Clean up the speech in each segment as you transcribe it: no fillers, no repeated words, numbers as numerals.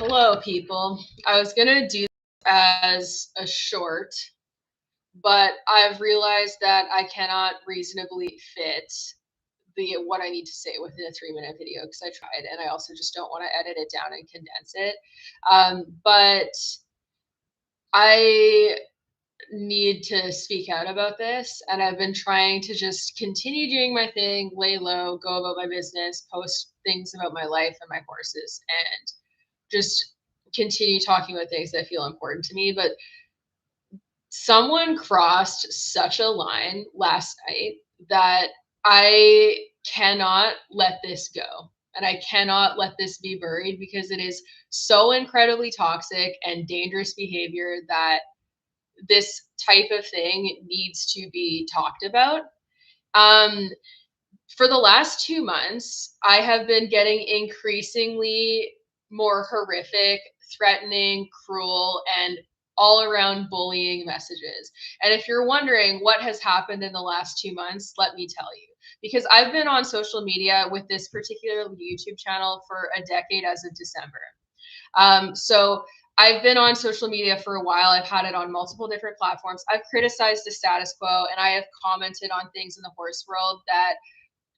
Hello, people. I was gonna do this as a short, but I've realized that I cannot reasonably fit the what I need to say within a 3 minute video because I tried, and I also just don't want to edit it down and condense it. But I need to speak out about this, and I've been trying to just continue doing my thing, lay low, go about my business, post things about my life and my horses, and just continue talking about things that feel important to me. But someone crossed such a line last night that I cannot let this go. And I cannot let this be buried because it is so incredibly toxic and dangerous behavior that this type of thing needs to be talked about. Um, for the last 2 months, I have been getting increasingly more horrific, threatening, cruel, and all around bullying messages. And if you're wondering what has happened in the last 2 months, let me tell you. Because I've been on social media with this particular YouTube channel for a decade as of December. So I've been on social media for a while. I've had it on multiple different platforms. I've criticized the status quo and I have commented on things in the horse world that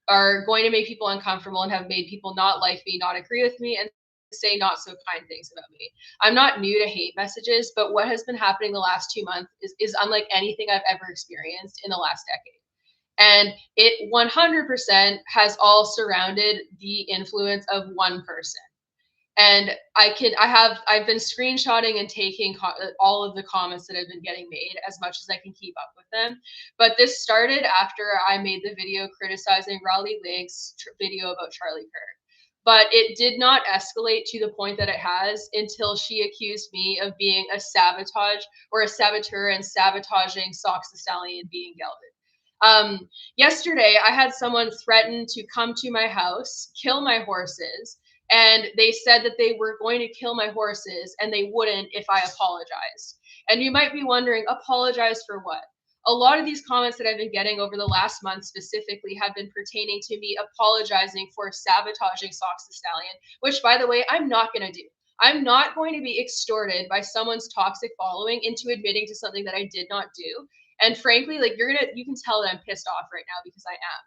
are going to make people uncomfortable and have made people not like me, not agree with me, and say not so kind things about me. I'm not new to hate messages, but what has been happening the last 2 months is unlike anything I've ever experienced in the last decade. And it 100% has all surrounded the influence of one person. And I've been screenshotting and taking all of the comments that have been getting made as much as I can keep up with them. But this started after I made the video criticizing Raleigh Lake's video about Charlie Kirk. But it did not escalate to the point that it has until she accused me of being a sabotage or a saboteur and sabotaging Socks the Stallion being gelded. Yesterday, I had someone threaten to come to my house, kill my horses, and they said that they were going to kill my horses and they wouldn't if I apologized. And you might be wondering, apologize for what? A lot of these comments that I've been getting over the last month specifically have been pertaining to me apologizing for sabotaging Socks the Stallion, which, by the way, I'm not going to do. I'm not going to be extorted by someone's toxic following into admitting to something that I did not do. And frankly, like you can tell that I'm pissed off right now because I am.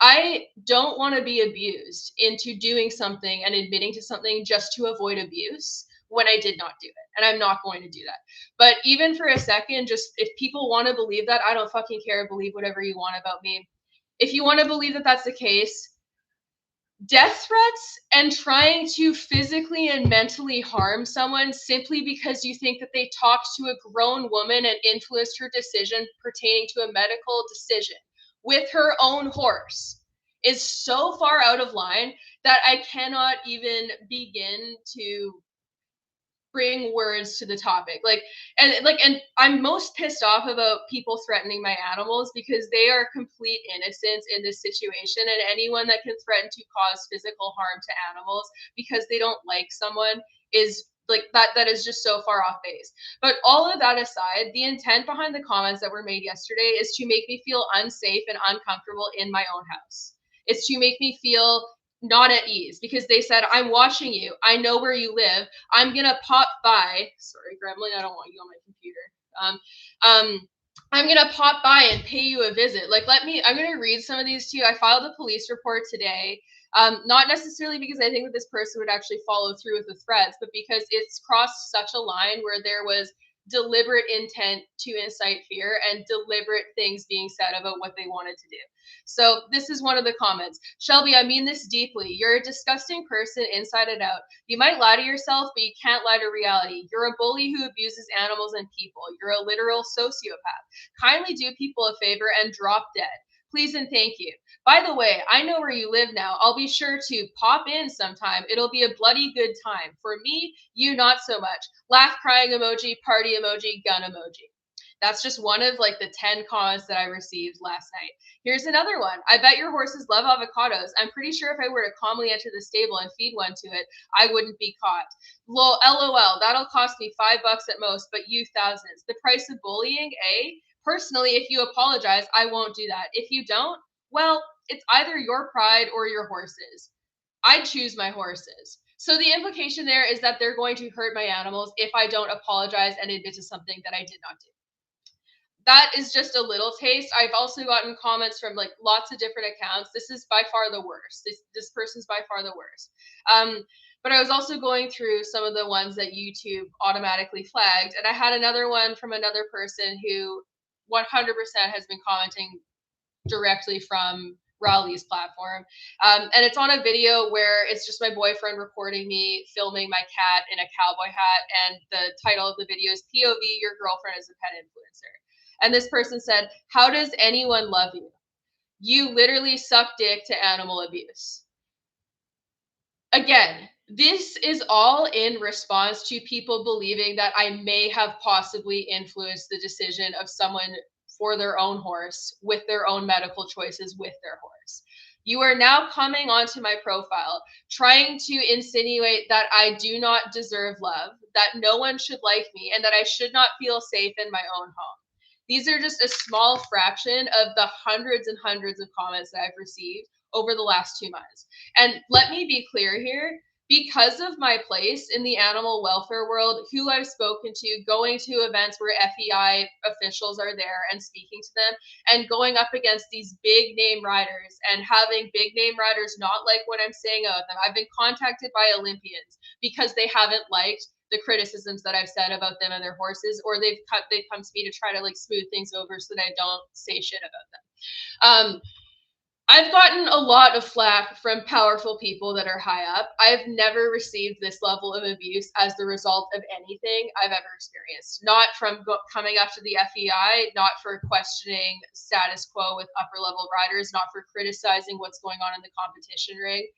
I don't want to be abused into doing something and admitting to something just to avoid abuse when I did not do it. And I'm not going to do that. But even for a second, just if people want to believe that, I don't fucking care. Believe whatever you want about me. If you want to believe that that's the case, death threats and trying to physically and mentally harm someone simply because you think that they talked to a grown woman and influenced her decision pertaining to a medical decision with her own horse is so far out of line that I cannot even begin to bring words to the topic. And I'm most pissed off about people threatening my animals because they are complete innocents in this situation, and anyone that can threaten to cause physical harm to animals because they don't like someone is like that is just so far off base. But all of that aside, the intent behind the comments that were made yesterday is to make me feel unsafe and uncomfortable in my own house. It's to make me feel not at ease because they said, I'm watching you. I know where you live. I'm gonna pop by. Sorry, Gremlin, I don't want you on my computer. Um, um, I'm gonna pop by and pay you a visit. I'm gonna read some of these to you. I filed a police report today. Not necessarily because I think that this person would actually follow through with the threats, but because it's crossed such a line where there was deliberate intent to incite fear and deliberate things being said about what they wanted to do. So this is one of the comments. Shelby, I mean this deeply. You're a disgusting person inside and out. You might lie to yourself, but you can't lie to reality. You're a bully who abuses animals and people. You're a literal sociopath. Kindly do people a favor and drop dead. Please and thank you. By the way, I know where you live now. I'll be sure to pop in sometime. It'll be a bloody good time. For me, you not so much. Laugh crying emoji, party emoji, gun emoji. That's just one of like the 10 comments that I received last night. Here's another one. I bet your horses love avocados. I'm pretty sure if I were to calmly enter the stable and feed one to it, I wouldn't be caught. LOL, that'll cost me $5 at most, but you thousands. The price of bullying, eh? Personally, if you apologize, I won't do that. If you don't, well, it's either your pride or your horses. I choose my horses. So the implication there is that they're going to hurt my animals if I don't apologize and admit to something that I did not do. That is just a little taste. I've also gotten comments from like lots of different accounts. This is by far the worst. This person's by far the worst. But I was also going through some of the ones that YouTube automatically flagged, and I had another one from another person who 100% has been commenting directly from Raleigh's platform. And it's on a video where it's just my boyfriend recording me filming my cat in a cowboy hat. And the title of the video is POV, Your Girlfriend is a Pet Influencer. And this person said, "How does anyone love you? You literally suck dick to animal abuse." Again, this is all in response to people believing that I may have possibly influenced the decision of someone for their own horse with their own medical choices with their horse. You are now coming onto my profile trying to insinuate that I do not deserve love, that no one should like me, and that I should not feel safe in my own home. These are just a small fraction of the hundreds and hundreds of comments that I've received over the last 2 months. And let me be clear here, because of my place in the animal welfare world, who I've spoken to, going to events where FEI officials are there and speaking to them, and going up against these big name riders and having big name riders not like what I'm saying about them. I've been contacted by Olympians because they haven't liked the criticisms that I've said about them and their horses, or they've come to me to try to like smooth things over so that I don't say shit about them. I've gotten a lot of flack from powerful people that are high up. I've never received this level of abuse as the result of anything I've ever experienced. Not from coming after the FEI, not for questioning status quo with upper level riders, not for criticizing what's going on in the competition ring.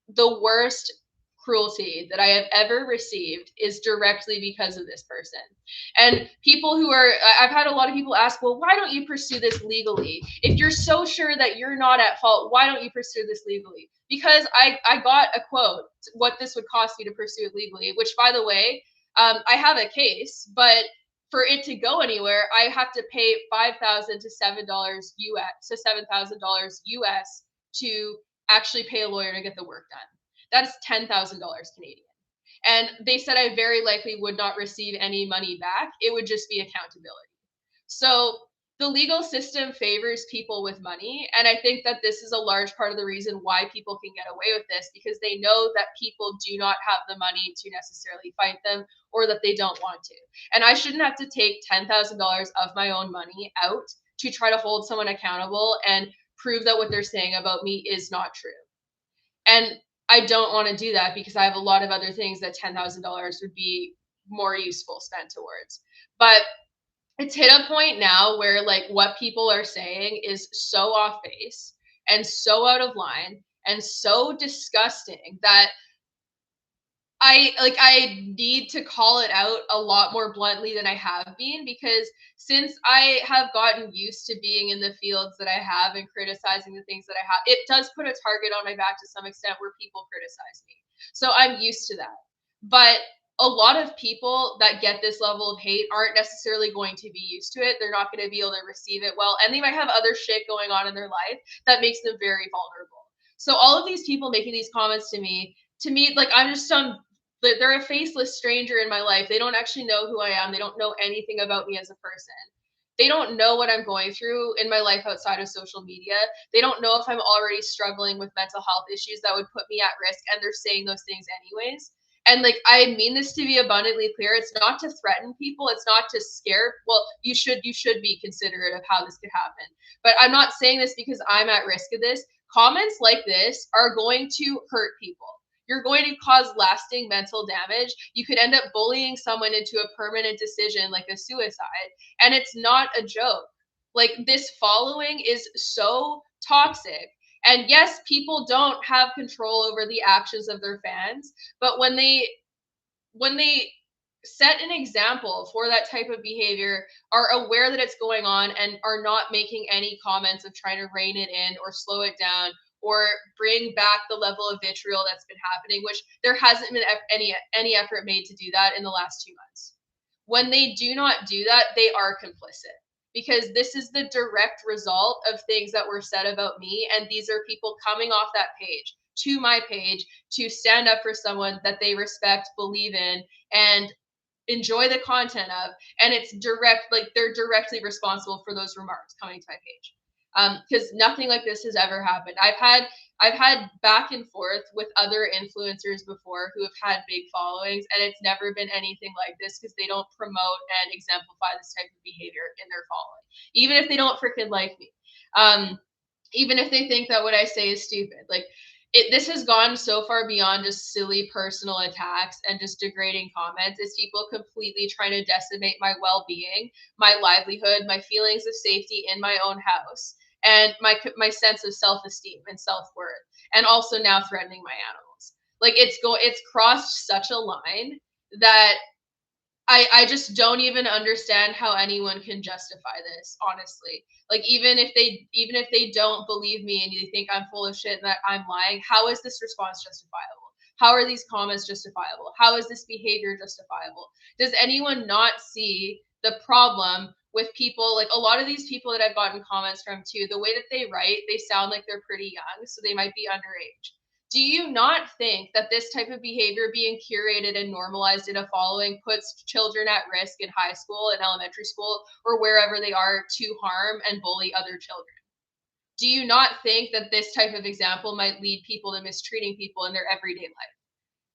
The worst cruelty that I have ever received is directly because of this person. And people who are, I've had a lot of people ask, well, why don't you pursue this legally? If you're so sure that you're not at fault, why don't you pursue this legally? Because I got a quote, what this would cost me to pursue it legally, which by the way, I have a case, but for it to go anywhere, I have to pay $5,000 to $7 US to $7,000 US to actually pay a lawyer to get the work done. That's $10,000 Canadian. And they said I very likely would not receive any money back. It would just be accountability. So the legal system favors people with money. And I think that this is a large part of the reason why people can get away with this, because they know that people do not have the money to necessarily fight them, or that they don't want to. And I shouldn't have to take $10,000 of my own money out to try to hold someone accountable and prove that what they're saying about me is not true. And I don't want to do that because I have a lot of other things that $10,000 would be more useful spent towards. But it's hit a point now where like what people are saying is so off base and so out of line and so disgusting that I need to call it out a lot more bluntly than I have been, because since I have gotten used to being in the fields that I have and criticizing the things that I have, it does put a target on my back to some extent where people criticize me. So I'm used to that. But a lot of people that get this level of hate aren't necessarily going to be used to it. They're not going to be able to receive it well, and they might have other shit going on in their life that makes them very vulnerable. So all of these people making these comments to me, like I'm just some, they're a faceless stranger in my life. They don't actually know who I am. They don't know anything about me as a person. They don't know what I'm going through in my life outside of social media. They don't know if I'm already struggling with mental health issues that would put me at risk, and they're saying those things anyways. And like I mean this to be abundantly clear. It's not to threaten people. It's not to scare. Well, you should be considerate of how this could happen. But I'm not saying this because I'm at risk of this. Comments like this are going to hurt people. You're going to cause lasting mental damage. You could end up bullying someone into a permanent decision like a suicide. And it's not a joke. Like this following is so toxic. And yes, people don't have control over the actions of their fans, but when they set an example for that type of behavior, are aware that it's going on, and are not making any comments of trying to rein it in or slow it down or bring back the level of vitriol that's been happening, which there hasn't been any effort made to do that in the last 2 months. When they do not do that, they are complicit, because this is the direct result of things that were said about me. And these are people coming off that page, to my page to stand up for someone that they respect, believe in, and enjoy the content of, and it's direct, like they're directly responsible for those remarks coming to my page. Because nothing like this has ever happened. I've had back and forth with other influencers before who have had big followings, and it's never been anything like this because they don't promote and exemplify this type of behavior in their following, even if they don't freaking like me. Even if they think that what I say is stupid. Like this has gone so far beyond just silly personal attacks and just degrading comments. It's people completely trying to decimate my well-being, my livelihood, my feelings of safety in my own house, and my sense of self-esteem and self-worth, and also now threatening my animals. Like it's crossed such a line that I just don't even understand how anyone can justify this, honestly. Like even if they don't believe me and they think I'm full of shit and that I'm lying, how is this response justifiable? How are these comments justifiable? How is this behavior justifiable? Does anyone not see the problem with people, like a lot of these people that I've gotten comments from too, the way that they write, they sound like they're pretty young, so they might be underage. Do you not think that this type of behavior being curated and normalized in a following puts children at risk in high school and elementary school or wherever they are to harm and bully other children? Do you not think that this type of example might lead people to mistreating people in their everyday life?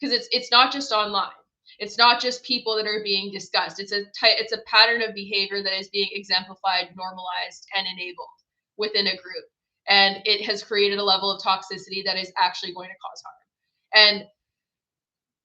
Because it's not just online. It's not just people that are being discussed. It's a pattern of behavior that is being exemplified, normalized, and enabled within a group, and it has created a level of toxicity that is actually going to cause harm. And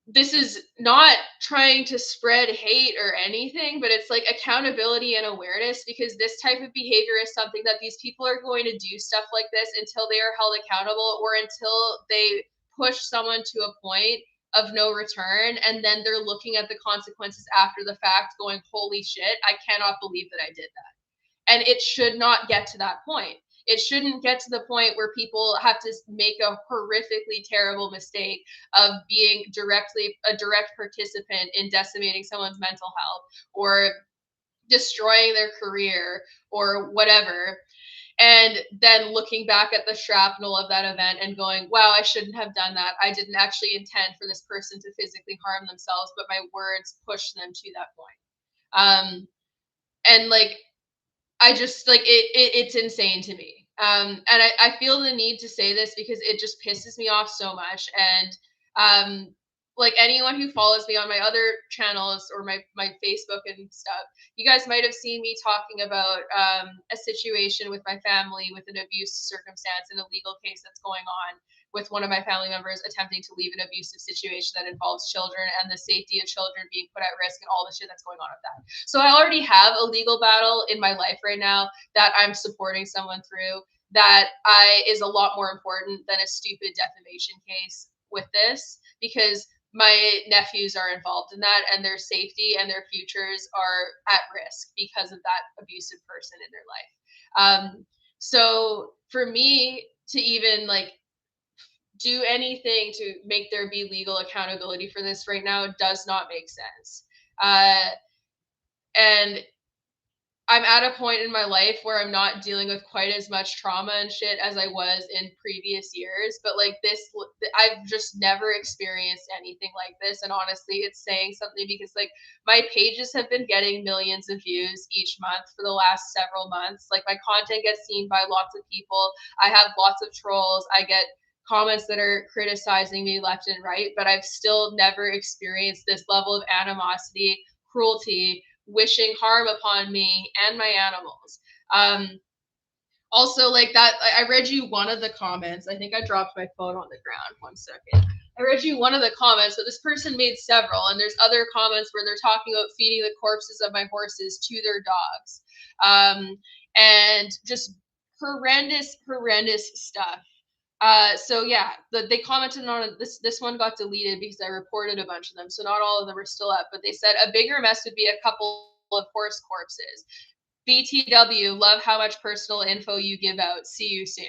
this is not trying to spread hate or anything, but it's like accountability and awareness, because this type of behavior is something that these people are going to do stuff like this until they are held accountable or until they push someone to a point of no return. And then they're looking at the consequences after the fact going, holy shit, I cannot believe that I did that. And it should not get to that point. It shouldn't get to the point where people have to make a horrifically terrible mistake of being a direct participant in decimating someone's mental health or destroying their career or whatever. And then looking back at the shrapnel of that event and going, wow, I shouldn't have done that. I didn't actually intend for this person to physically harm themselves, but my words pushed them to that point. And like, I just like it's insane to me. And I feel the need to say this because it just pisses me off so much. And like anyone who follows me on my other channels or my Facebook and stuff, you guys might have seen me talking about a situation with my family with an abuse circumstance and a legal case that's going on with one of my family members attempting to leave an abusive situation that involves children and the safety of children being put at risk and all the shit that's going on with that. So I already have a legal battle in my life right now that I'm supporting someone through that is a lot more important than a stupid defamation case with this, because my nephews are involved in that and their safety and their futures are at risk because of that abusive person in their life. So for me to even like do anything to make there be legal accountability for this right now does not make sense. And I'm at a point in my life where I'm not dealing with quite as much trauma and shit as I was in previous years. But like this, I've just never experienced anything like this. And honestly, it's saying something because like my pages have been getting millions of views each month for the last several months. Like my content gets seen by lots of people. I have lots of trolls. I get comments that are criticizing me left and right, but I've still never experienced this level of animosity, cruelty, wishing harm upon me and my animals. Also, like that, I read you one of the comments. I think I dropped my phone on the ground. 1 second. I read you one of the comments, but this person made several, and there's other comments where they're talking about feeding the corpses of my horses to their dogs, and just horrendous stuff. So yeah, they commented on it. This one got deleted because I reported a bunch of them, so not all of them are still up. But they said a bigger mess would be a couple of horse corpses. BTW, love how much personal info you give out. See you soon.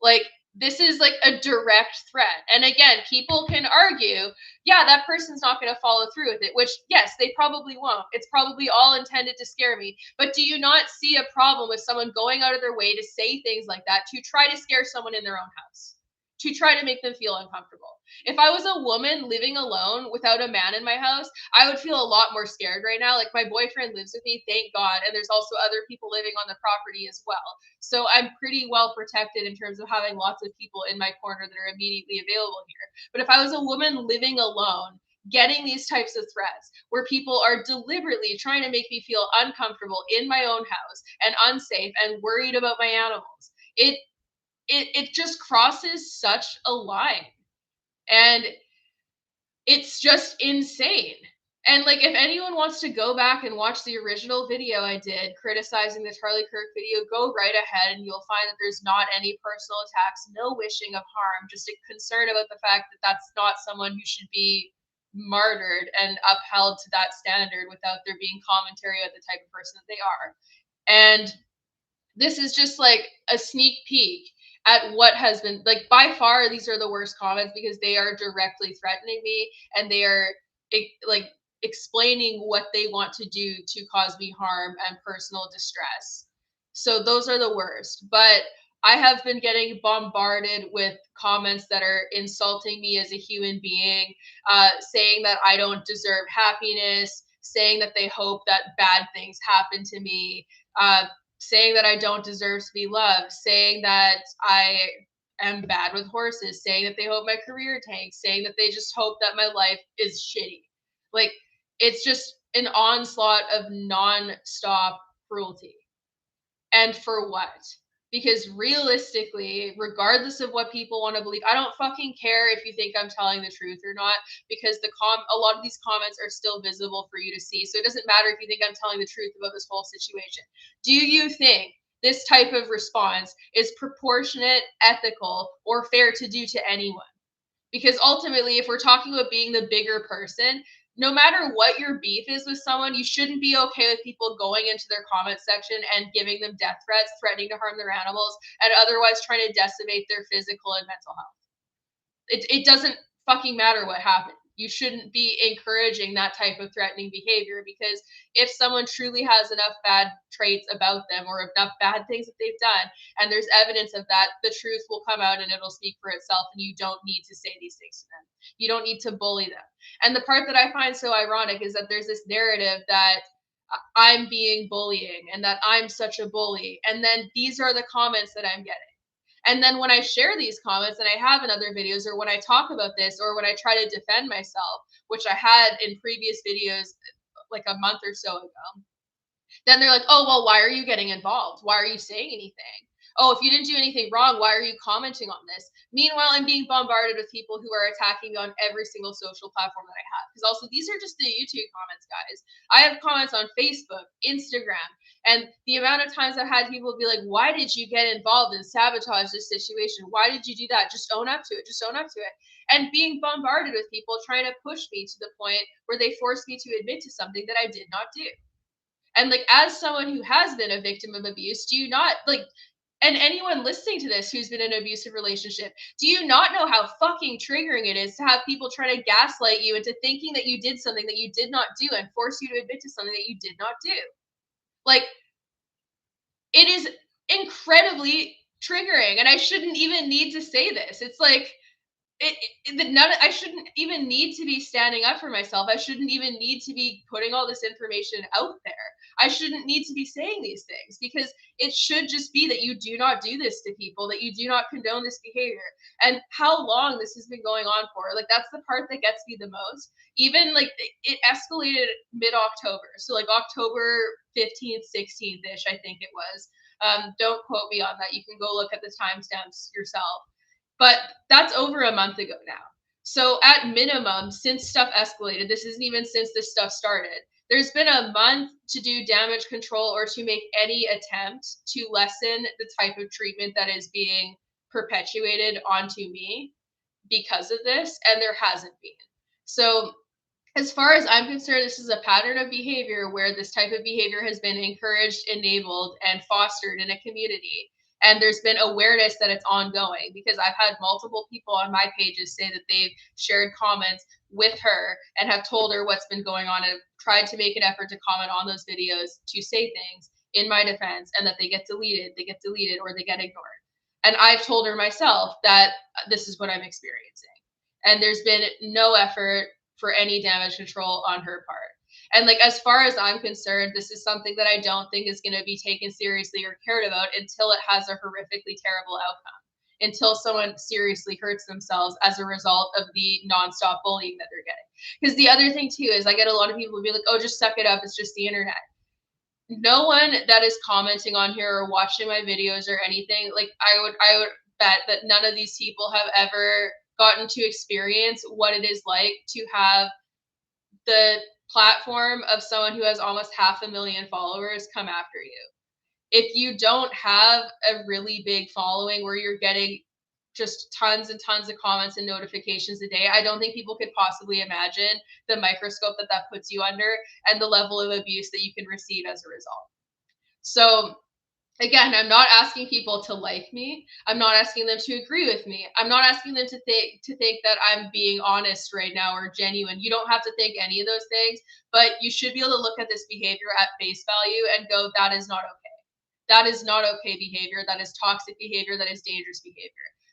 Like this is like a direct threat. And again, people can argue, yeah, that person's not going to follow through with it, which yes, they probably won't. It's probably all intended to scare me. But do you not see a problem with someone going out of their way to say things like that to try to scare someone in their own house? to try to make them feel uncomfortable. If I was a woman living alone without a man in my house, I would feel a lot more scared right now. Like, my boyfriend lives with me, thank God, and there's also other people living on the property as well. So I'm pretty well protected in terms of having lots of people in my corner that are immediately available here. But if I was a woman living alone, getting these types of threats where people are deliberately trying to make me feel uncomfortable in my own house and unsafe and worried about my animals, it just crosses such a line. And it's just insane. And like, if anyone wants to go back and watch the original video I did criticizing the Charlie Kirk video, go right ahead, and you'll find that there's not any personal attacks, no wishing of harm, just a concern about the fact that that's not someone who should be martyred and upheld to that standard without there being commentary about the type of person that they are. And this is just like a sneak peek at what has been, like, by far these are the worst comments because they are directly threatening me, and they are like explaining what they want to do to cause me harm and personal distress. So those are the worst. But I have been getting bombarded with comments that are insulting me as a human being, saying that I don't deserve happiness, saying that they hope that bad things happen to me, saying that I don't deserve to be loved, saying that I am bad with horses, saying that they hope my career tanks, saying that they just hope that my life is shitty. Like, it's just an onslaught of non-stop cruelty. And for what? Because realistically, regardless of what people want to believe, I don't fucking care if you think I'm telling the truth or not, because a lot of these comments are still visible for you to see. So it doesn't matter if you think I'm telling the truth about this whole situation. Do you think this type of response is proportionate, ethical, or fair to do to anyone? Because ultimately, if we're talking about being the bigger person, no matter what your beef is with someone, you shouldn't be okay with people going into their comment section and giving them death threats, threatening to harm their animals, and otherwise trying to decimate their physical and mental health. It doesn't fucking matter what happened. You shouldn't be encouraging that type of threatening behavior, because if someone truly has enough bad traits about them or enough bad things that they've done, and there's evidence of that, the truth will come out and it'll speak for itself, and you don't need to say these things to them. You don't need to bully them. And the part that I find so ironic is that there's this narrative that I'm being bullying and that I'm such a bully. And then these are the comments that I'm getting. And then when I share these comments, and I have in other videos, or when I talk about this, or when I try to defend myself, which I had in previous videos like a month or so ago, then they're like, oh, well, why are you getting involved? Why are you saying anything? Oh, if you didn't do anything wrong, why are you commenting on this? Meanwhile, I'm being bombarded with people who are attacking me on every single social platform that I have. Because also, these are just the YouTube comments, guys. I have comments on Facebook, Instagram, and the amount of times I've had people be like, why did you get involved and sabotage this situation? Why did you do that? Just own up to it. Just own up to it. And being bombarded with people trying to push me to the point where they force me to admit to something that I did not do. And like, as someone who has been a victim of abuse, do you not like, and anyone listening to this who's been in an abusive relationship, do you not know how fucking triggering it is to have people try to gaslight you into thinking that you did something that you did not do and force you to admit to something that you did not do? Like, it is incredibly triggering, and I shouldn't even need to say this. It's like, I shouldn't even need to be standing up for myself. I shouldn't even need to be putting all this information out there. I shouldn't need to be saying these things, because it should just be that you do not do this to people, that you do not condone this behavior. And how long this has been going on for, like, that's the part that gets me the most. Even like, it escalated mid-October. So like October 15th, 16th-ish, I think it was. Don't quote me on that. You can go look at the timestamps yourself. But that's over a month ago now. So at minimum, since stuff escalated, this isn't even since this stuff started, there's been a month to do damage control or to make any attempt to lessen the type of treatment that is being perpetuated onto me because of this, and there hasn't been. So as far as I'm concerned, this is a pattern of behavior where this type of behavior has been encouraged, enabled, and fostered in a community. And there's been awareness that it's ongoing, because I've had multiple people on my pages say that they've shared comments with her and have told her what's been going on, and tried to make an effort to comment on those videos to say things in my defense, and that they get deleted, or they get ignored. And I've told her myself that this is what I'm experiencing. And there's been no effort for any damage control on her part. And like, as far as I'm concerned, this is something that I don't think is going to be taken seriously or cared about until it has a horrifically terrible outcome, until someone seriously hurts themselves as a result of the nonstop bullying that they're getting. Because the other thing too is I get a lot of people who be like, oh, just suck it up. It's just the internet. No one that is commenting on here or watching my videos or anything, like I would bet that none of these people have ever gotten to experience what it is like to have the platform of someone who has almost 500,000 followers come after you. If you don't have a really big following where you're getting just tons and tons of comments and notifications a day, I don't think people could possibly imagine the microscope that that puts you under and the level of abuse that you can receive as a result. So again, I'm not asking people to like me. I'm not asking them to agree with me. I'm not asking them to think that I'm being honest right now or genuine. You don't have to think any of those things, but you should be able to look at this behavior at face value and go, that is not okay. That is not okay behavior. That is toxic behavior. That is dangerous behavior.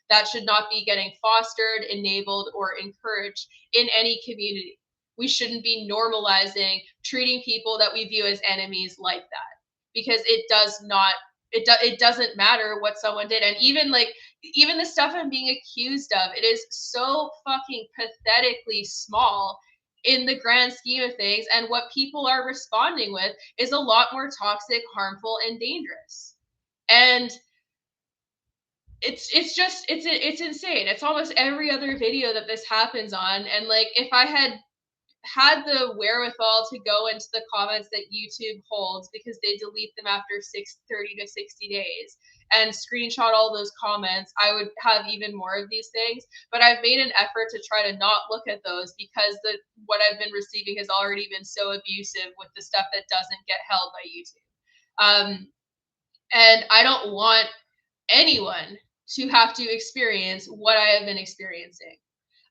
That should not be getting fostered, enabled, or encouraged in any community. We shouldn't be normalizing treating people that we view as enemies like that, because it doesn't matter what someone did. And even the stuff I'm being accused of, it is so fucking pathetically small in the grand scheme of things, and what people are responding with is a lot more toxic, harmful, and dangerous. And it's insane. It's almost every other video that this happens on. And like, if I had the wherewithal to go into the comments that YouTube holds, because they delete them after 30 to 60 days, and screenshot all those comments, I would have even more of these things. But I've made an effort to try to not look at those, because what I've been receiving has already been so abusive with the stuff that doesn't get held by YouTube. And I don't want anyone to have to experience what I have been experiencing.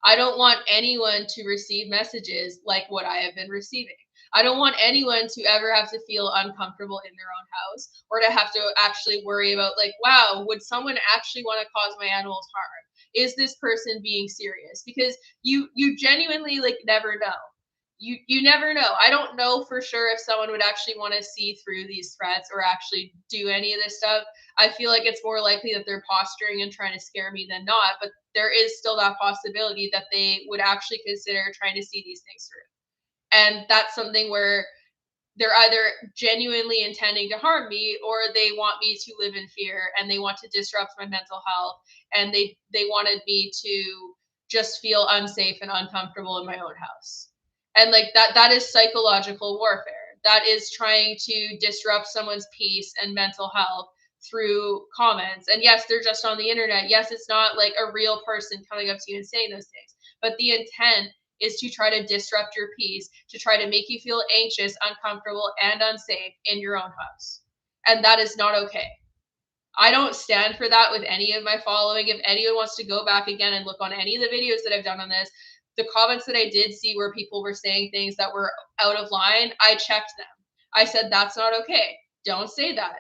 I don't want anyone to receive messages like what I have been receiving. I don't want anyone to ever have to feel uncomfortable in their own house, or to have to actually worry about, like, wow, would someone actually want to cause my animals harm? Is this person being serious? Because you genuinely, like, never know. You never know. I don't know for sure if someone would actually want to see through these threats or actually do any of this stuff. I feel like it's more likely that they're posturing and trying to scare me than not, but there is still that possibility that they would actually consider trying to see these things through. And that's something where they're either genuinely intending to harm me, or they want me to live in fear, and they want to disrupt my mental health, and they wanted me to just feel unsafe and uncomfortable in my own house. And like, that is psychological warfare. That is trying to disrupt someone's peace and mental health through comments. And yes, they're just on the internet. Yes, it's not like a real person coming up to you and saying those things, but the intent is to try to disrupt your peace, to try to make you feel anxious, uncomfortable, and unsafe in your own house. And that is not okay. I don't stand for that with any of my following. If anyone wants to go back again and look on any of the videos that I've done on this, the comments that I did see where people were saying things that were out of line, I checked them. I said, that's not okay. Don't say that.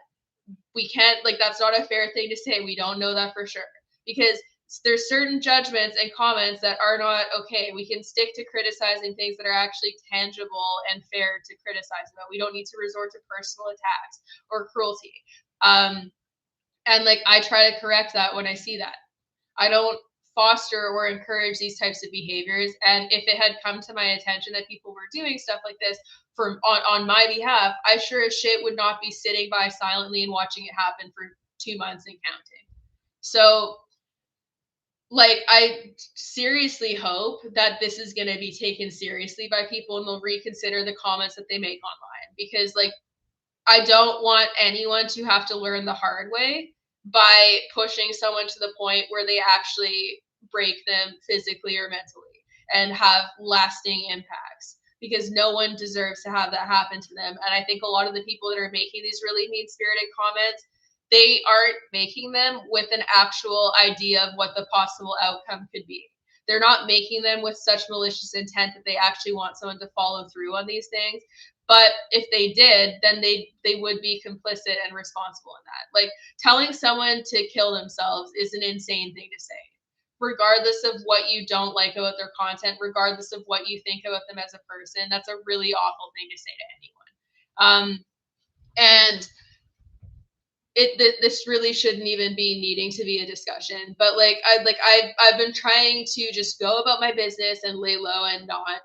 We can't, like, that's not a fair thing to say. We don't know that for sure. Because there's certain judgments and comments that are not okay. We can stick to criticizing things that are actually tangible and fair to criticize about. We don't need to resort to personal attacks or cruelty. And like, I try to correct that when I see that. I don't foster or encourage these types of behaviors. And if it had come to my attention that people were doing stuff like this on my behalf, I sure as shit would not be sitting by silently and watching it happen for 2 months and counting. So like, I seriously hope that this is going to be taken seriously by people, and they'll reconsider the comments that they make online, because like, I don't want anyone to have to learn the hard way by pushing someone to the point where they actually break them physically or mentally and have lasting impacts, because no one deserves to have that happen to them. And I think a lot of the people that are making these really mean-spirited comments, they aren't making them with an actual idea of what the possible outcome could be. They're not making them with such malicious intent that they actually want someone to follow through on these things. But if they did, then they would be complicit and responsible in that. Like, telling someone to kill themselves is an insane thing to say, regardless of what you don't like about their content, regardless of what you think about them as a person. That's a really awful thing to say to anyone. And this really shouldn't even be needing to be a discussion. But I've been trying to just go about my business and lay low and not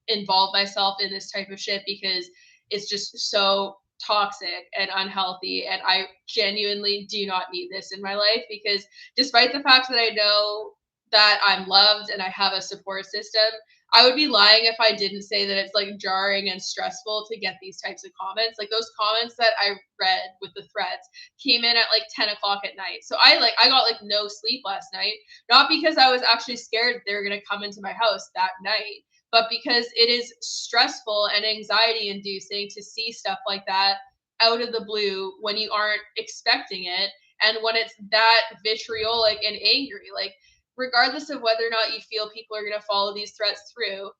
involve myself in this type of shit, because it's just so toxic and unhealthy, and I genuinely do not need this in my life. Because despite the fact that I know that I'm loved and I have a support system, I would be lying if I didn't say that it's like jarring and stressful to get these types of comments. Like, those comments that I read with the threats came in at like 10 o'clock at night. So I got like no sleep last night, not because I was actually scared they were going to come into my house that night, but because it is stressful and anxiety inducing to see stuff like that out of the blue when you aren't expecting it, and when it's that vitriolic and angry. Like, regardless of whether or not you feel people are going to follow these threats through,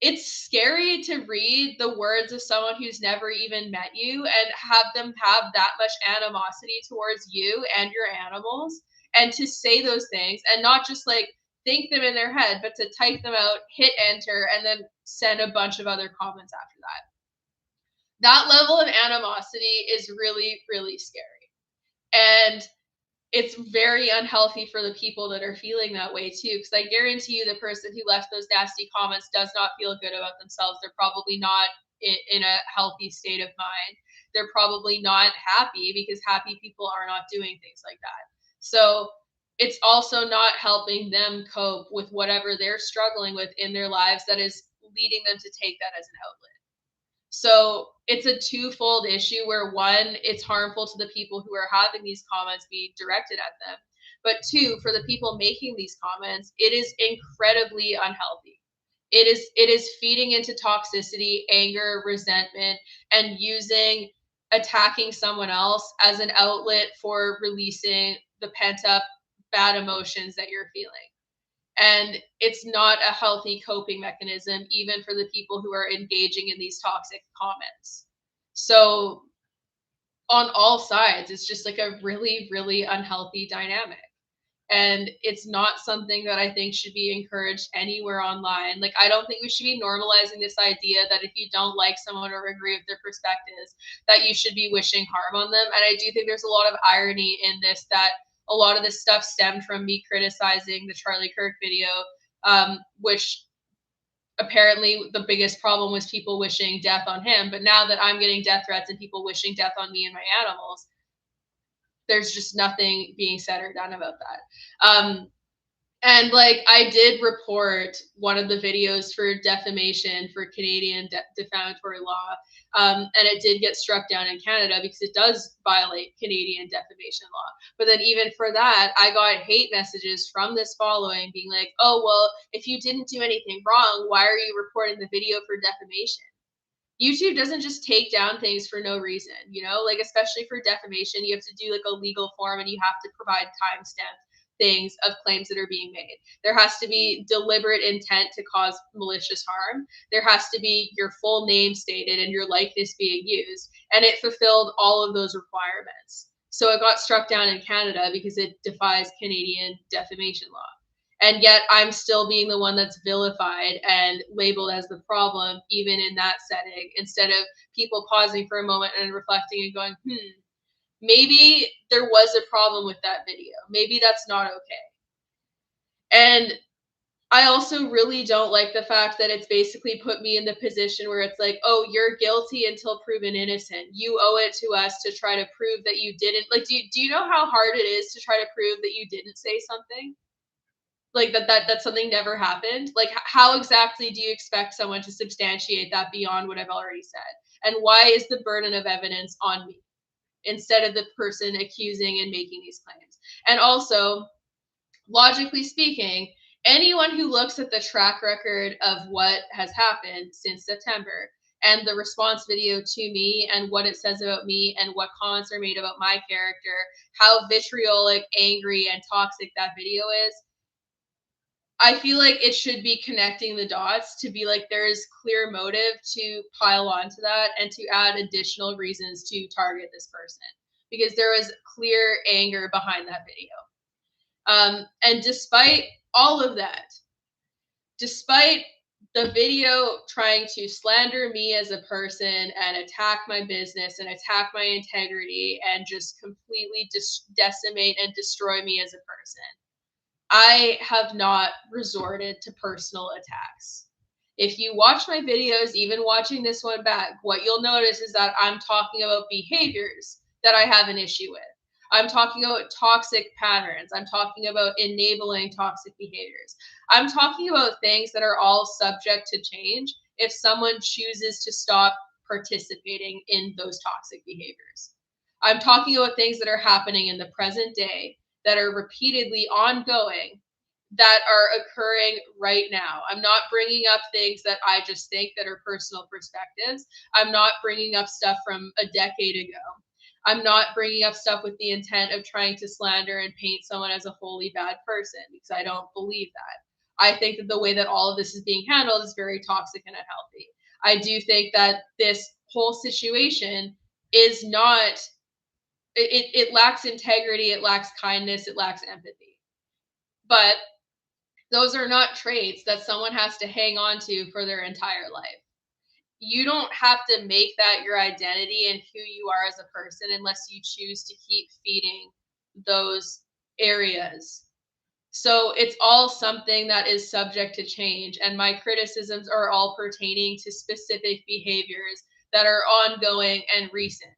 it's scary to read the words of someone who's never even met you and have them have that much animosity towards you and your animals, and to say those things and not just like think them in their head, but to type them out, hit enter, and then send a bunch of other comments after that. That level of animosity is really, really scary. And it's very unhealthy for the people that are feeling that way too, because I guarantee you the person who left those nasty comments does not feel good about themselves. They're probably not in a healthy state of mind. They're probably not happy, because happy people are not doing things like that. So it's also not helping them cope with whatever they're struggling with in their lives that is leading them to take that as an outlet. So it's a twofold issue, where one, it's harmful to the people who are having these comments be directed at them. But two, for the people making these comments, it is incredibly unhealthy. It is feeding into toxicity, anger, resentment, and using attacking someone else as an outlet for releasing the pent up bad emotions that you're feeling. And it's not a healthy coping mechanism, even for the people who are engaging in these toxic comments. So on all sides, it's just like a really, really unhealthy dynamic. And it's not something that I think should be encouraged anywhere online. Like, I don't think we should be normalizing this idea that if you don't like someone or agree with their perspectives, that you should be wishing harm on them. And I do think there's a lot of irony in this, that a lot of this stuff stemmed from me criticizing the Charlie Kirk video, which apparently the biggest problem was people wishing death on him. But now that I'm getting death threats and people wishing death on me and my animals, there's just nothing being said or done about that. And like, I did report one of the videos for defamation for Canadian defamatory law. And it did get struck down in Canada because it does violate Canadian defamation law. But then even for that, I got hate messages from this following being like, oh, well, if you didn't do anything wrong, why are you reporting the video for defamation? YouTube doesn't just take down things for no reason, like, especially for defamation, you have to do like a legal form and you have to provide timestamp things of claims that are being made. There has to be deliberate intent to cause malicious harm. There has to be your full name stated and your likeness being used. And it fulfilled all of those requirements. So it got struck down in Canada because it defies Canadian defamation law. And yet I'm still being the one that's vilified and labeled as the problem, even in that setting, instead of people pausing for a moment and reflecting and going, maybe there was a problem with that video. Maybe that's not okay. And I also really don't like the fact that it's basically put me in the position where it's like, oh, you're guilty until proven innocent. You owe it to us to try to prove that you didn't. Like, do you know how hard it is to try to prove that you didn't say something? Like, that something never happened? Like, how exactly do you expect someone to substantiate that beyond what I've already said? And why is the burden of evidence on me instead of the person accusing and making these claims? And also, logically speaking, anyone who looks at the track record of what has happened since September and the response video to me and what it says about me and what comments are made about my character, how vitriolic, angry, and toxic that video is, I feel like it should be connecting the dots to be like there is clear motive to pile onto that and to add additional reasons to target this person because there was clear anger behind that video. And despite all of that, despite the video trying to slander me as a person and attack my business and attack my integrity and just completely decimate and destroy me as a person, I have not resorted to personal attacks. If you watch my videos, even watching this one back, what you'll notice is that I'm talking about behaviors that I have an issue with. I'm talking about toxic patterns. I'm talking about enabling toxic behaviors. I'm talking about things that are all subject to change if someone chooses to stop participating in those toxic behaviors. I'm talking about things that are happening in the present day that are repeatedly ongoing that are occurring right now. I'm not bringing up things that I just think that are personal perspectives. I'm not bringing up stuff from a decade ago. I'm not bringing up stuff with the intent of trying to slander and paint someone as a wholly bad person because I don't believe that. I think that the way that all of this is being handled is very toxic and unhealthy. I do think that this whole situation is not, it lacks integrity, it lacks kindness, it lacks empathy. But those are not traits that someone has to hang on to for their entire life. You don't have to make that your identity and who you are as a person unless you choose to keep feeding those areas. So it's all something that is subject to change. And my criticisms are all pertaining to specific behaviors that are ongoing and recent.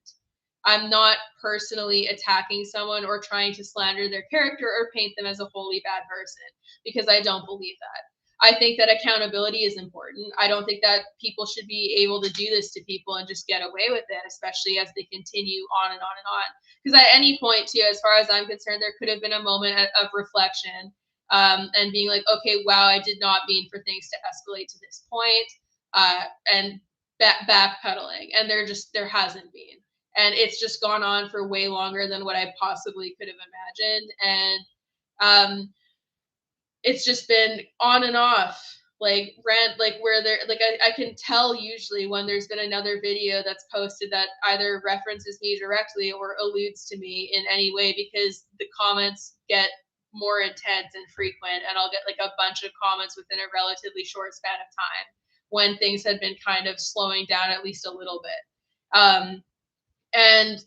I'm not personally attacking someone or trying to slander their character or paint them as a wholly bad person because I don't believe that. I think that accountability is important. I don't think that people should be able to do this to people and just get away with it, especially as they continue on and on and on. Because at any point, too, as far as I'm concerned, there could have been a moment of reflection and being like, okay, wow, I did not mean for things to escalate to this point, and backpedaling. And there hasn't been. And it's just gone on for way longer than what I possibly could have imagined. And it's just been on and off, like rant, like where there, like I can tell usually when there's been another video that's posted that either references me directly or alludes to me in any way because the comments get more intense and frequent, and I'll get like a bunch of comments within a relatively short span of time when things had been kind of slowing down at least a little bit. And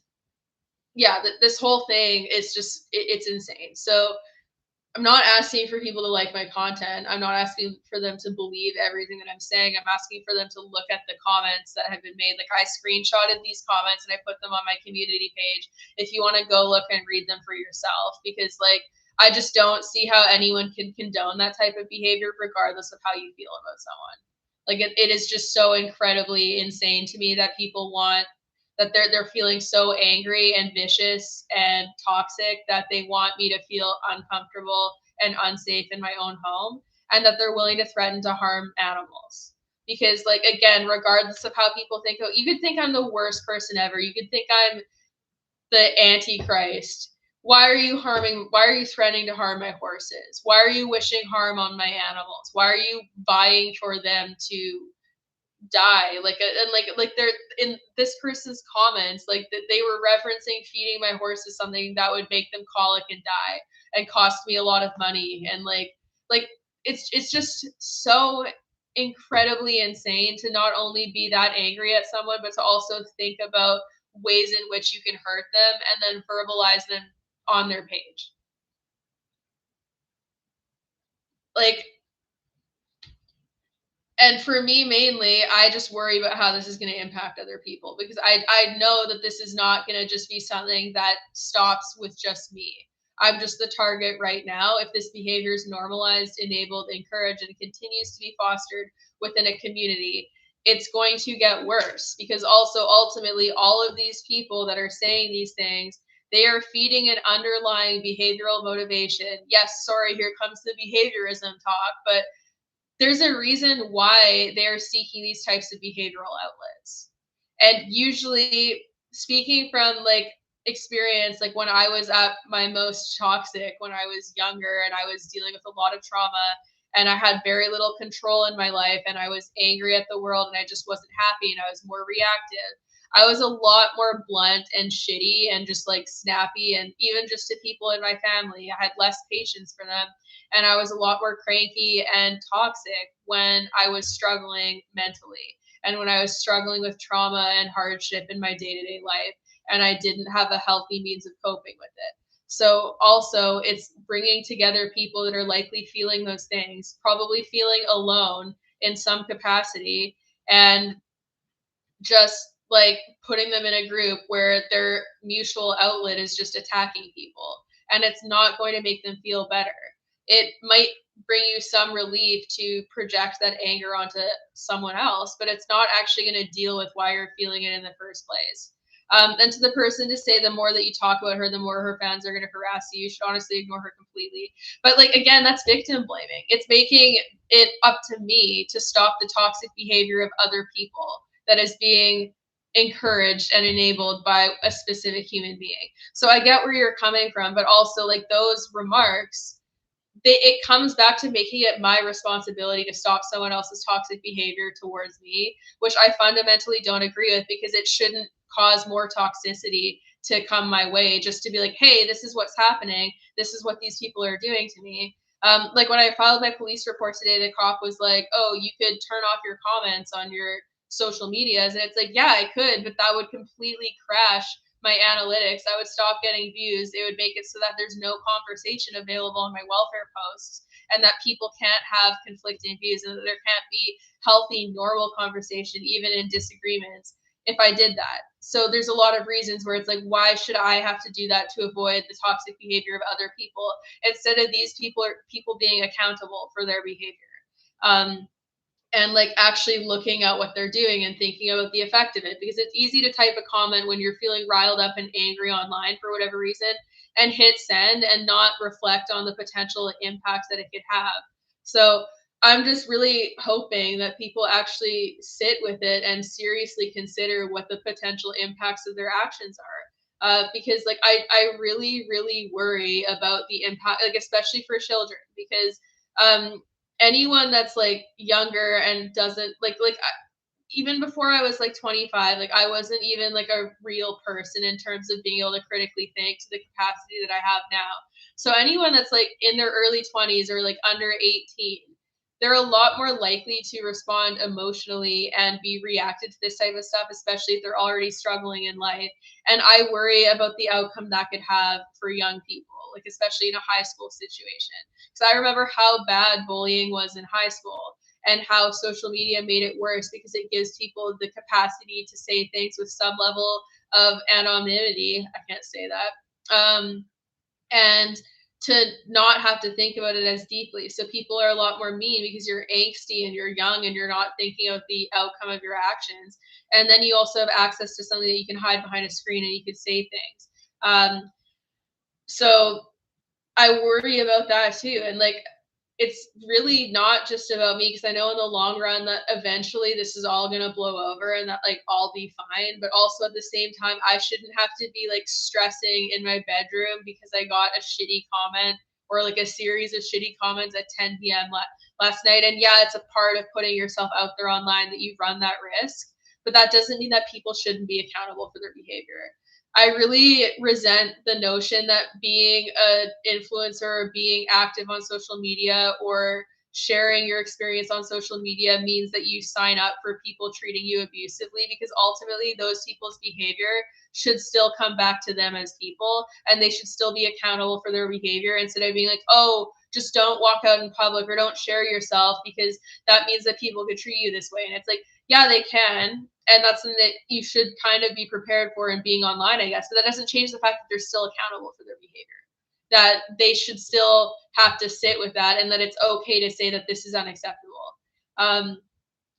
yeah, this whole thing is just it's insane. So I'm not asking for people to like my content. I'm not asking for them to believe everything that I'm saying. I'm asking for them to look at the comments that have been made. Like I screenshotted these comments and I put them on my community page. If you want to go look and read them for yourself, because like I just don't see how anyone can condone that type of behavior, regardless of how you feel about someone. Like it is just so incredibly insane to me that people want that they're feeling so angry and vicious and toxic that they want me to feel uncomfortable and unsafe in my own home, and that they're willing to threaten to harm animals. Because like again, regardless of how people think, oh, you could think I'm the worst person ever, you could think I'm the antichrist. Why are you threatening to harm my horses? Why are you wishing harm on my animals? Why are you vying for them to die? Like they're in this person's comments, like that they were referencing feeding my horses something that would make them colic and die and cost me a lot of money. And like it's just so incredibly insane to not only be that angry at someone, but to also think about ways in which you can hurt them and then verbalize them on their page. Like, and for me mainly, I just worry about how this is going to impact other people because I know that this is not going to just be something that stops with just me. I'm just the target right now. If this behavior is normalized, enabled, encouraged, and continues to be fostered within a community, it's going to get worse because also ultimately all of these people that are saying these things, they are feeding an underlying behavioral motivation. Yes, sorry, here comes the behaviorism talk, but there's a reason why they're seeking these types of behavioral outlets. And usually, speaking from like experience, like when I was at my most toxic, when I was younger and I was dealing with a lot of trauma and I had very little control in my life, and I was angry at the world, and I just wasn't happy, and I was more reactive. I was a lot more blunt and shitty and just like snappy, and even just to people in my family, I had less patience for them, and I was a lot more cranky and toxic when I was struggling mentally and when I was struggling with trauma and hardship in my day-to-day life, and I didn't have a healthy means of coping with it. So also it's bringing together people that are likely feeling those things, probably feeling alone in some capacity, and just like putting them in a group where their mutual outlet is just attacking people, and it's not going to make them feel better. It might bring you some relief to project that anger onto someone else, but it's not actually going to deal with why you're feeling it in the first place. And to the person to say the more that you talk about her, the more her fans are going to harass you, you should honestly ignore her completely. But like again, that's victim blaming. It's making it up to me to stop the toxic behavior of other people that is being encouraged and enabled by a specific human being. So I get where you're coming from, but also like those remarks, it comes back to making it my responsibility to stop someone else's toxic behavior towards me, which I fundamentally don't agree with, because it shouldn't cause more toxicity to come my way just to be like, hey, this is what's happening. This is what these people are doing to me. Like when I filed my police report today, the cop was like, oh, you could turn off your comments on your social medias. And it's like, yeah, I could, but that would completely crash my analytics. I would stop getting views. It would make it so that there's no conversation available on my welfare posts, and that people can't have conflicting views, and that there can't be healthy, normal conversation, even in disagreements, if I did that. So there's a lot of reasons where it's like, why should I have to do that to avoid the toxic behavior of other people instead of these people being accountable for their behavior? Um, and like actually looking at what they're doing and thinking about the effect of it, because it's easy to type a comment when you're feeling riled up and angry online for whatever reason and hit send and not reflect on the potential impacts that it could have. So I'm just really hoping that people actually sit with it and seriously consider what the potential impacts of their actions are. Because like I really really worry about the impact, like especially for children, because um anyone that's like younger and doesn't even before I was like 25, like I wasn't even like a real person in terms of being able to critically think to the capacity that I have now. So anyone that's like in their early 20s or like under 18, they're a lot more likely to respond emotionally and be reacted to this type of stuff, especially if they're already struggling in life. And I worry about the outcome that could have for young people, like especially in a high school situation. Because I remember how bad bullying was in high school, and how social media made it worse because it gives people the capacity to say things with some level of anonymity. I can't say that. And to not have to think about it as deeply. So people are a lot more mean because you're angsty and you're young and you're not thinking of the outcome of your actions. And then you also have access to something that you can hide behind a screen and you can say things. So I worry about that too. And like, it's really not just about me, because I know in the long run that eventually this is all going to blow over and that like I'll be fine. But also at the same time, I shouldn't have to be like stressing in my bedroom because I got a shitty comment or like a series of shitty comments at 10 p.m. Last night. And yeah, it's a part of putting yourself out there online that you run that risk. But that doesn't mean that people shouldn't be accountable for their behavior. I really resent the notion that being an influencer or being active on social media or sharing your experience on social media means that you sign up for people treating you abusively, because ultimately those people's behavior should still come back to them as people, and they should still be accountable for their behavior instead of being like, oh, just don't walk out in public or don't share yourself because that means that people could treat you this way. And it's like, yeah, they can, and that's something that you should kind of be prepared for in being online, I guess. But that doesn't change the fact that they're still accountable for their behavior, that they should still have to sit with that, and that it's okay to say that this is unacceptable. Um,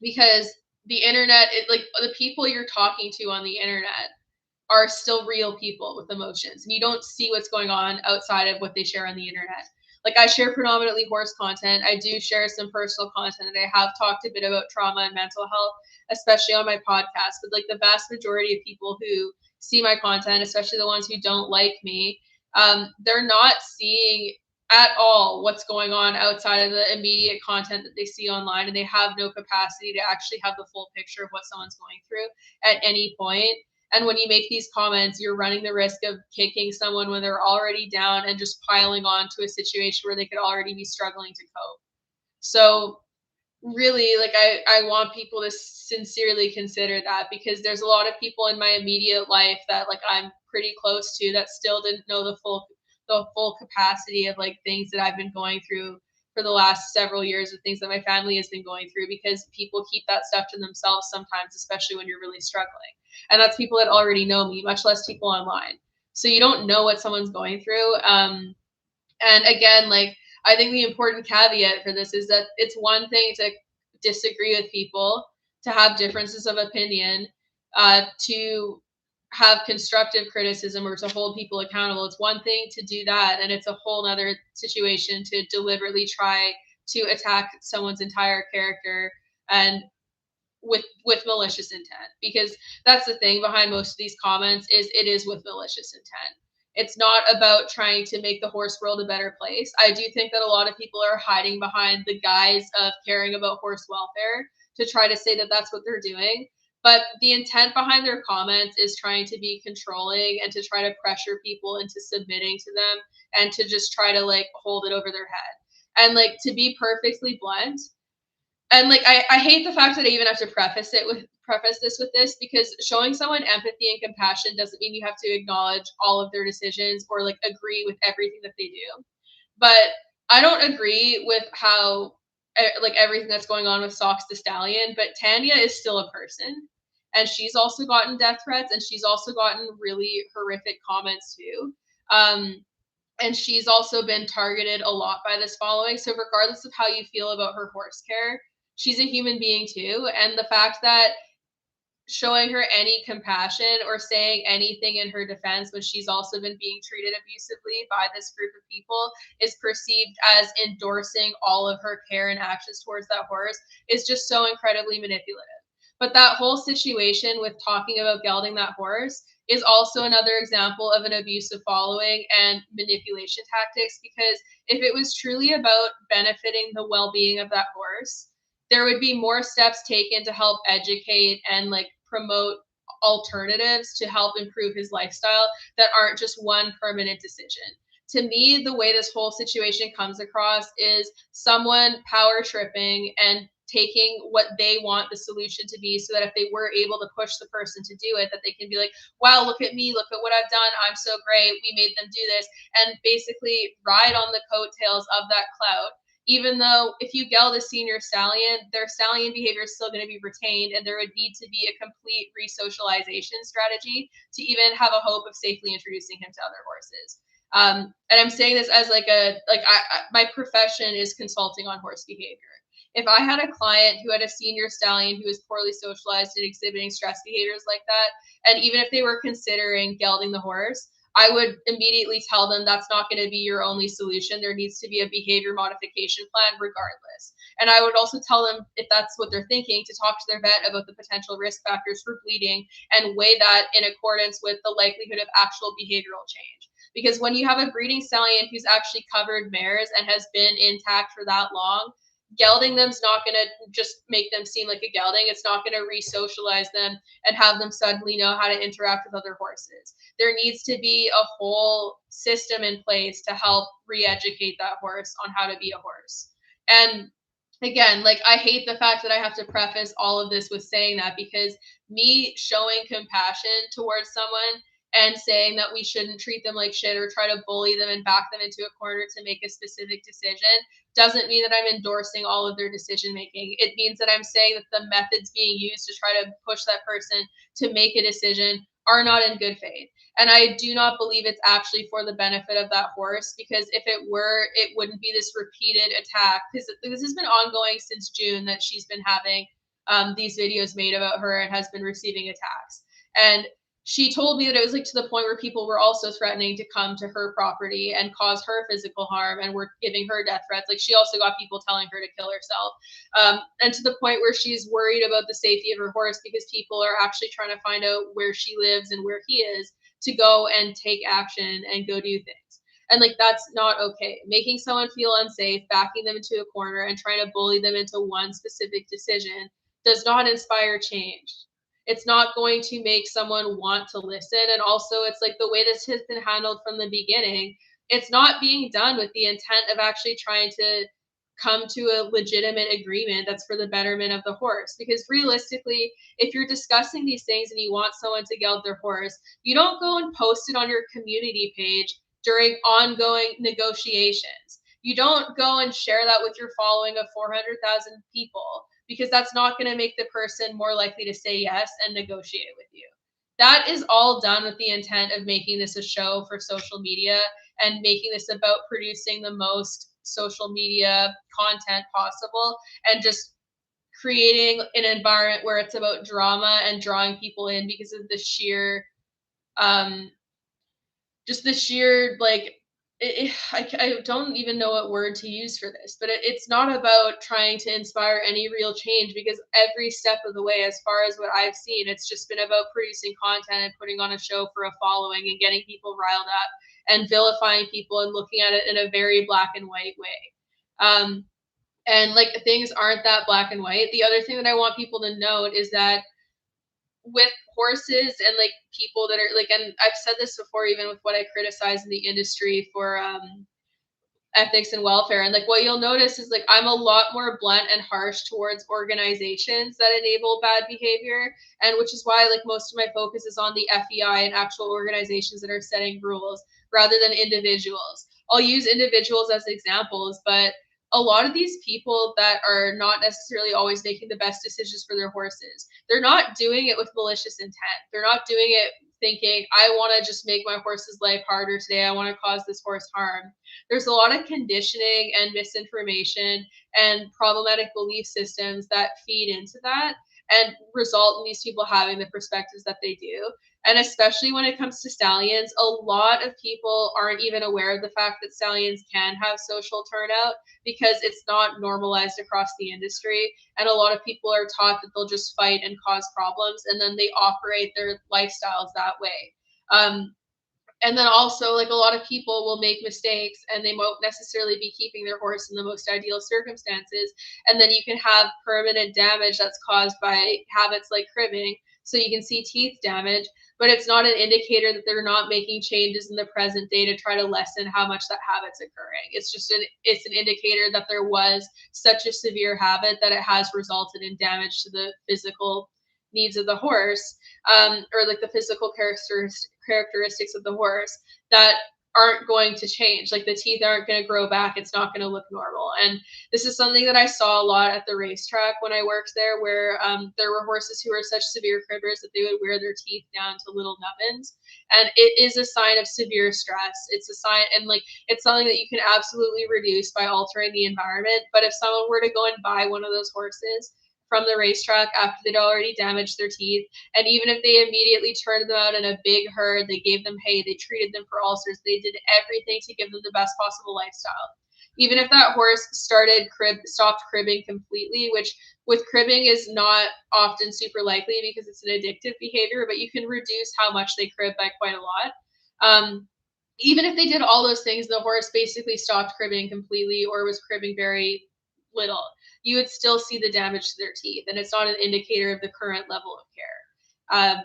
because the internet, like the people you're talking to on the internet are still real people with emotions, and you don't see what's going on outside of what they share on the internet. Like I share predominantly horse content. I do share some personal content, and I have talked a bit about trauma and mental health, especially on my podcast. But like the vast majority of people who see my content, especially the ones who don't like me, they're not seeing at all what's going on outside of the immediate content that they see online, and they have no capacity to actually have the full picture of what someone's going through at any point. And when you make these comments, you're running the risk of kicking someone when they're already down and just piling on to a situation where they could already be struggling to cope. So really, like, I want people to sincerely consider that, because there's a lot of people in my immediate life that, like, I'm pretty close to, that still didn't know the full capacity of, like, things that I've been going through for the last several years, or things that my family has been going through, because people keep that stuff to themselves sometimes, especially when you're really struggling. And that's people that already know me, much less people online. So you don't know what someone's going through. And again, like, I think the important caveat for this is that it's one thing to disagree with people, to have differences of opinion, to have constructive criticism, or to hold people accountable. It's one thing to do that, and it's a whole other situation to deliberately try to attack someone's entire character, and with malicious intent. Because that's the thing behind most of these comments, is it is with malicious intent. It's not about trying to make the horse world a better place. I do think that a lot of people are hiding behind the guise of caring about horse welfare to try to say that that's what they're doing. But the intent behind their comments is trying to be controlling and to try to pressure people into submitting to them, and to just try to, like, hold it over their head. And, like, to be perfectly blunt, and, like, I hate the fact that I even have to preface this with this, because showing someone empathy and compassion doesn't mean you have to acknowledge all of their decisions, or, like, agree with everything that they do. But I don't agree with how, like, everything that's going on with Socks the Stallion, but Tanya is still a person, and she's also gotten death threats, and she's also gotten really horrific comments too. Um, and she's also been targeted a lot by this following. So regardless of how you feel about her horse care, she's a human being too. And the fact that showing her any compassion or saying anything in her defense when she's also been being treated abusively by this group of people is perceived as endorsing all of her care and actions towards that horse is just so incredibly manipulative. But that whole situation with talking about gelding that horse is also another example of an abusive following and manipulation tactics, because if it was truly about benefiting the well-being of that horse, there would be more steps taken to help educate and, like, promote alternatives to help improve his lifestyle that aren't just one permanent decision. To me, the way this whole situation comes across is someone power tripping and taking what they want the solution to be, so that if they were able to push the person to do it, that they can be like, wow, look at me, look at what I've done, I'm so great, we made them do this, and basically ride on the coattails of that clout. Even though if you geld a senior stallion, their stallion behavior is still going to be retained, and there would need to be a complete resocialization strategy to even have a hope of safely introducing him to other horses. And I'm saying this as my profession is consulting on horse behavior. If I had a client who had a senior stallion who was poorly socialized and exhibiting stress behaviors like that, and even if they were considering gelding the horse, I would immediately tell them that's not going to be your only solution. There needs to be a behavior modification plan regardless. And I would also tell them, if that's what they're thinking, to talk to their vet about the potential risk factors for bleeding and weigh that in accordance with the likelihood of actual behavioral change. Because when you have a breeding stallion who's actually covered mares and has been intact for that long, gelding them's not going to just make them seem like a gelding. It's not going to re-socialize them and have them suddenly know how to interact with other horses. There needs to be a whole system in place to help re-educate that horse on how to be a horse. And again, like, I hate the fact that I have to preface all of this with saying that, because me showing compassion towards someone and saying that we shouldn't treat them like shit or try to bully them and back them into a corner to make a specific decision doesn't mean that I'm endorsing all of their decision making. It means that I'm saying that the methods being used to try to push that person to make a decision are not in good faith. And I do not believe it's actually for the benefit of that horse, because if it were, it wouldn't be this repeated attack. Because this has been ongoing since June, that she's been having these videos made about her and has been receiving attacks. And she told me that it was, like, to the point where people were also threatening to come to her property and cause her physical harm and were giving her death threats. Like, she also got people telling her to kill herself. And to the point where she's worried about the safety of her horse, because people are actually trying to find out where she lives and where he is to go and take action and go do things. And like, that's not okay. Making someone feel unsafe, backing them into a corner, and trying to bully them into one specific decision does not inspire change. It's not going to make someone want to listen. And also, it's like the way this has been handled from the beginning, it's not being done with the intent of actually trying to come to a legitimate agreement that's for the betterment of the horse. Because realistically, if you're discussing these things and you want someone to geld their horse, you don't go and post it on your community page during ongoing negotiations. You don't go and share that with your following of 400,000 people, because that's not going to make the person more likely to say yes and negotiate with you. That is all done with the intent of making this a show for social media and making this about producing the most social media content possible, and just creating an environment where it's about drama and drawing people in because of the sheer um just the sheer like I don't even know what word to use for this, but it's not about trying to inspire any real change, because every step of the way, as far as what I've seen, it's just been about producing content and putting on a show for a following and getting people riled up and vilifying people and looking at it in a very black and white way. And like, things aren't that black and white. The other thing that I want people to note is that with horses and like people that are like, and I've said this before, even with what I criticize in the industry for ethics and welfare, and like, what you'll notice is like, I'm a lot more blunt and harsh towards organizations that enable bad behavior, and which is why like most of my focus is on the FEI and actual organizations that are setting rules rather than individuals. I'll use individuals as examples, but a lot of these people that are not necessarily always making the best decisions for their horses, they're not doing it with malicious intent. They're not doing it thinking, I want to just make my horse's life harder today, I want to cause this horse harm. There's a lot of conditioning and misinformation and problematic belief systems that feed into that and result in these people having the perspectives that they do. And especially when it comes to stallions, a lot of people aren't even aware of the fact that stallions can have social turnout, because it's not normalized across the industry. And a lot of people are taught that they'll just fight and cause problems, and then they operate their lifestyles that way. Um, and then also, like, a lot of people will make mistakes and they won't necessarily be keeping their horse in the most ideal circumstances. And then you can have permanent damage that's caused by habits like cribbing. So you can see teeth damage, but it's not an indicator that they're not making changes in the present day to try to lessen how much that habit's occurring. It's an indicator that there was such a severe habit that it has resulted in damage to the physical needs of the horse, or like the physical characteristics of the horse that aren't going to change. Like, the teeth aren't going to grow back. It's not going to look normal. And this is something that I saw a lot at the racetrack when I worked there, where there were horses who were such severe cribbers that they would wear their teeth down to little nubbins. And it is a sign of severe stress. It's a sign, and like, it's something that you can absolutely reduce by altering the environment. But if someone were to go and buy one of those horses from the racetrack after they'd already damaged their teeth, and even if they immediately turned them out in a big herd, they gave them hay, they treated them for ulcers, they did everything to give them the best possible lifestyle. Even if that horse stopped cribbing completely, which with cribbing is not often super likely because it's an addictive behavior, but you can reduce how much they crib by quite a lot. Even if they did all those things, the horse basically stopped cribbing completely or was cribbing very little, you would still see the damage to their teeth, and it's not an indicator of the current level of care.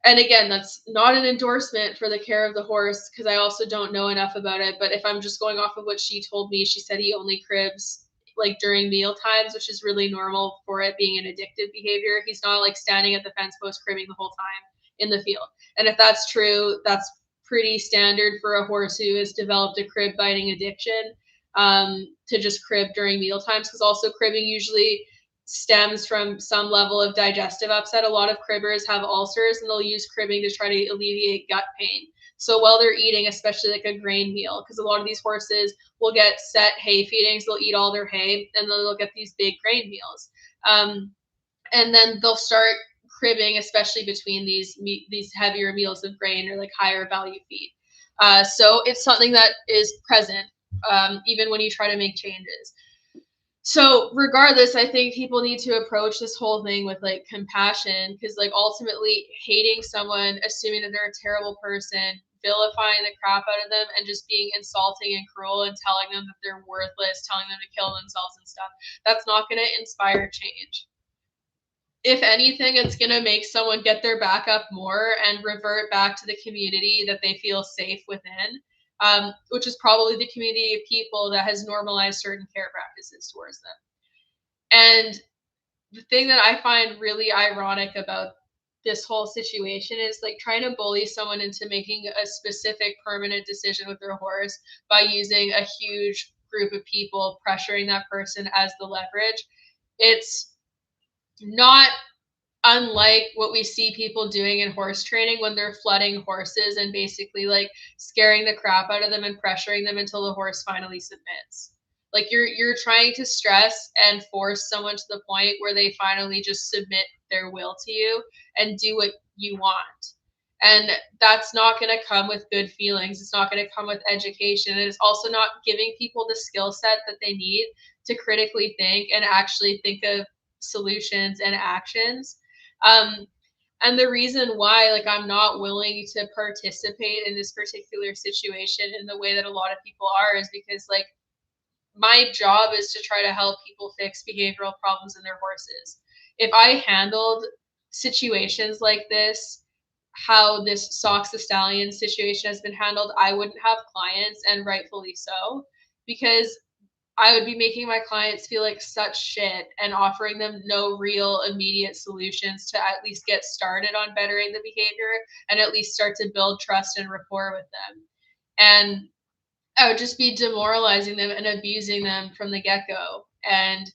And again, that's not an endorsement for the care of the horse, because I also don't know enough about it. But if I'm just going off of what she told me, she said he only cribs like during meal times, which is really normal for it being an addictive behavior. He's not like standing at the fence post cribbing the whole time in the field. And if that's true, that's pretty standard for a horse who has developed a crib biting addiction, to just crib during meal times, because also cribbing usually stems from some level of digestive upset. A lot of cribbers have ulcers and they'll use cribbing to try to alleviate gut pain. So while they're eating, especially like a grain meal, because a lot of these horses will get set hay feedings, they'll eat all their hay, and then they'll get these big grain meals. And then they'll start cribbing, especially between these heavier meals of grain or like higher value feed. So it's something that is present, even when you try to make changes. So regardless, I think people need to approach this whole thing with like compassion, because like ultimately hating someone, assuming that they're a terrible person, vilifying the crap out of them, and just being insulting and cruel and telling them that they're worthless, telling them to kill themselves and stuff, that's not going to inspire change. If anything, it's going to make someone get their back up more and revert back to the community that they feel safe within, which is probably the community of people that has normalized certain care practices towards them. And the thing that I find really ironic about this whole situation is like trying to bully someone into making a specific permanent decision with their horse by using a huge group of people pressuring that person as the leverage. It's not unlike what we see people doing in horse training when they're flooding horses and basically like scaring the crap out of them and pressuring them until the horse finally submits. Like you're trying to stress and force someone to the point where they finally just submit their will to you and do what you want. And that's not going to come with good feelings. It's not going to come with education. And it's also not giving people the skill set that they need to critically think and actually think of solutions and actions. um, and the reason why like I'm not willing to participate in this particular situation in the way that a lot of people are is because like my job is to try to help people fix behavioral problems in their horses. If I handled situations like this, how this Socks the Stallion situation has been handled, I wouldn't have clients, and rightfully so, because I would be making my clients feel like such shit and offering them no real immediate solutions to at least get started on bettering the behavior and at least start to build trust and rapport with them. And I would just be demoralizing them and abusing them from the get go and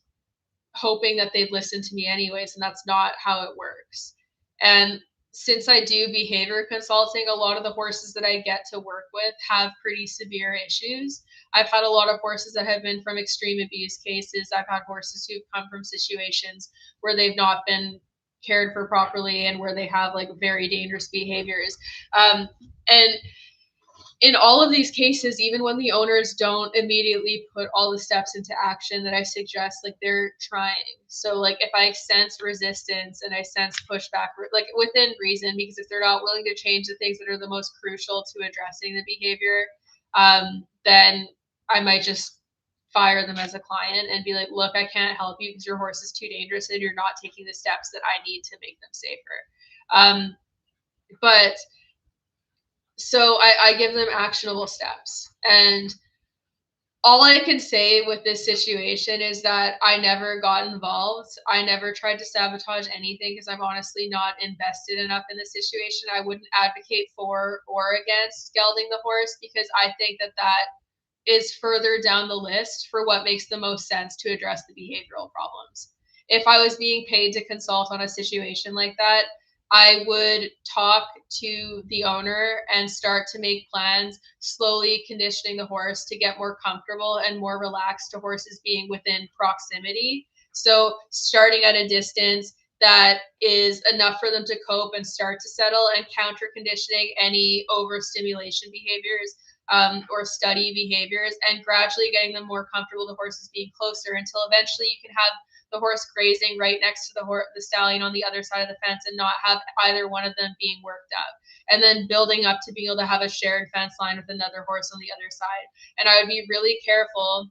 hoping that they'd listen to me anyways. And that's not how it works. And since I do behavior consulting, a lot of the horses that I get to work with have pretty severe issues. I've had a lot of horses that have been from extreme abuse cases. I've had horses who've come from situations where they've not been cared for properly and where they have like very dangerous behaviors. And in all of these cases, even when the owners don't immediately put all the steps into action that I suggest, like they're trying. So, like if I sense resistance and I sense pushback, like within reason, because if they're not willing to change the things that are the most crucial to addressing the behavior, then I might just fire them as a client and be like, look, I can't help you because your horse is too dangerous and you're not taking the steps that I need to make them safer. But so I give them actionable steps. And all I can say with this situation is that I never got involved. I never tried to sabotage anything because I'm honestly not invested enough in the situation. I wouldn't advocate for or against gelding the horse because I think that that is further down the list for what makes the most sense to address the behavioral problems. If I was being paid to consult on a situation like that, I would talk to the owner and start to make plans, slowly conditioning the horse to get more comfortable and more relaxed to horses being within proximity. So, starting at a distance that is enough for them to cope and start to settle, and counter conditioning any overstimulation behaviors or study behaviors, and gradually getting them more comfortable, the horses being closer until eventually you can have the horse grazing right next to the stallion on the other side of the fence and not have either one of them being worked up. And then building up to being able to have a shared fence line with another horse on the other side. And I would be really careful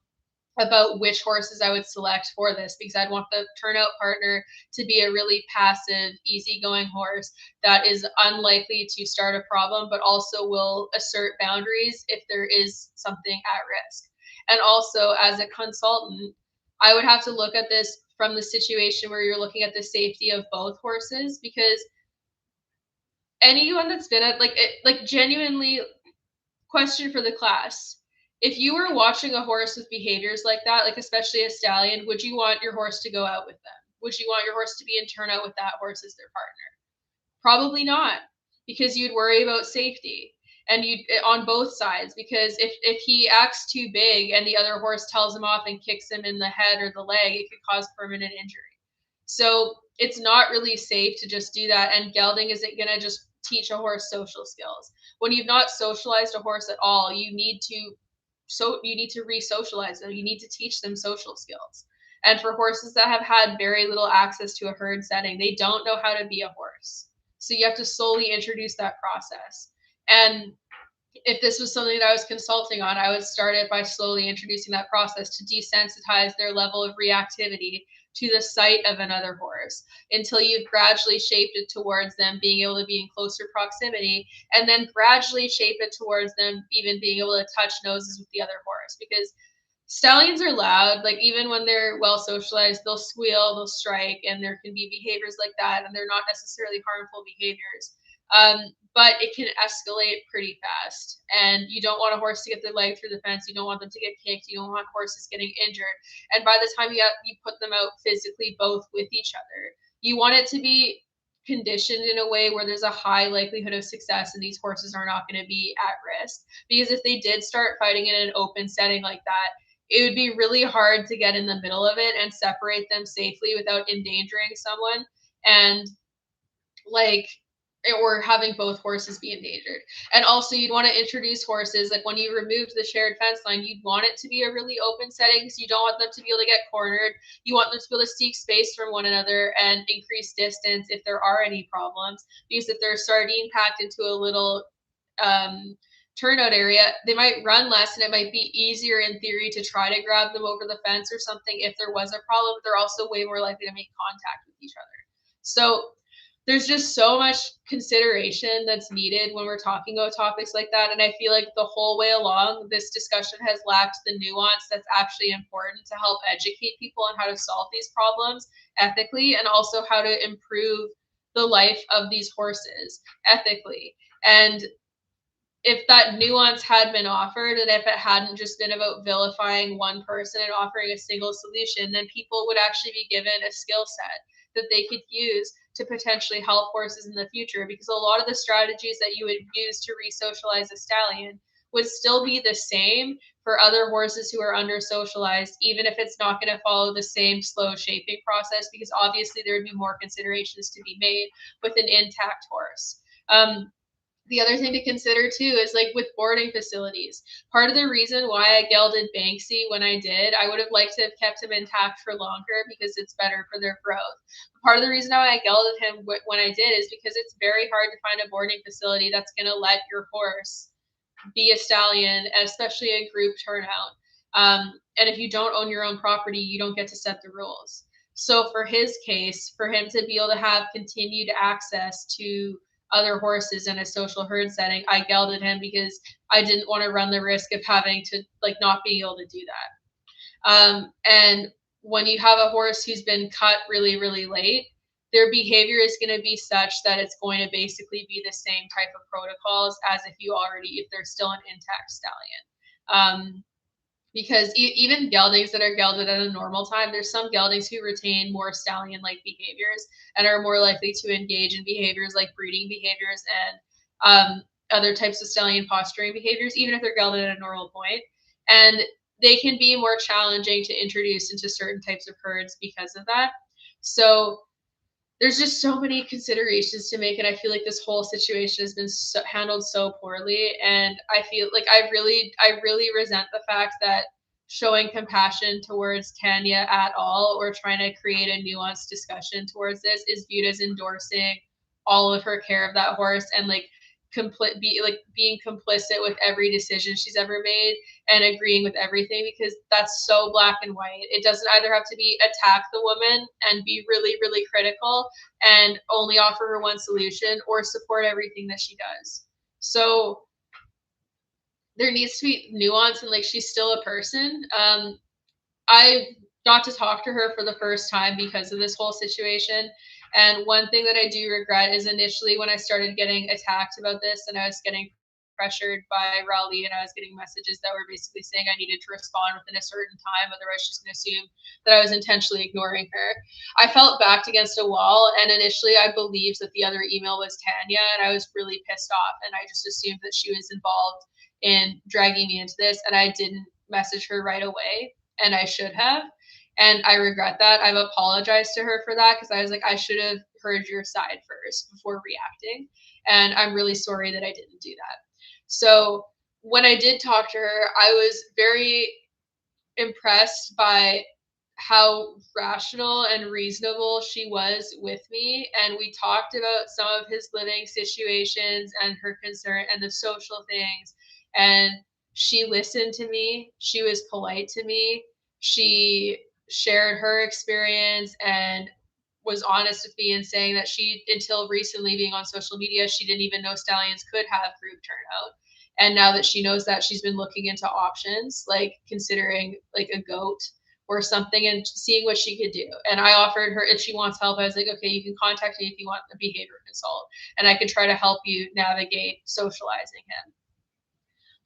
about which horses I would select for this because I'd want the turnout partner to be a really passive, easygoing horse that is unlikely to start a problem, but also will assert boundaries if there is something at risk. And also, as a consultant, I would have to look at this from the situation where you're looking at the safety of both horses because anyone that's been at like genuinely question for the class. If you were watching a horse with behaviors like that, like especially a stallion, would you want your horse to go out with them? Would you want your horse to be in turnout with that horse as their partner? Probably not, because you'd worry about safety and you on both sides because if he acts too big and the other horse tells him off and kicks him in the head or the leg, it could cause permanent injury. So it's not really safe to just do that. And gelding isn't going to just teach a horse social skills. When you've not socialized a horse at all, you need to re-socialize them. You need to teach them social skills. And for horses that have had very little access to a herd setting, they don't know how to be a horse. So you have to slowly introduce that process. And if this was something that I was consulting on, I would start it by slowly introducing that process to desensitize their level of reactivity to the sight of another horse until you've gradually shaped it towards them being able to be in closer proximity, and then gradually shape it towards them even being able to touch noses with the other horse. Because stallions are loud, like even when they're well socialized, they'll squeal, they'll strike, and there can be behaviors like that, and they're not necessarily harmful behaviors. But it can escalate pretty fast, and you don't want a horse to get their leg through the fence. You don't want them to get kicked. You don't want horses getting injured. And by the time you put them out physically, both with each other, you want it to be conditioned in a way where there's a high likelihood of success and these horses are not going to be at risk. Because if they did start fighting in an open setting like that, it would be really hard to get in the middle of it and separate them safely without endangering someone. And like, or having both horses be endangered. And also you'd want to introduce horses, like when you removed the shared fence line, you'd want it to be a really open setting because you don't want them to be able to get cornered. You want them to be able to seek space from one another and increase distance if there are any problems. Because if they're sardine packed into a little turnout area, they might run less, and it might be easier in theory to try to grab them over the fence or something if there was a problem. They're also way more likely to make contact with each other. So there's just so much consideration that's needed when we're talking about topics like that. And I feel like the whole way along, this discussion has lacked the nuance that's actually important to help educate people on how to solve these problems ethically, and also how to improve the life of these horses ethically. And if that nuance had been offered, and if it hadn't just been about vilifying one person and offering a single solution, then people would actually be given a skill set that they could use to potentially help horses in the future. Because a lot of the strategies that you would use to re-socialize a stallion would still be the same for other horses who are under socialized, even if it's not going to follow the same slow shaping process, because obviously there would be more considerations to be made with an intact horse. The other thing to consider too is like with boarding facilities. Part of the reason why I gelded Banksy when I did, I would have liked to have kept him intact for longer because it's better for their growth. Part of the reason why I gelded him when I did is because it's very hard to find a boarding facility that's going to let your horse be a stallion, especially a group turnout. And if you don't own your own property, you don't get to set the rules. So for his case, for him to be able to have continued access to other horses in a social herd setting, I gelded him because I didn't want to run the risk of having to like not being able to do that. And when you have a horse who's been cut really, really late, their behavior is going to be such that it's going to basically be the same type of protocols as if they're still an intact stallion. Because even geldings that are gelded at a normal time, there's some geldings who retain more stallion-like behaviors and are more likely to engage in behaviors like breeding behaviors and other types of stallion posturing behaviors, even if they're gelded at a normal point. And they can be more challenging to introduce into certain types of herds because of that. So there's just so many considerations to make, and I feel like this whole situation has been handled so poorly. And I feel like I really resent the fact that showing compassion towards Tanya at all, or trying to create a nuanced discussion towards this, is viewed as endorsing all of her care of that horse and like being complicit with every decision she's ever made and agreeing with everything, because that's so black and white. It doesn't either have to be attack the woman and be really, really critical and only offer her one solution, or support everything that she does. So there needs to be nuance, and like she's still a person. I got to talk to her for the first time because of this whole situation. And one thing that I do regret is initially when I started getting attacked about this and I was getting pressured by Raleigh and I was getting messages that were basically saying I needed to respond within a certain time, otherwise she's going to assume that I was intentionally ignoring her. I felt backed against a wall, and initially I believed that the other email was Tanya, and I was really pissed off, and I just assumed that she was involved in dragging me into this, and I didn't message her right away, and I should have. And I regret that. I've apologized to her for that because I was like, I should have heard your side first before reacting. And I'm really sorry that I didn't do that. So when I did talk to her, I was very impressed by how rational and reasonable she was with me. And we talked about some of his living situations and her concern and the social things. And she listened to me. She was polite to me. She shared her experience and was honest with me in saying that she, until recently being on social media, she didn't even know stallions could have group turnout. And now that she knows that, she's been looking into options, like considering like a goat or something and seeing what she could do. And I offered her, if she wants help, I was like, okay, you can contact me if you want a behavior consult, and I could try to help you navigate socializing him.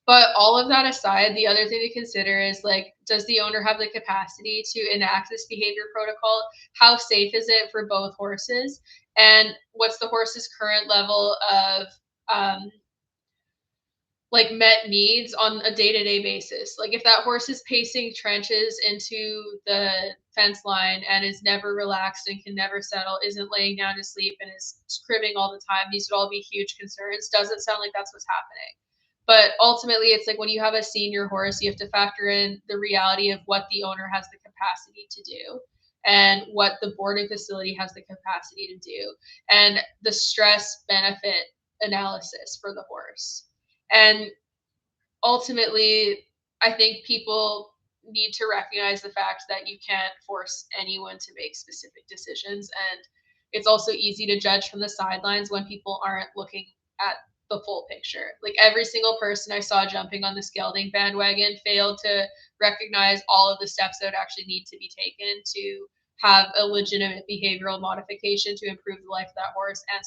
But all of that aside, the other thing to consider is like, does the owner have the capacity to enact this behavior protocol? How safe is it for both horses? And what's the horse's current level of um, like met needs on a day-to-day basis? Like if that horse is pacing trenches into the fence line and is never relaxed and can never settle, isn't laying down to sleep and is cribbing all the time, these would all be huge concerns. Doesn't sound like that's what's happening. But ultimately, it's like when you have a senior horse, you have to factor in the reality of what the owner has the capacity to do and what the boarding facility has the capacity to do, and the stress benefit analysis for the horse. And ultimately, I think people need to recognize the fact that you can't force anyone to make specific decisions. And it's also easy to judge from the sidelines when people aren't looking at the full picture. Like every single person I saw jumping on this gelding bandwagon failed to recognize all of the steps that would actually need to be taken to have a legitimate behavioral modification to improve the life of that horse and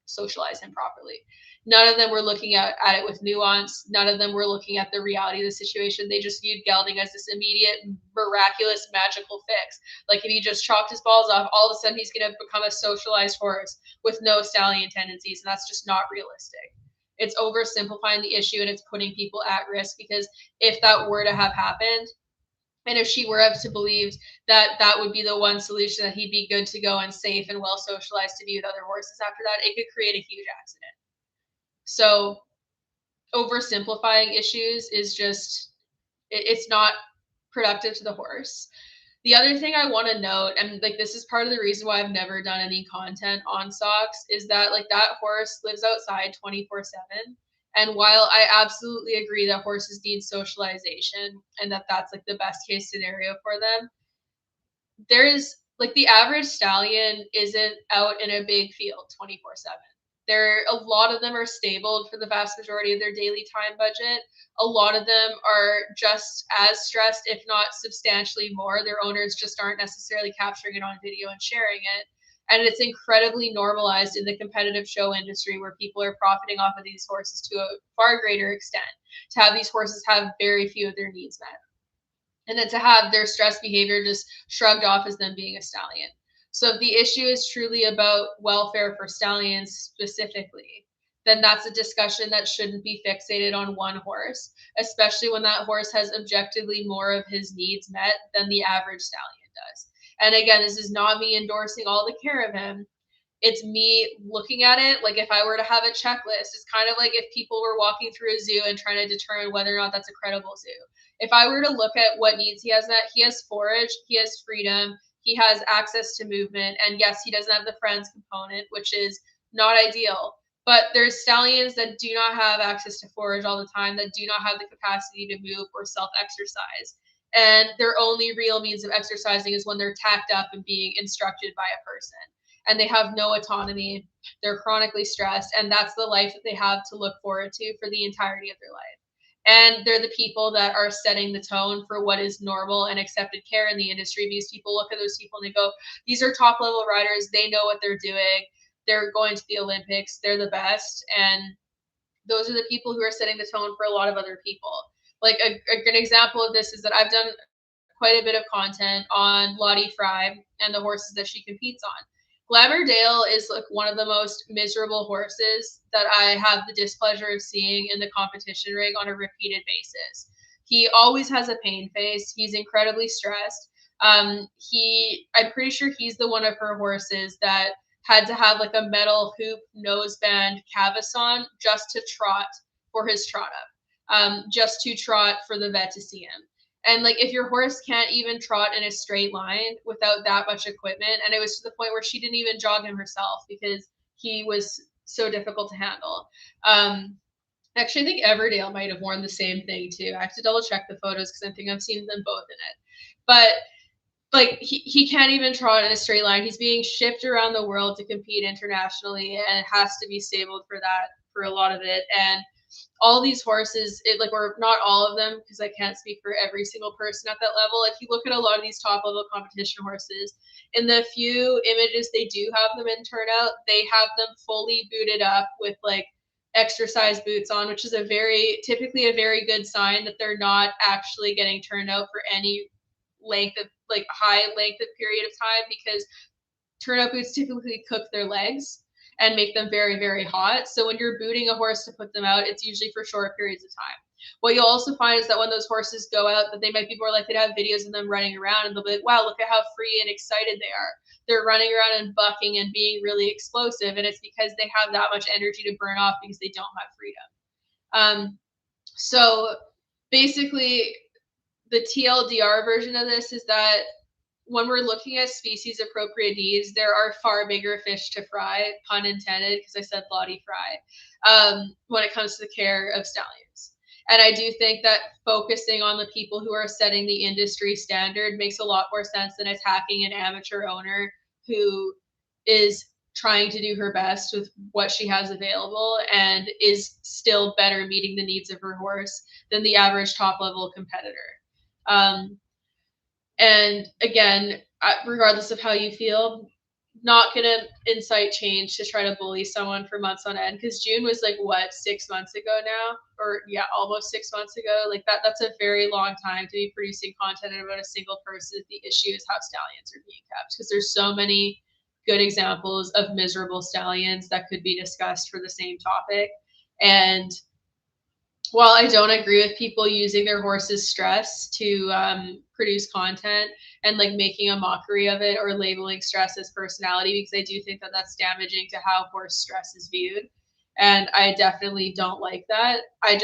socialize him properly. None of them were looking at it with nuance. None of them were looking at the reality of the situation. They just viewed gelding as this immediate, miraculous, magical fix. Like if he just chopped his balls off, all of a sudden he's going to become a socialized horse with no stallion tendencies. And that's just not realistic. It's oversimplifying the issue, and it's putting people at risk, because if that were to have happened, and if she were to believe that that would be the one solution, that he'd be good to go and safe and well socialized to be with other horses after that, it could create a huge accident. So oversimplifying issues is just, it's not productive to the horse. The other thing I want to note, and like this is part of the reason why I've never done any content on socks, is that like that horse lives outside 24/7. And while I absolutely agree that horses need socialization and that that's like the best case scenario for them, there's like the average stallion isn't out in a big field 24/7. There, a lot of them are stabled for the vast majority of their daily time budget. A lot of them are just as stressed, if not substantially more. Their owners just aren't necessarily capturing it on video and sharing it. And it's incredibly normalized in the competitive show industry, where people are profiting off of these horses to a far greater extent, to have these horses have very few of their needs met, and then to have their stress behavior just shrugged off as them being a stallion. So if the issue is truly about welfare for stallions specifically, then that's a discussion that shouldn't be fixated on one horse, especially when that horse has objectively more of his needs met than the average stallion does. And again, this is not me endorsing all the care of him. It's me looking at it like if I were to have a checklist. It's kind of like if people were walking through a zoo and trying to determine whether or not that's a credible zoo. If I were to look at what needs he has met, he has forage, he has freedom, he has access to movement, and yes, he doesn't have the friends component, which is not ideal. But there's stallions that do not have access to forage all the time, that do not have the capacity to move or self-exercise. And their only real means of exercising is when they're tacked up and being instructed by a person. And they have no autonomy. They're chronically stressed, and that's the life that they have to look forward to for the entirety of their life. And they're the people that are setting the tone for what is normal and accepted care in the industry. These people look at those people and they go, these are top level riders. They know what they're doing. They're going to the Olympics. They're the best. And those are the people who are setting the tone for a lot of other people. Like a good example of this is that I've done quite a bit of content on Lottie Fry and the horses that she competes on. Glamour Dale is like one of the most miserable horses that I have the displeasure of seeing in the competition rig on a repeated basis. He always has a pain face. He's incredibly stressed. I'm pretty sure he's the one of her horses that had to have like a metal hoop noseband cavesson just to trot for his trot up, just to trot for the vet to see him. And like if your horse can't even trot in a straight line without that much equipment, and it was to the point where she didn't even jog him herself because he was so difficult to handle. Actually, I think Everdale might have worn the same thing too. I have to double check the photos because I think I've seen them both in it. But like he can't even trot in a straight line. He's being shipped around the world to compete internationally and has to be stabled for that for a lot of it. And all these horses, or not all of them, because I can't speak for every single person at that level. If you look at a lot of these top level competition horses, in the few images they do have them in turnout, they have them fully booted up with like exercise boots on, which is typically a very good sign that they're not actually getting turned out for any high length of period of time, because turnout boots typically cook their legs and make them very, very hot. So when you're booting a horse to put them out, it's usually for short periods of time. What you'll also find is that when those horses go out, that they might be more likely to have videos of them running around, and they'll be like, wow, look at how free and excited they are. They're running around and bucking and being really explosive. And it's because they have that much energy to burn off because they don't have freedom. So basically, the TLDR version of this is that when we're looking at species appropriate needs, there are far bigger fish to fry, pun intended, because I said Lottie Fry, when it comes to the care of stallions. And I do think that focusing on the people who are setting the industry standard makes a lot more sense than attacking an amateur owner who is trying to do her best with what she has available and is still better meeting the needs of her horse than the average top level competitor. And again, regardless of how you feel, not going to incite change to try to bully someone for months on end, because June was like, what, 6 months ago now? Or yeah, almost 6 months ago. Like that's a very long time to be producing content about a single person. The issue is how stallions are being kept, because there's so many good examples of miserable stallions that could be discussed for the same topic. And while I don't agree with people using their horse's stress to produce content and like making a mockery of it or labeling stress as personality, because I do think that that's damaging to how horse stress is viewed. And I definitely don't like that. I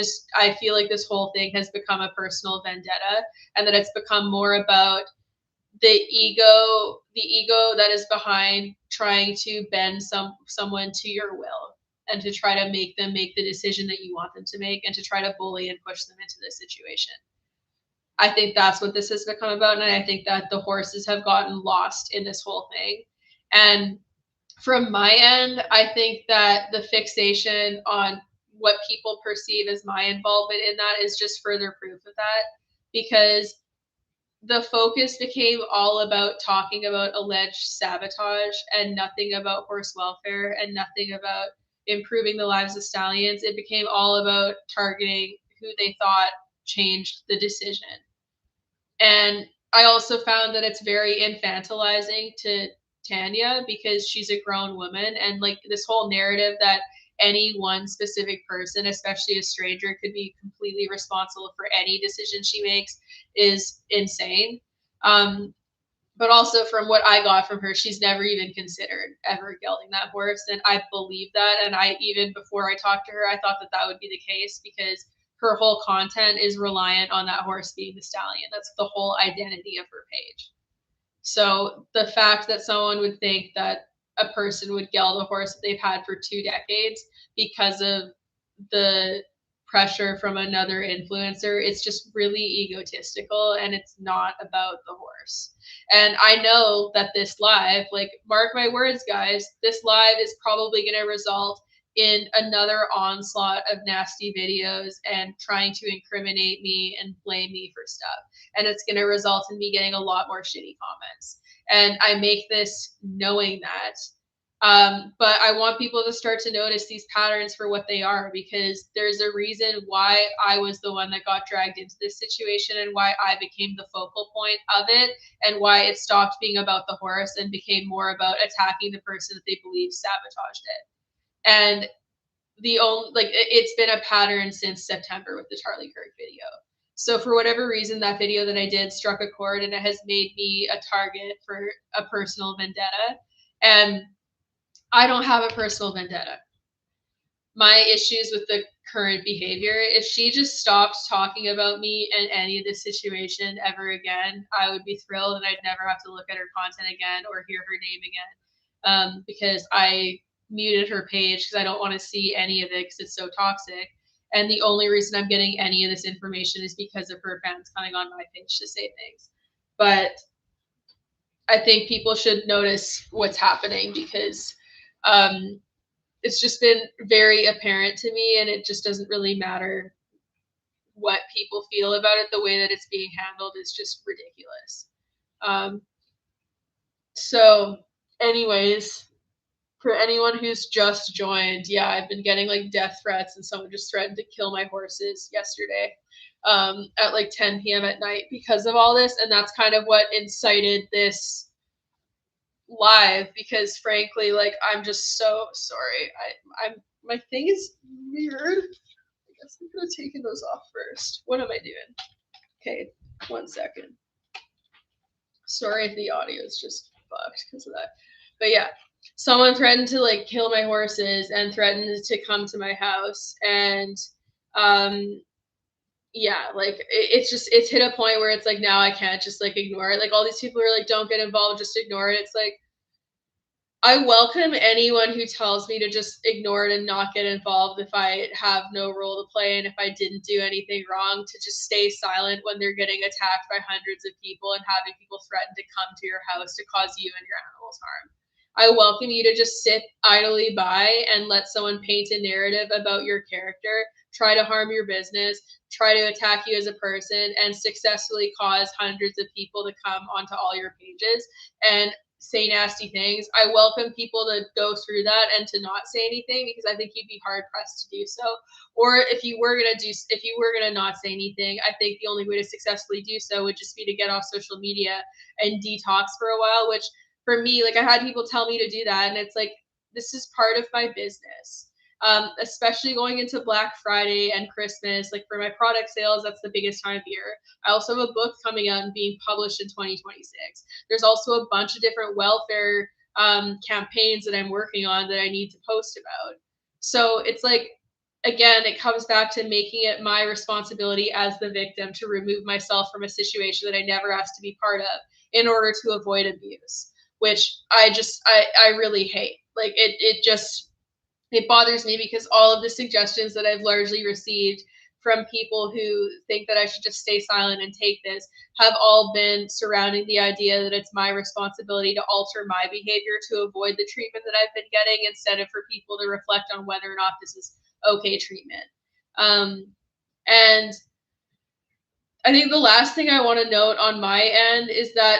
feel like this whole thing has become a personal vendetta, and that it's become more about the ego that is behind trying to bend someone to your will, and to try to make them make the decision that you want them to make, and to try to bully and push them into this situation. I think that's what this has become about, and I think that the horses have gotten lost in this whole thing. And from my end, I think that the fixation on what people perceive as my involvement in that is just further proof of that, because the focus became all about talking about alleged sabotage and nothing about horse welfare and nothing about improving the lives of stallions. It became all about targeting who they thought changed the decision. And I also found that it's very infantilizing to Tanya, because she's a grown woman, and like this whole narrative that any one specific person, especially a stranger, could be completely responsible for any decision she makes is insane. But also from what I got from her, she's never even considered ever gelding that horse. And I believe that. And even before I talked to her, I thought that would be the case, because her whole content is reliant on that horse being the stallion. That's the whole identity of her page. So the fact that someone would think that a person would geld a horse that they've had for 2 decades because of the pressure from another influencer, it's just really egotistical, and it's not about the horse. And I know that this live, like, mark my words, guys, this live is probably going to result in another onslaught of nasty videos and trying to incriminate me and blame me for stuff. And it's going to result in me getting a lot more shitty comments. And I make this knowing that. But I want people to start to notice these patterns for what they are, because there's a reason why I was the one that got dragged into this situation, and why I became the focal point of it, and why it stopped being about the horse and became more about attacking the person that they believe sabotaged it. And it's been a pattern since September with the Charlie Kirk video. So for whatever reason, that video that I did struck a chord, and it has made me a target for a personal vendetta. And I don't have a personal vendetta. My issues with the current behavior. If she just stopped talking about me in any of this situation ever again, I would be thrilled and I'd never have to look at her content again or hear her name again. Because I muted her page because I don't want to see any of it because it's so toxic. And the only reason I'm getting any of this information is because of her fans coming on my page to say things. But I think people should notice what's happening because it's just been very apparent to me, and it just doesn't really matter what people feel about it. The way that it's being handled is just ridiculous. Um, so, anyways, for anyone who's just joined, yeah, I've been getting like death threats, and someone just threatened to kill my horses yesterday at like 10 p.m. at night because of all this. And that's kind of what incited this live because frankly, like I'm just so sorry. I'm my thing is weird. I guess I'm gonna take those off first. What am I doing? Okay, 1 second. Sorry if the audio is just fucked because of that. But yeah, someone threatened to like kill my horses and threatened to come to my house. And yeah, like it's hit a point where it's like now I can't just like ignore it. Like all these people are like, don't get involved, just ignore it. It's like I welcome anyone who tells me to just ignore it and not get involved if I have no role to play and if I didn't do anything wrong, to just stay silent when they're getting attacked by hundreds of people and having people threaten to come to your house to cause you and your animals harm. I welcome you to just sit idly by and let someone paint a narrative about your character, try to harm your business, try to attack you as a person, and successfully cause hundreds of people to come onto all your pages and say nasty things. I welcome people to go through that and to not say anything because I think you'd be hard pressed to do so. Or if you were gonna not say anything, I think the only way to successfully do so would just be to get off social media and detox for a while. Which for me, like I had people tell me to do that, and it's like this is part of my business. Especially going into Black Friday and Christmas. Like for my product sales, that's the biggest time of year. I also have a book coming out and being published in 2026. There's also a bunch of different welfare campaigns that I'm working on that I need to post about. So it's like, again, it comes back to making it my responsibility as the victim to remove myself from a situation that I never asked to be part of in order to avoid abuse, which I really hate. Like it bothers me because all of the suggestions that I've largely received from people who think that I should just stay silent and take this have all been surrounding the idea that it's my responsibility to alter my behavior to avoid the treatment that I've been getting instead of for people to reflect on whether or not this is okay treatment. And I think the last thing I want to note on my end is that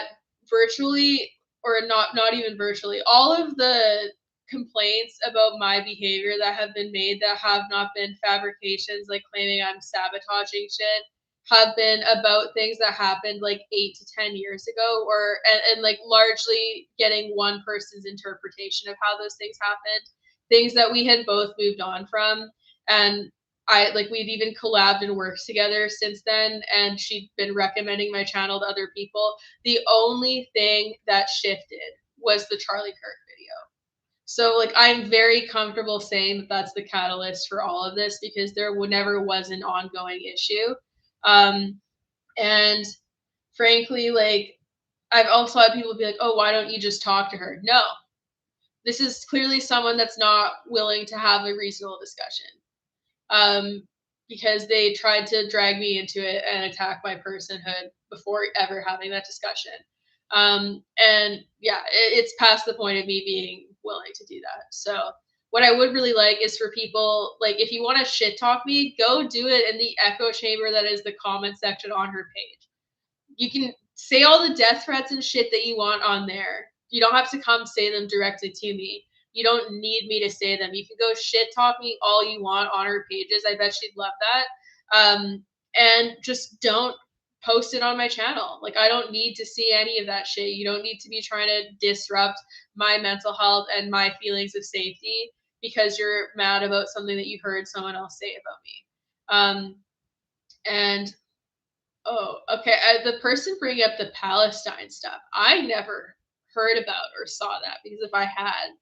virtually, or not even virtually, all of the complaints about my behavior that have been made that have not been fabrications, like claiming I'm sabotaging shit, have been about things that happened like 8 to 10 years ago, or and like largely getting one person's interpretation of how those things happened, things that we had both moved on from. And we've even collabed and worked together since then, and she'd been recommending my channel to other people. The only thing that shifted was the Charlie Kirk video. So like I'm very comfortable saying that that's the catalyst for all of this because there never was an ongoing issue. And frankly, like I've also had people be like, "Oh, why don't you just talk to her?" No. This is clearly someone that's not willing to have a reasonable discussion. Because they tried to drag me into it and attack my personhood before ever having that discussion. And yeah, it's past the point of me being willing to do that. So what I would really like is for people, like, if you want to shit talk me, go do it in the echo chamber that is the comment section on her page. You can say all the death threats and shit that you want on there. You don't have to come say them directly to me. You don't need me to say them. You can go shit talk me all you want on her pages. I bet she'd love that. And just don't post it on my channel. Like, I don't need to see any of that shit. You don't need to be trying to disrupt my mental health and my feelings of safety because you're mad about something that you heard someone else say about me. And oh, okay. The person bringing up the Palestine stuff, I never heard about or saw that because if I had,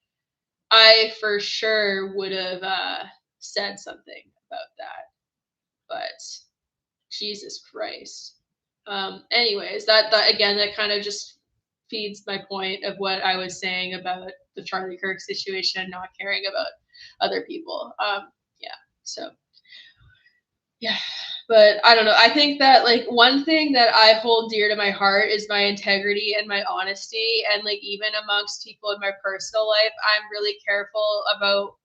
I for sure would have said something about that. But Jesus Christ. Anyways, that again, that kind of just feeds my point of what I was saying about the Charlie Kirk situation and not caring about other people. Yeah. So yeah. But I don't know. I think that like one thing that I hold dear to my heart is my integrity and my honesty. And like even amongst people in my personal life, I'm really careful about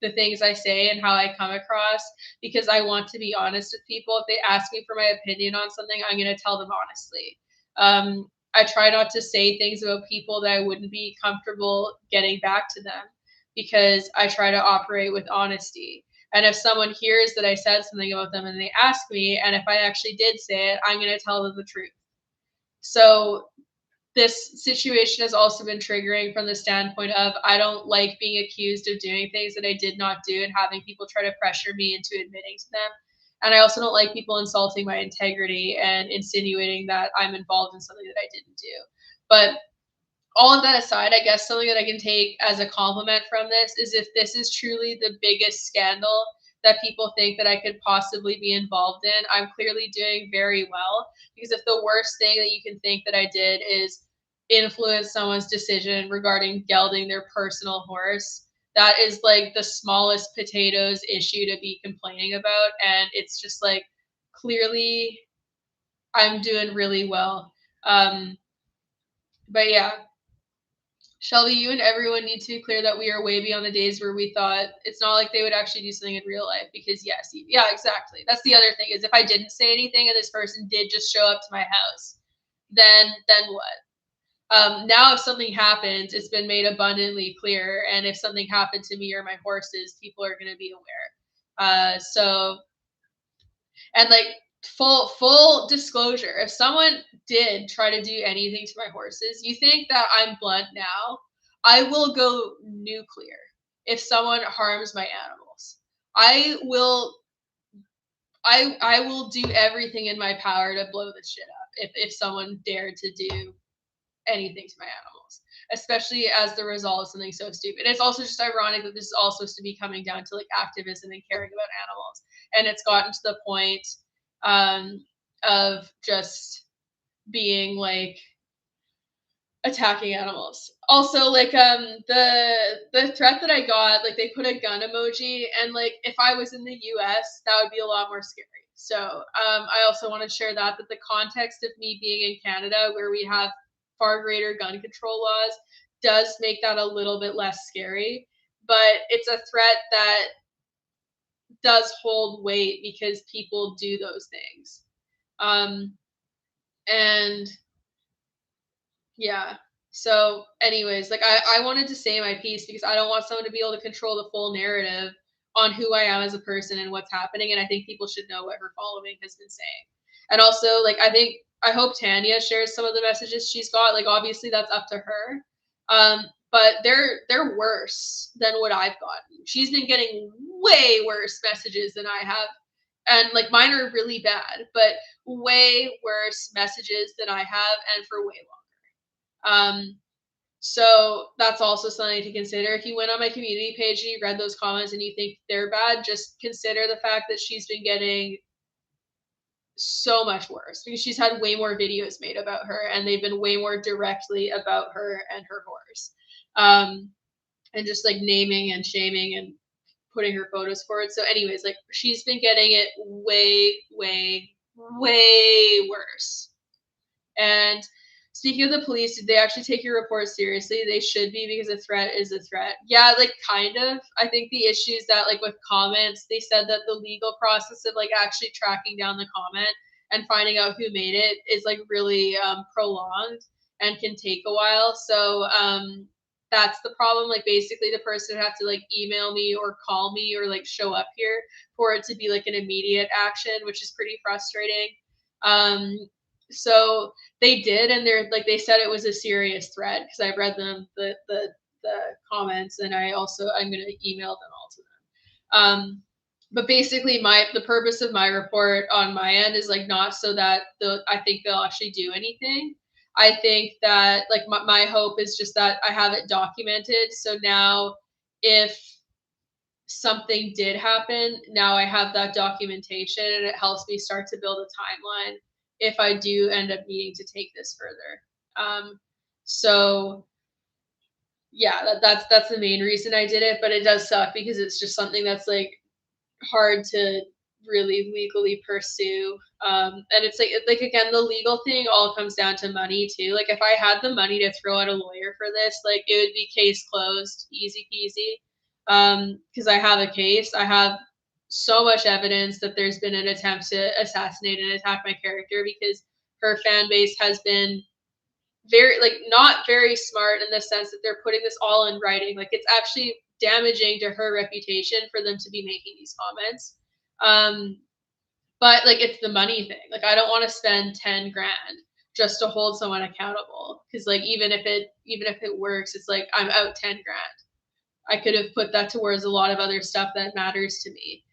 the things I say and how I come across because I want to be honest with people. If they ask me for my opinion on something, I'm going to tell them honestly. I try not to say things about people that I wouldn't be comfortable getting back to them because I try to operate with honesty. And if someone hears that I said something about them and they ask me, and if I actually did say it, I'm going to tell them the truth. So this situation has also been triggering from the standpoint of I don't like being accused of doing things that I did not do and having people try to pressure me into admitting to them. And I also don't like people insulting my integrity and insinuating that I'm involved in something that I didn't do. But all of that aside, I guess something that I can take as a compliment from this is if this is truly the biggest scandal that people think that I could possibly be involved in, I'm clearly doing very well. Because if the worst thing that you can think that I did is influence someone's decision regarding gelding their personal horse, that is like the smallest potatoes issue to be complaining about. And it's just like clearly I'm doing really well. But yeah, Shelby, you and everyone need to clear that we are way beyond the days where we thought it's not like they would actually do something in real life. Because yes, yeah, exactly. That's the other thing is if I didn't say anything and this person did just show up to my house, then what? Now if something happens, it's been made abundantly clear, and if something happened to me or my horses, people are going to be aware. So and like full disclosure, if someone did try to do anything to my horses, you think that I'm blunt now? I will go nuclear if someone harms my animals. I will I will do everything in my power to blow this shit up if someone dared to do anything to my animals, especially as the result of something so stupid. It's also just ironic that this is all supposed to be coming down to like activism and caring about animals, and it's gotten to the point of just being like attacking animals. Also, like the threat that I got, like they put a gun emoji, and like if I was in the U.S., that would be a lot more scary. So I also want to share that the context of me being in Canada, where we have far greater gun control laws, does make that a little bit less scary. But it's a threat that does hold weight because people do those things. And yeah. So, anyways, like I wanted to say my piece because I don't want someone to be able to control the full narrative on who I am as a person and what's happening. And I think people should know what her following has been saying. And also, like I hope Tanya shares some of the messages she's got. Like obviously that's up to her. But they're worse than what I've gotten. She's been getting way worse messages than I have. And like mine are really bad, but way worse messages than I have and for way longer. So that's also something to consider. If you went on my community page and you read those comments and you think they're bad, just consider the fact that she's been getting so much worse because she's had way more videos made about her and they've been way more directly about her and her horse. And just like naming and shaming and putting her photos forward. So anyways, like she's been getting it way, way, way worse. And speaking of the police, did they actually take your report seriously? They should be because a threat is a threat. Yeah, like kind of. I think the issue is that like with comments, they said that the legal process of like actually tracking down the comment and finding out who made it is like really prolonged and can take a while. So that's the problem. Like basically the person would have to like email me or call me or like show up here for it to be like an immediate action, which is pretty frustrating. So they did, and they're like they said it was a serious threat because I read them the comments, and I'm gonna email them all to them. But basically, the purpose of my report on my end is like not so that I think they'll actually do anything. I think that like my hope is just that I have it documented. So now, if something did happen, now I have that documentation and it helps me start to build a timeline if I do end up needing to take this further. So yeah, that's the main reason I did it, but it does suck because it's just something that's like hard to really legally pursue. And it's like again, the legal thing all comes down to money too. Like if I had the money to throw at a lawyer for this, like it would be case closed, easy peasy. Because I have a case, I have so much evidence that there's been an attempt to assassinate and attack my character because her fan base has been very like not very smart in the sense that they're putting this all in writing. Like it's actually damaging to her reputation for them to be making these comments. Um, but like it's the money thing. Like I don't want to spend 10 grand just to hold someone accountable. Cause like even if it works, it's like I'm out 10 grand. I could have put that towards a lot of other stuff that matters to me.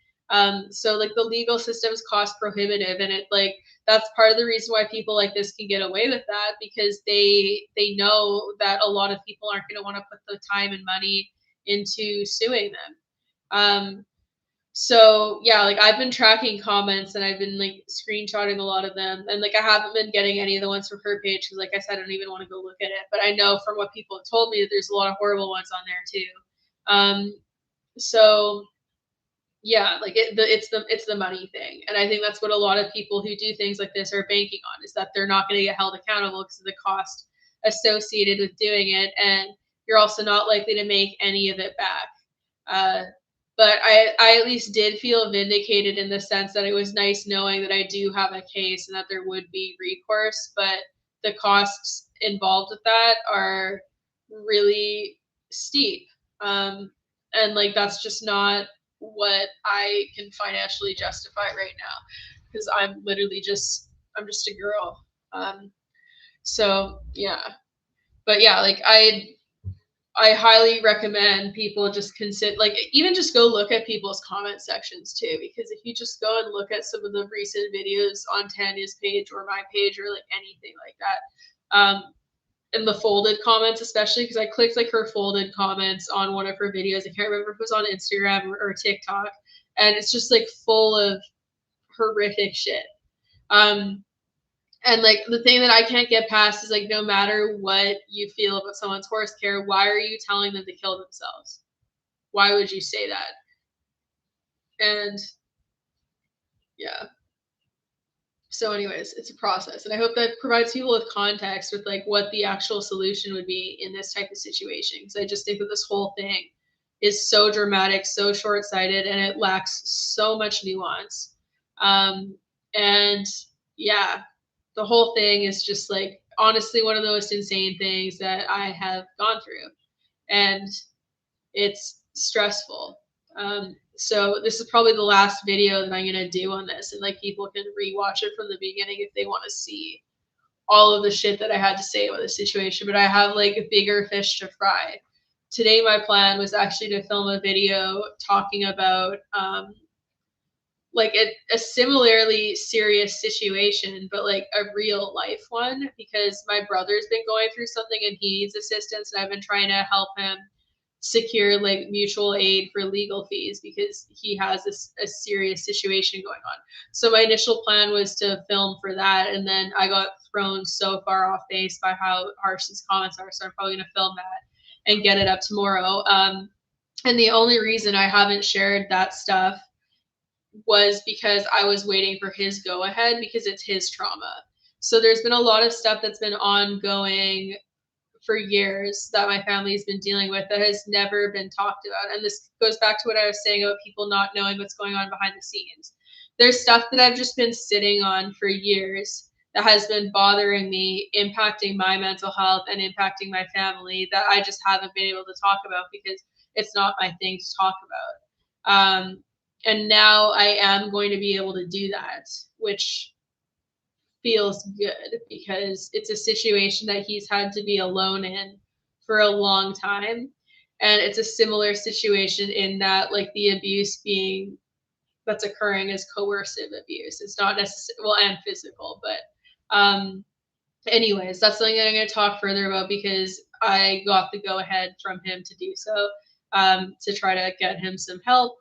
So like the legal system's cost prohibitive, and it like that's part of the reason why people like this can get away with that because they know that a lot of people aren't going to want to put the time and money into suing them. So yeah, like I've been tracking comments and I've been like screenshotting a lot of them, and like I haven't been getting any of the ones from her page because, like I said, I don't even want to go look at it. But I know from what people have told me that there's a lot of horrible ones on there too. Um, so yeah, like it's the money thing, and I think that's what a lot of people who do things like this are banking on is that they're not going to get held accountable because of the cost associated with doing it, and you're also not likely to make any of it back. Uh, but I at least did feel vindicated in the sense that it was nice knowing that I do have a case and that there would be recourse, but the costs involved with that are really steep. And like that's just not what I can financially justify right now because I'm just a girl. So yeah, but yeah, like I highly recommend people just consider, like, even just go look at people's comment sections too, because if you just go and look at some of the recent videos on Tanya's page or my page or like anything like that, and the folded comments, especially because I clicked like her folded comments on one of her videos. I can't remember if it was on Instagram or TikTok, and it's just like full of horrific shit. Um, and like the thing that I can't get past is like no matter what you feel about someone's horse care, why are you telling them to kill themselves? Why would you say that? And yeah. So anyways, it's a process. And I hope that provides people with context with like what the actual solution would be in this type of situation. Because I just think that this whole thing is so dramatic, so short-sighted, and it lacks so much nuance. And yeah, the whole thing is just like honestly one of the most insane things that I have gone through. And it's stressful. So this is probably the last video that I'm gonna do on this, and like people can rewatch it from the beginning if they want to see all of the shit that I had to say about the situation. But I have like a bigger fish to fry. Today, my plan was actually to film a video talking about like a similarly serious situation, but like a real life one, because my brother's been going through something and he needs assistance, and I've been trying to help him secure like mutual aid for legal fees because he has a serious situation going on. So my initial plan was to film for that, and then I got thrown so far off base by how harsh these comments are, so I'm probably going to film that and get it up tomorrow. And the only reason I haven't shared that stuff was because I was waiting for his go ahead because it's his trauma. So there's been a lot of stuff that's been ongoing for years that my family's been dealing with that has never been talked about. And this goes back to what I was saying about people not knowing what's going on behind the scenes. There's stuff that I've just been sitting on for years that has been bothering me, impacting my mental health and impacting my family that I just haven't been able to talk about because it's not my thing to talk about. And now I am going to be able to do that, which feels good because it's a situation that he's had to be alone in for a long time. And it's a similar situation in that like the abuse being that's occurring is coercive abuse. It's not necessarily well and physical, but anyways, that's something that I'm going to talk further about because I got the go ahead from him to do so. to try to get him some help.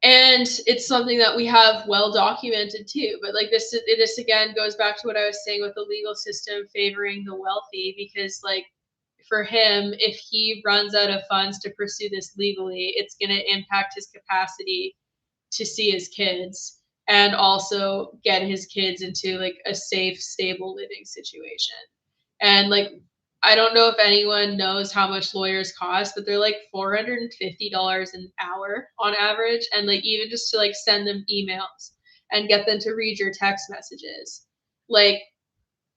And it's something that we have well documented too. But like this again goes back to what I was saying with the legal system favoring the wealthy, because like for him, if he runs out of funds to pursue this legally, it's going to impact his capacity to see his kids and also get his kids into like a safe, stable living situation. And like, I don't know if anyone knows how much lawyers cost, but they're like $450 an hour on average. And like, even just to like send them emails and get them to read your text messages, like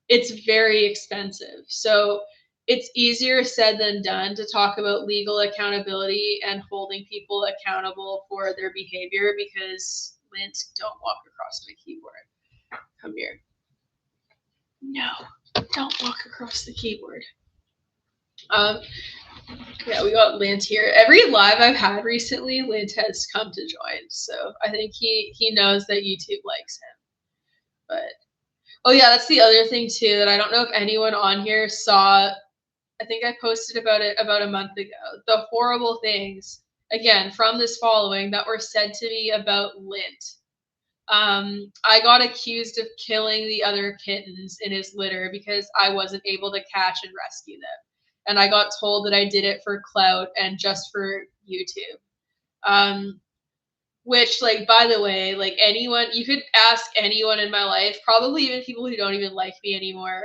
it's very expensive. So it's easier said than done to talk about legal accountability and holding people accountable for their behavior, because Lint, don't walk across my keyboard. Come here. No, don't walk across the keyboard. Yeah, we got Lint here. Every live I've had recently, Lint has come to join. So I think he knows that YouTube likes him. But oh yeah, that's the other thing too, that I don't know if anyone on here saw. I think I posted about it about a month ago. The horrible things, again, from this following that were said to me about Lint. I got accused of killing the other kittens in his litter because I wasn't able to catch and rescue them. And I got told that I did it for clout and just for YouTube. Which, like, by the way, like anyone, you could ask anyone in my life, probably even people who don't even like me anymore,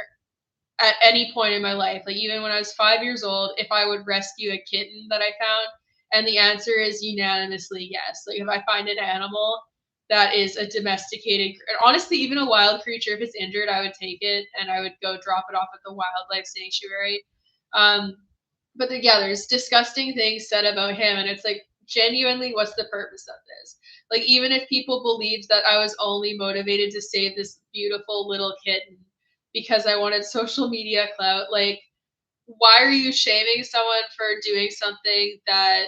at any point in my life, like even when I was 5 years old, if I would rescue a kitten that I found. And the answer is unanimously yes. Like if I find an animal that is a domesticated, and honestly, even a wild creature, if it's injured, I would take it and I would go drop it off at the wildlife sanctuary. But yeah, there's disgusting things said about him, and it's like, genuinely, what's the purpose of this? Like, even if people believed that I was only motivated to save this beautiful little kitten because I wanted social media clout, like, why are you shaming someone for doing something that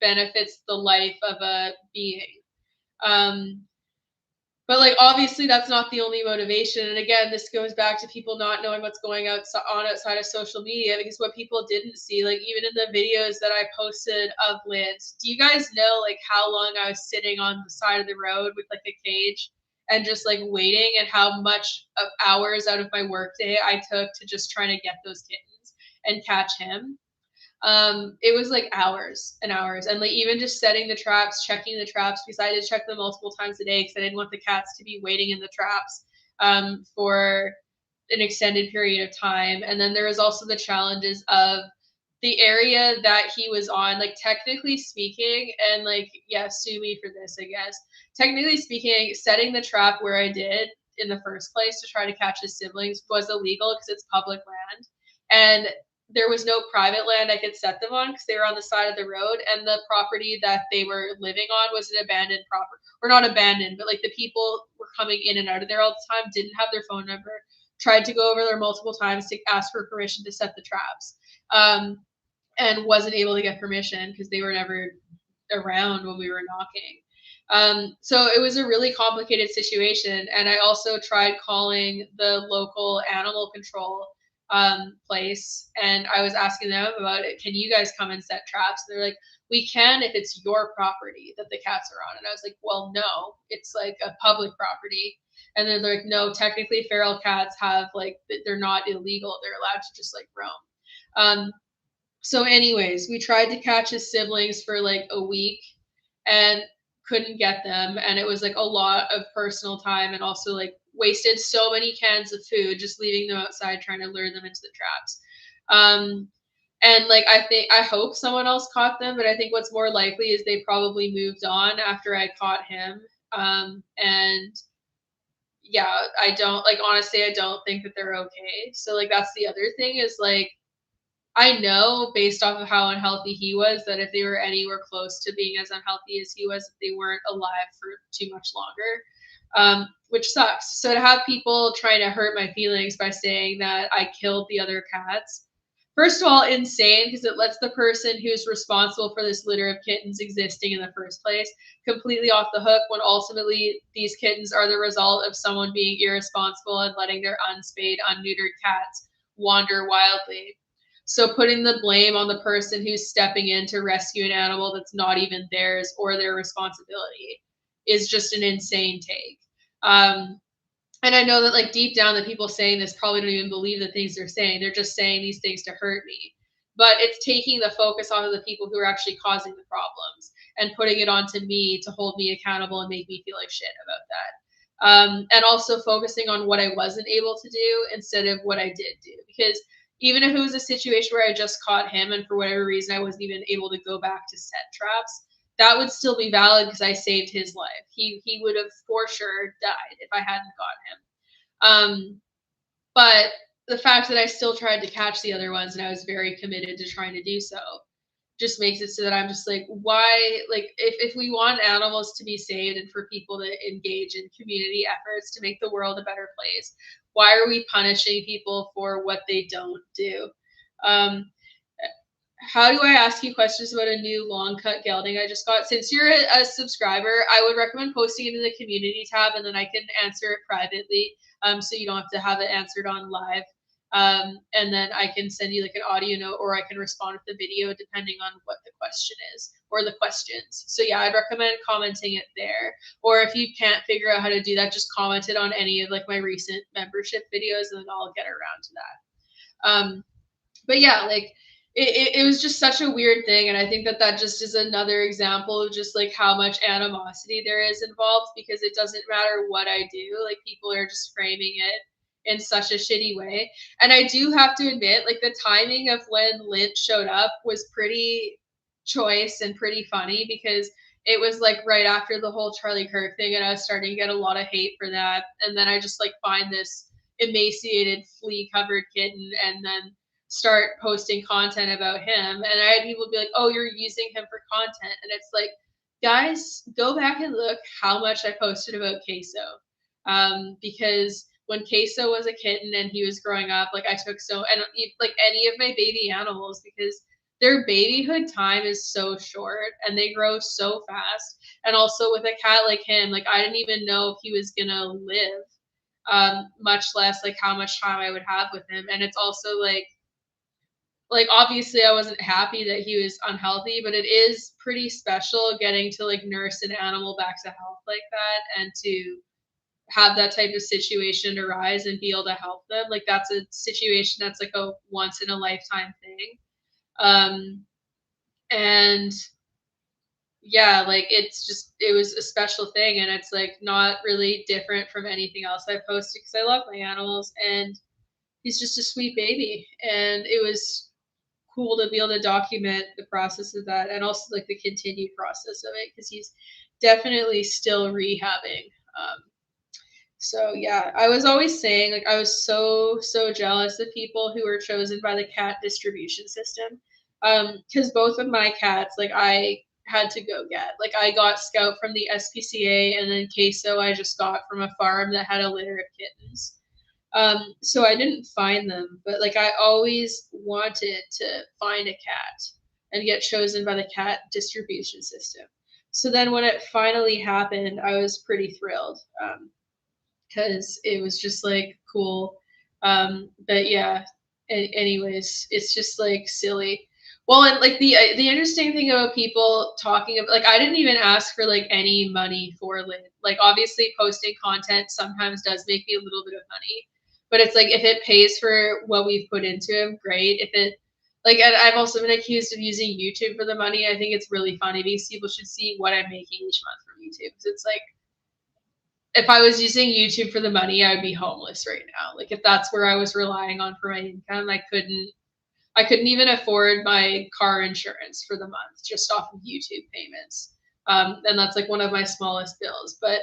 benefits the life of a being? But like obviously that's not the only motivation. And again, this goes back to people not knowing what's going on outside of social media, because what people didn't see, like even in the videos that I posted of Lint, do you guys know like how long I was sitting on the side of the road with like a cage and just like waiting, and how much of hours out of my workday I took to just trying to get those kittens and catch him? It was like hours and hours, and like even just setting the traps, checking the traps, because I had to check them multiple times a day because I didn't want the cats to be waiting in the traps for an extended period of time. And then there was also the challenges of the area that he was on, like technically speaking, and like, yeah, sue me for this, I guess. Technically speaking, setting the trap where I did in the first place to try to catch his siblings was illegal because it's public land. And there was no private land I could set them on because they were on the side of the road, and the property that they were living on was an abandoned property, or not abandoned, but like the people were coming in and out of there all the time, didn't have their phone number, tried to go over there multiple times to ask for permission to set the traps, and wasn't able to get permission because they were never around when we were knocking. So it was a really complicated situation. And I also tried calling the local animal control place, and I was asking them about it. Can you guys come and set traps? And they're like, we can if it's your property that the cats are on. And I was like, well, no, it's like a public property. And then they're like, no, technically feral cats have like, they're not illegal. They're allowed to just like roam. So anyways, we tried to catch his siblings for like a week and couldn't get them. And it was like a lot of personal time, and also like wasted so many cans of food just leaving them outside trying to lure them into the traps. And like I hope someone else caught them, but I think what's more likely is they probably moved on after I caught him. And yeah, I don't, like, honestly, I don't think that they're okay. So like that's the other thing, is like, I know based off of how unhealthy he was that if they were anywhere close to being as unhealthy as he was, they weren't alive for too much longer, which sucks. So to have people trying to hurt my feelings by saying that I killed the other cats, first of all, insane, because it lets the person who's responsible for this litter of kittens existing in the first place completely off the hook, when ultimately these kittens are the result of someone being irresponsible and letting their unspayed, unneutered cats wander wildly. So putting the blame on the person who's stepping in to rescue an animal that's not even theirs or their responsibility is just an insane take. And I know that like deep down, the people saying this probably don't even believe the things they're saying. They're just saying these things to hurt me. But it's taking the focus off of the people who are actually causing the problems and putting it onto me to hold me accountable and make me feel like shit about that. And also focusing on what I wasn't able to do instead of what I did do. Because even if it was a situation where I just caught him and for whatever reason I wasn't even able to go back to set traps, that would still be valid because I saved his life. He would have for sure died if I hadn't got him. But the fact that I still tried to catch the other ones and I was very committed to trying to do so just makes it so that I'm just like, why? Like, if we want animals to be saved and for people to engage in community efforts to make the world a better place, why are we punishing people for what they don't do? Um, how do I ask you questions about a new long cut gelding I just got? Since you're a subscriber, I would recommend posting it in the community tab and then I can answer it privately. So you don't have to have it answered on live. And then I can send you like an audio note or I can respond with the video depending on what the question is or the questions. So yeah, I'd recommend commenting it there. Or if you can't figure out how to do that, just comment it on any of like my recent membership videos and then I'll get around to that. But yeah, like it was just such a weird thing. And I think that just is another example of just like how much animosity there is involved because it doesn't matter what I do. Like people are just framing it in such a shitty way. And I do have to admit, like the timing of when Lynch showed up was pretty choice and pretty funny because it was like right after the whole Charlie Kirk thing and I was starting to get a lot of hate for that. And then I just like find this emaciated flea covered kitten and then start posting content about him. And I had people be like, oh, you're using him for content. And it's like, guys, go back and look how much I posted about Queso. Because when Queso was a kitten and he was growing up, like I took and like any of my baby animals, because their babyhood time is so short and they grow so fast. And also with a cat like him, like I didn't even know if he was gonna live, much less like how much time I would have with him. And it's also like obviously I wasn't happy that he was unhealthy, but it is pretty special getting to like nurse an animal back to health like that and to have that type of situation arise and be able to help them. Like that's a situation that's like a once in a lifetime thing. And yeah, like it was a special thing and it's like not really different from anything else I posted because I love my animals and he's just a sweet baby. And it was cool to be able to document the process of that and also like the continued process of it because he's definitely still rehabbing. So yeah, I was always saying like I was so jealous of people who were chosen by the cat distribution system because both of my cats like I had to go get. Like I got Scout from the SPCA and then Queso I just got from a farm that had a litter of kittens. So I didn't find them, but like I always wanted to find a cat and get chosen by the cat distribution system. So then when it finally happened, I was pretty thrilled because it was just like cool. But yeah, anyways, it's just like silly. Well, and like the interesting thing about people talking about like I didn't even ask for like any money for it. Like obviously posting content sometimes does make me a little bit of money, but it's like if it pays for what we've put into him, great. If it like I've also been accused of using YouTube for the money. I think it's really funny because people should see what I'm making each month from YouTube. Because it's like if I was using YouTube for the money, I'd be homeless right now. Like if that's where I was relying on for my income, I couldn't even afford my car insurance for the month just off of YouTube payments. And that's like one of my smallest bills. But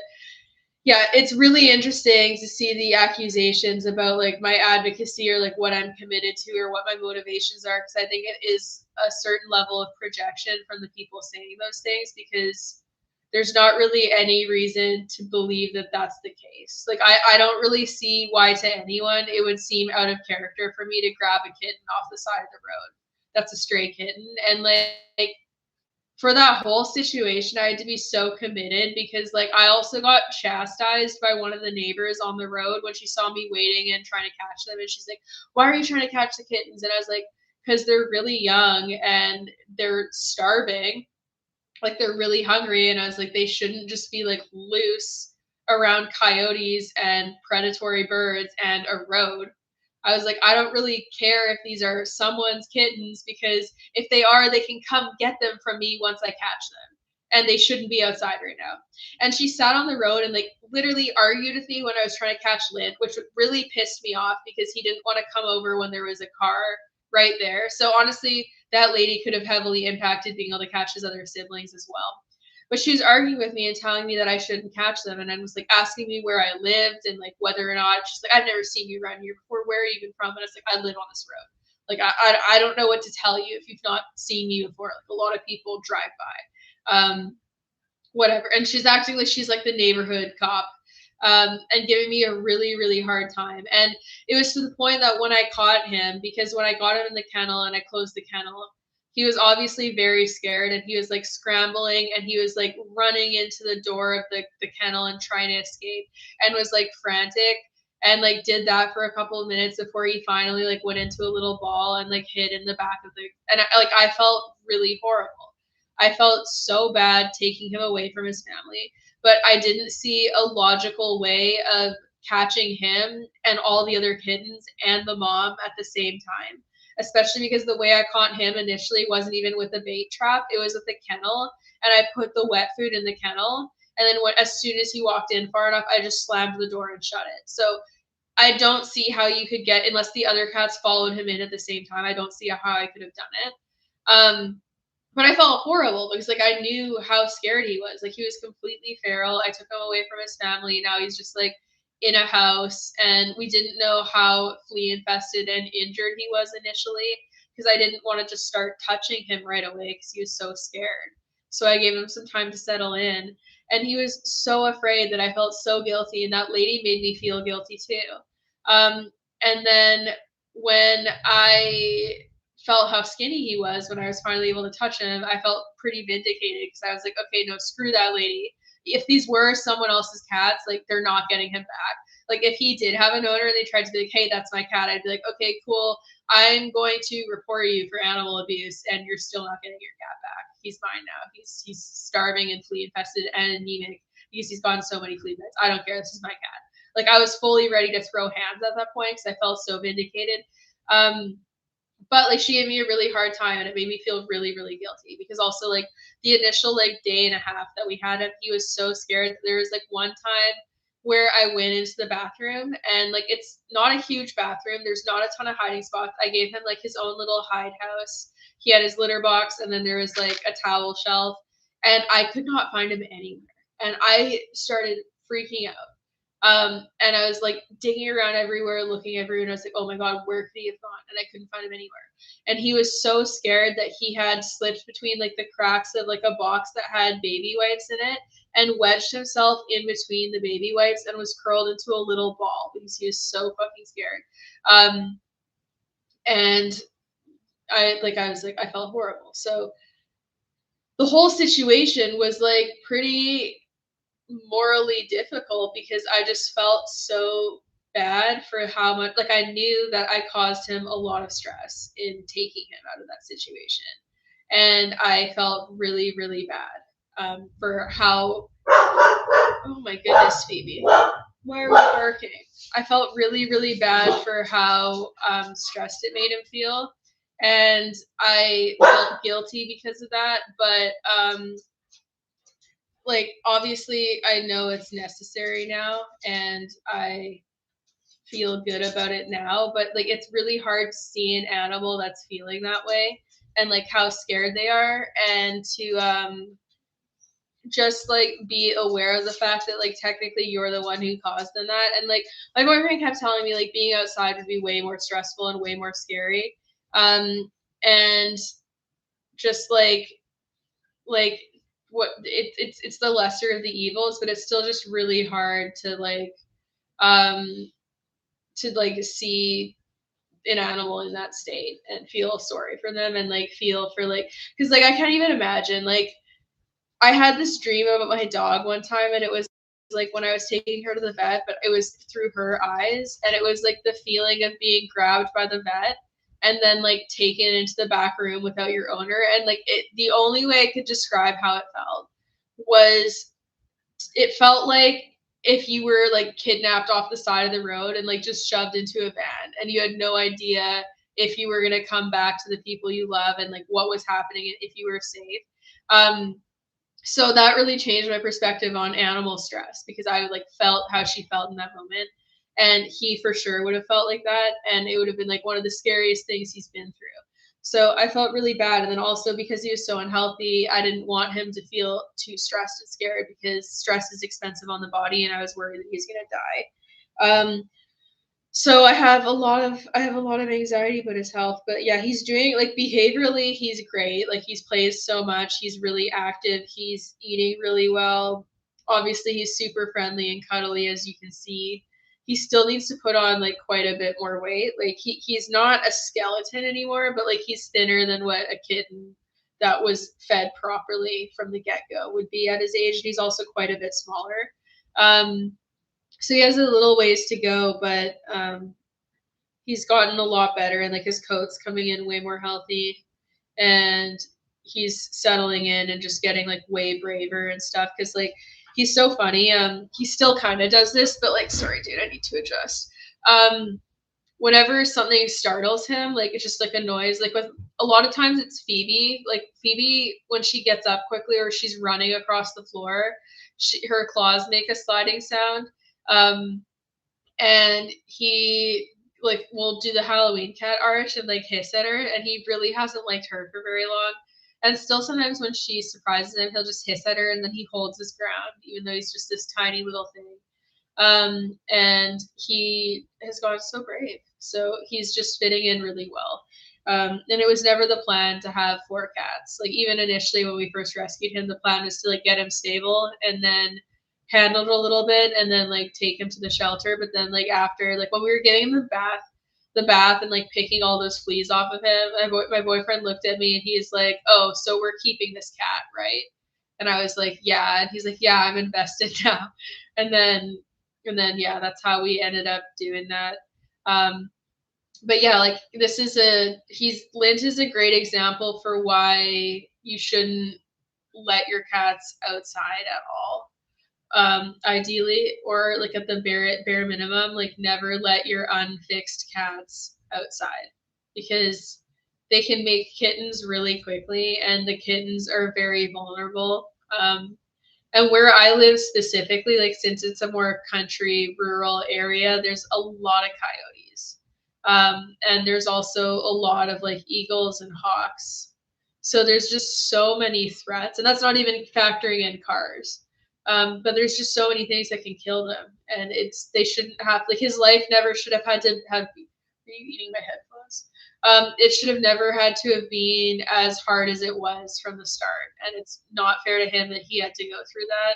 yeah, it's really interesting to see the accusations about like my advocacy or like what I'm committed to or what my motivations are. Cause I think it is a certain level of projection from the people saying those things because there's not really any reason to believe that that's the case. Like I don't really see why to anyone it would seem out of character for me to grab a kitten off the side of the road. That's a stray kitten. And like for that whole situation, I had to be so committed because like I also got chastised by one of the neighbors on the road when she saw me waiting and trying to catch them. And she's like, why are you trying to catch the kittens? And I was like, because they're really young and they're starving. Like they're really hungry. And I was like, they shouldn't just be like loose around coyotes and predatory birds and a road. I was like, I don't really care if these are someone's kittens, because if they are, they can come get them from me once I catch them. And they shouldn't be outside right now. And she sat on the road and like literally argued with me when I was trying to catch Lint, which really pissed me off because he didn't want to come over when there was a car right there. So honestly, that lady could have heavily impacted being able to catch his other siblings as well. But she was arguing with me and telling me that I shouldn't catch them, and then was like asking me where I lived and like whether or not. She's like, I've never seen you around here before. Where are you even from? And I was like, I live on this road. Like I don't know what to tell you if you've not seen me before. Like a lot of people drive by. Whatever. And she's acting like she's like the neighborhood cop, and giving me a really, really hard time. And it was to the point that when I caught him, because when I got him in the kennel and I closed the kennel, he was obviously very scared and he was like scrambling and he was like running into the door of the kennel and trying to escape and was like frantic and like did that for a couple of minutes before he finally like went into a little ball and like hid in the back of the, and I felt really horrible. I felt so bad taking him away from his family, but I didn't see a logical way of catching him and all the other kittens and the mom at the same time. Especially because the way I caught him initially wasn't even with a bait trap, it was with the kennel, and I put the wet food in the kennel, and then as soon as he walked in far enough, I just slammed the door and shut it. So I don't see how you could get, unless the other cats followed him in at the same time, I don't see how I could have done it. But I felt horrible because like I knew how scared he was. Like he was completely feral. I took him away from his family. Now he's just like in a house, and we didn't know how flea infested and injured he was initially, because I didn't want to just start touching him right away because he was so scared. So I gave him some time to settle in, and he was so afraid that I felt so guilty, and that lady made me feel guilty too. And then when I felt how skinny he was when I was finally able to touch him, I felt pretty vindicated because I was like, okay, no, screw that lady. If these were someone else's cats, like they're not getting him back. Like if he did have an owner and they tried to be like, hey, that's my cat, I'd be like, okay, cool. I'm going to report you for animal abuse, and you're still not getting your cat back. He's mine now. He's starving and flea infested and anemic because he's gotten so many flea bites. I don't care. This is my cat. Like I was fully ready to throw hands at that point because I felt so vindicated. But like she gave me a really hard time, and it made me feel really, really guilty because also like the initial like day and a half that we had him, he was so scared. There was like one time where I went into the bathroom, and like it's not a huge bathroom. There's not a ton of hiding spots. I gave him like his own little hide house. He had his litter box, and then there was like a towel shelf, and I could not find him anywhere. And I started freaking out. And I was like digging around everywhere, looking everywhere, and I was like, oh my God, where could he have gone? And I couldn't find him anywhere. And he was so scared that he had slipped between like the cracks of like a box that had baby wipes in it and wedged himself in between the baby wipes and was curled into a little ball because he was so fucking scared. And I was like, I felt horrible. So the whole situation was like pretty morally difficult because I just felt so bad for how much, like I knew that I caused him a lot of stress in taking him out of that situation, and I felt really, really bad for how, oh my goodness, Phoebe, why are we barking? I felt really, really bad for how stressed it made him feel, and I felt guilty because of that, but like obviously I know it's necessary now and I feel good about it now, but like it's really hard to see an animal that's feeling that way and like how scared they are, and to just like be aware of the fact that like technically you're the one who caused them that. And like my boyfriend kept telling me like being outside would be way more stressful and way more scary, and just like what it's the lesser of the evils, but it's still just really hard um to like see an animal in that state and feel sorry for them and like feel for like, because like I can't even imagine, like I had this dream about my dog one time, and it was like when I was taking her to the vet, but it was through her eyes, and it was like the feeling of being grabbed by the vet and then like taken into the back room without your owner. And like the only way I could describe how it felt was, it felt like if you were like kidnapped off the side of the road and like just shoved into a van, and you had no idea if you were going to come back to the people you love, and like what was happening, and if you were safe. So that really changed my perspective on animal stress, because I like felt how she felt in that moment, and he for sure would have felt like that, and it would have been like one of the scariest things he's been through. So I felt really bad, and then also because he was so unhealthy, I didn't want him to feel too stressed and scared, because stress is expensive on the body, and I was worried that he's going to die. So I have a lot of anxiety about his health. But yeah, he's doing like behaviorally, he's great. Like he's plays so much, he's really active, he's eating really well. Obviously, he's super friendly and cuddly, as you can see. He still needs to put on like quite a bit more weight. Like he's not a skeleton anymore, but like he's thinner than what a kitten that was fed properly from the get-go would be at his age. And he's also quite a bit smaller. So he has a little ways to go, but he's gotten a lot better, and like his coat's coming in way more healthy, and he's settling in and just getting like way braver and stuff, because like he's so funny. He still kind of does this, but like, sorry dude, I need to adjust. um Whenever something startles him, like it's just like a noise, like with a lot of times it's Phoebe. Like Phoebe, when she gets up quickly or she's running across the floor, her claws make a sliding sound. um and he like will do the Halloween cat arch and like hiss at her, and he really hasn't liked her for very long. And still sometimes when she surprises him, he'll just hiss at her, and then he holds his ground, even though he's just this tiny little thing. And he has gone so brave. So he's just fitting in really well. And it was never the plan to have 4 cats. Like even initially when we first rescued him, the plan was to like get him stable and then handle it a little bit and then like take him to the shelter. But then like after, like when we were getting him the bath and like picking all those fleas off of him, my boyfriend looked at me and he's like, "Oh, so we're keeping this cat, right?" And I was like, "Yeah." And he's like, "Yeah, I'm invested now." And then yeah, that's how we ended up doing that. Um, but yeah, like Lint is a great example for why you shouldn't let your cats outside at all. Ideally, or like at the bare minimum, like never let your unfixed cats outside, because they can make kittens really quickly, and the kittens are very vulnerable. And where I live specifically, like since it's a more country, rural area, there's a lot of coyotes. And there's also a lot of like eagles and hawks. So there's just so many threats, and that's not even factoring in cars. But there's just so many things that can kill them, and they shouldn't have, like, his life never should have had to have. Are you eating my headphones? It should have never had to have been as hard as it was from the start, and it's not fair to him that he had to go through that.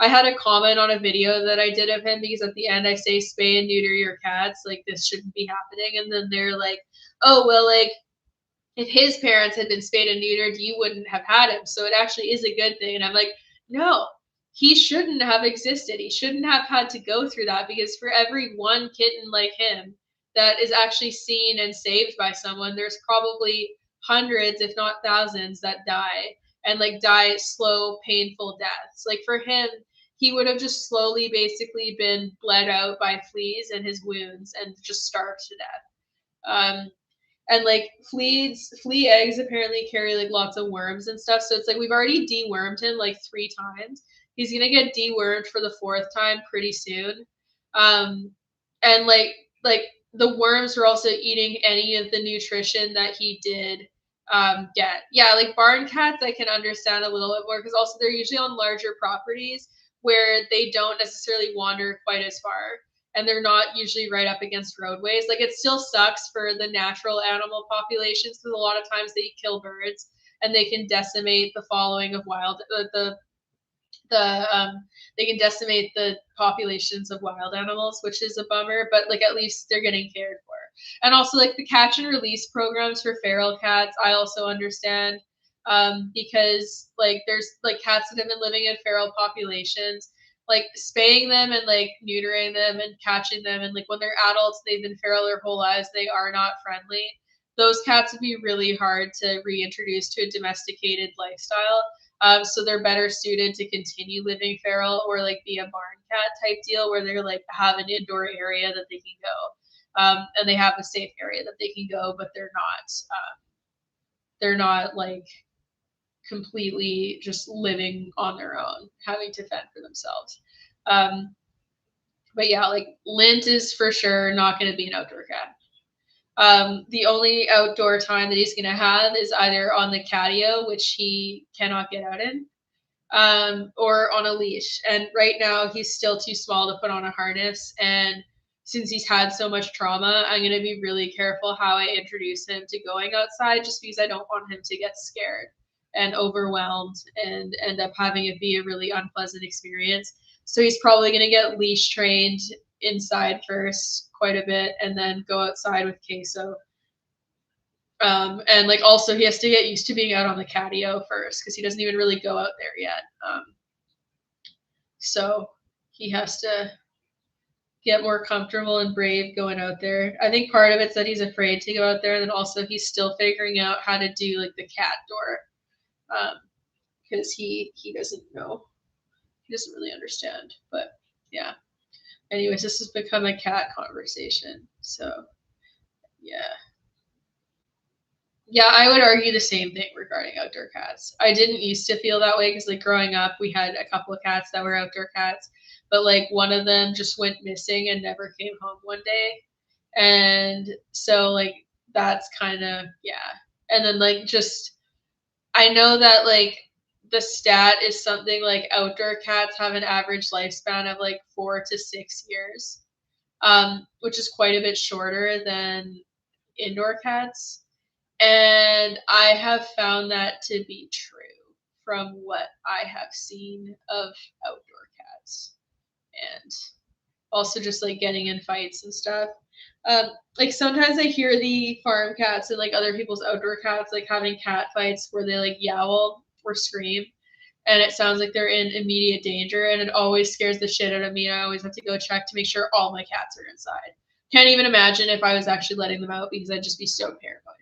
I had a comment on a video that I did of him, because at the end I say spay and neuter your cats, like this shouldn't be happening, and then they're like, "Oh well, like if his parents had been spayed and neutered, you wouldn't have had him, so it actually is a good thing." And I'm like, no, he shouldn't have existed. He shouldn't have had to go through that, because for every one kitten like him that is actually seen and saved by someone, there's probably hundreds, if not thousands, that die, and like die slow, painful deaths. Like for him, he would have just slowly basically been bled out by fleas and his wounds and just starved to death. And like flea eggs apparently carry like lots of worms and stuff, so it's like we've already dewormed him like 3 times. He's gonna get dewormed for the 4th time pretty soon. And like the worms were also eating any of the nutrition that he did get. Yeah, like barn cats I can understand a little bit more, because also they're usually on larger properties where they don't necessarily wander quite as far, and they're not usually right up against roadways. Like it still sucks for the natural animal populations, because a lot of times they kill birds and they can decimate the following of wild they can decimate the populations of wild animals, which is a bummer. But like at least they're getting cared for. And also like the catch and release programs for feral cats, I also understand, because like there's like cats that have been living in feral populations, like spaying them and like neutering them and catching them, and like when they're adults they've been feral their whole lives, they are not friendly. those cats would be really hard to reintroduce to a domesticated lifestyle. So they're better suited to continue living feral or like be a barn cat type deal where they're like have an indoor area that they can go, and they have a safe area that they can go, but they're not like completely just living on their own, having to fend for themselves. Um, but yeah, like Lint is for sure not going to be an outdoor cat. The only outdoor time that he's going to have is either on the catio, which he cannot get out in, or on a leash. And right now, he's still too small to put on a harness. And since he's had so much trauma, I'm going to be really careful how I introduce him to going outside just because I don't want him to get scared and overwhelmed and end up having it be a really unpleasant experience. So he's probably going to get leash trained inside first quite a bit and then go outside with Queso. And like also he has to get used to being out on the catio first because he doesn't even really go out there yet. So he has to get more comfortable and brave going out there. I think part of it's that he's afraid to go out there, and then also he's still figuring out how to do like the cat door because he doesn't know. He doesn't really understand. But yeah. Anyways, this has become a cat conversation. So yeah. Yeah, I would argue the same thing regarding outdoor cats. I didn't used to feel that way because, like, growing up, we had a couple of cats that were outdoor cats, but like one of them just went missing and never came home one day, and so like that's kind of yeah. And then like just I know that like the stat is something like outdoor cats have an average lifespan of like 4 to 6 years, which is quite a bit shorter than indoor cats. And I have found that to be true from what I have seen of outdoor cats and also just like getting in fights and stuff. Like sometimes I hear the farm cats and like other people's outdoor cats like having cat fights where they like yowl or scream and it sounds like they're in immediate danger and it always scares the shit out of me and I always have to go check to make sure all my cats are inside. Can't even imagine if I was actually letting them out because I'd just be so paranoid.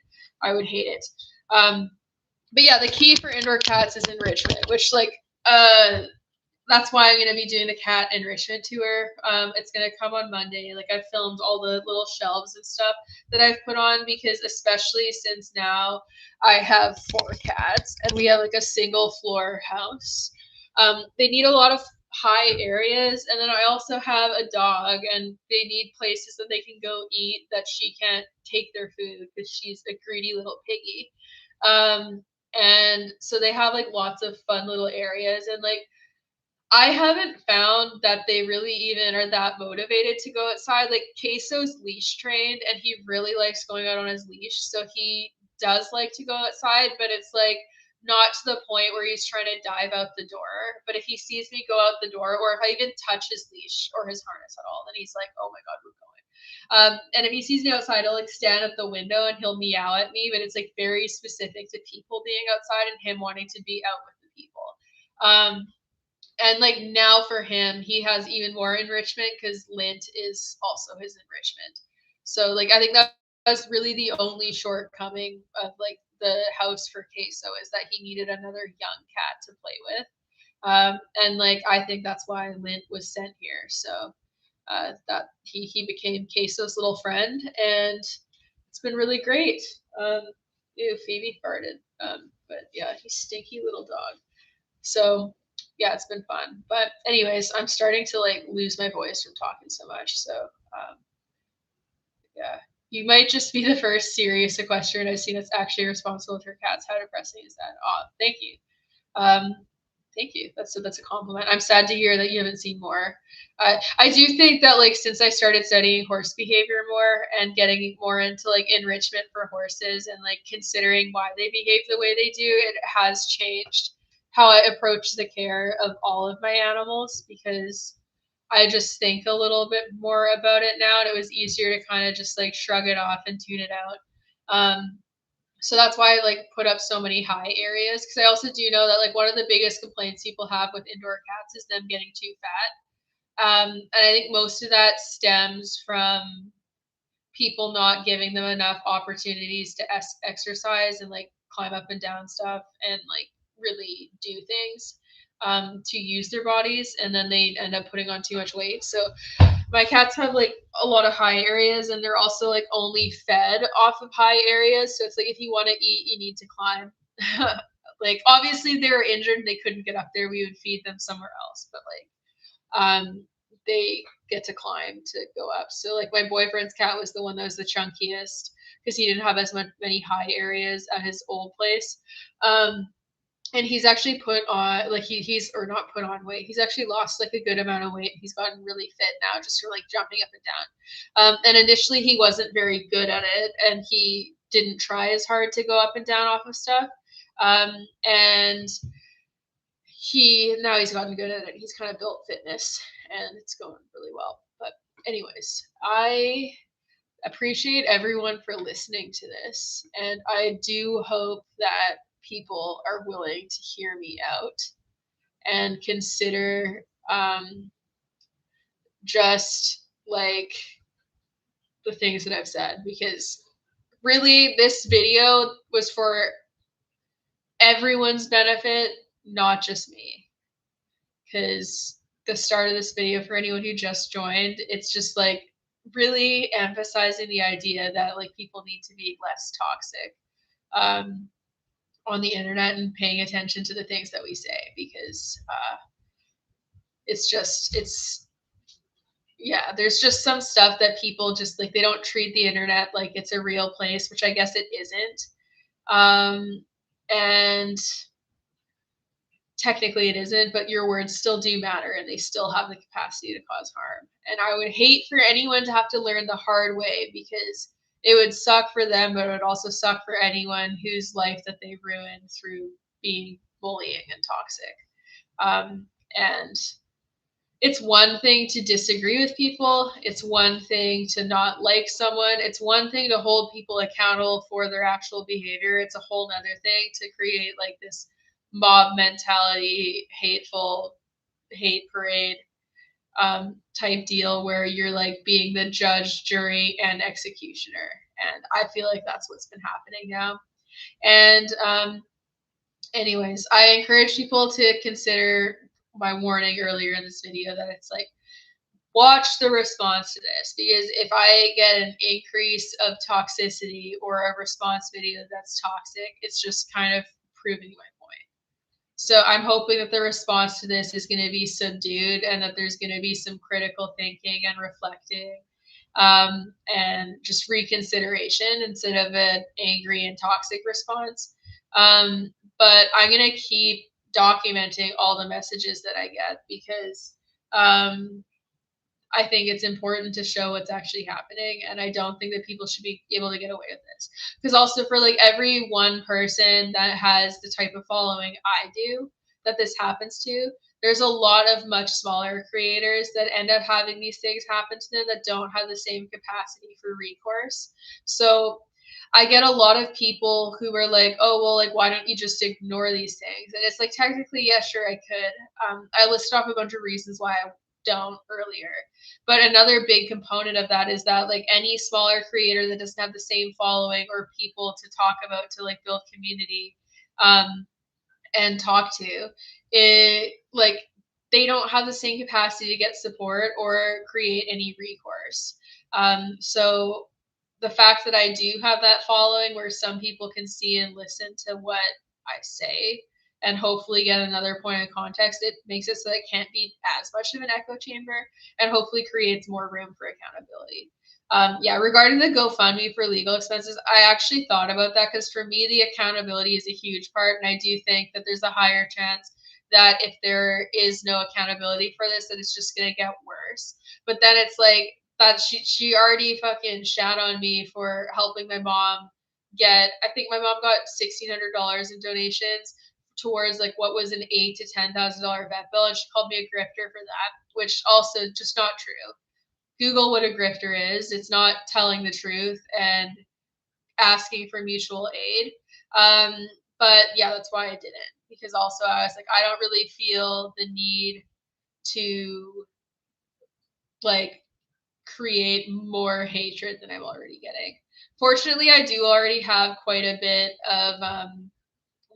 I would hate it. But yeah, the key for indoor cats is enrichment, which like that's why I'm gonna be doing the cat enrichment tour. It's gonna come on Monday. Like I filmed all the little shelves and stuff that I've put on because especially since now I have 4 cats and we have like a single floor house. They need a lot of high areas and then I also have a dog and they need places that they can go eat that she can't take their food because she's a greedy little piggy. And so they have like lots of fun little areas and like I haven't found that they really even are that motivated to go outside. Like Queso's leash trained and he really likes going out on his leash. So he does like to go outside, but it's like not to the point where he's trying to dive out the door. But if he sees me go out the door, or if I even touch his leash or his harness at all, then he's like, oh my God, we're going. And if he sees me outside, he'll like stand at the window and he'll meow at me, but it's like very specific to people being outside and him wanting to be out with the people. And like now for him, he has even more enrichment because Lint is also his enrichment. So like I think that was really the only shortcoming of like the house for Queso is that he needed another young cat to play with. And like I think that's why Lint was sent here. So that he became Queso's little friend, and it's been really great. Ew, Phoebe farted. But yeah, he's stinky little dog. So yeah, it's been fun. But anyways, I'm starting to like lose my voice from talking so much. So yeah, you might just be the first serious equestrian I've seen that's actually responsible with her cats. How depressing is that? Oh, thank you. Um, Thank you. That's a compliment. I'm sad to hear that you haven't seen more. I do think that like since I started studying horse behavior more and getting more into like enrichment for horses and like considering why they behave the way they do, it has changed how I approach the care of all of my animals because I just think a little bit more about it now and it was easier to kind of just like shrug it off and tune it out. So that's why I like put up so many high areas because I also do know that like one of the biggest complaints people have with indoor cats is them getting too fat. And I think most of that stems from people not giving them enough opportunities to exercise and like climb up and down stuff and like really do things to use their bodies, and then they end up putting on too much weight. So my cats have like a lot of high areas, and they're also like only fed off of high areas. So it's like if you want to eat, you need to climb. Like obviously they were injured and they couldn't get up there, we would feed them somewhere else, but like they get to climb to go up. So like my boyfriend's cat was the one that was the chunkiest because he didn't have as many high areas at his old place. And he's actually put on like he's or not put on weight. He's actually lost like a good amount of weight. He's gotten really fit now just from like jumping up and down. And initially he wasn't very good at it, and he didn't try as hard to go up and down off of stuff. And he's gotten good at it. He's kind of built fitness, and it's going really well. But anyways, I appreciate everyone for listening to this, and I do hope that people are willing to hear me out and consider just like the things that I've said, because really this video was for everyone's benefit, not just me. Because the start of this video, for anyone who just joined, it's just like really emphasizing the idea that like people need to be less toxic on the internet and paying attention to the things that we say, because there's just some stuff that people just like, they don't treat the internet like it's a real place, which I guess it isn't. And technically it isn't, but your words still do matter, and they still have the capacity to cause harm. And I would hate for anyone to have to learn the hard way, because it would suck for them, but it would also suck for anyone whose life that they ruined through being bullying and toxic. And it's one thing to disagree with people. It's one thing to not like someone. It's one thing to hold people accountable for their actual behavior. It's a whole nother thing to create like this mob mentality, hateful hate parade type deal where you're like being the judge, jury, and executioner. And I feel like that's what's been happening now. And anyways, I encourage people to consider my warning earlier in this video that it's like, watch the response to this, because if I get an increase of toxicity or a response video that's toxic, it's just kind of proving my point. So I'm hoping that the response to this is going to be subdued, and that there's going to be some critical thinking and reflecting and just reconsideration instead of an angry and toxic response. But I'm going to keep documenting all the messages that I get, because I think it's important to show what's actually happening, and I don't think that people should be able to get away with this. Because also for like every one person that has the type of following I do that this happens to, there's a lot of much smaller creators that end up having these things happen to them that don't have the same capacity for recourse. So I get a lot of people who are like, oh, well, like, why don't you just ignore these things? And it's like, technically, yeah, sure, I could. I listed off a bunch of reasons why I don't earlier. But another big component of that is that like any smaller creator that doesn't have the same following or people to talk about to like build community and talk to, it like they don't have the same capacity to get support or create any recourse. So the fact that I do have that following where some people can see and listen to what I say and hopefully get another point of context, it makes it so that it can't be as much of an echo chamber, and hopefully creates more room for accountability. Regarding the GoFundMe for legal expenses, I actually thought about that, because for me, the accountability is a huge part. And I do think that there's a higher chance that if there is no accountability for this, that it's just going to get worse. But then it's like that she already fucking shat on me for helping my mom get, I think my mom got $1,600 in donations towards like what was an $8,000 to $10,000 vet bill, and she called me a grifter for that, which also just not true. Google what a grifter is. It's not telling the truth and asking for mutual aid. But yeah, that's why I didn't, because also I was like, I don't really feel the need to like create more hatred than I'm already getting. Fortunately, I do already have quite a bit of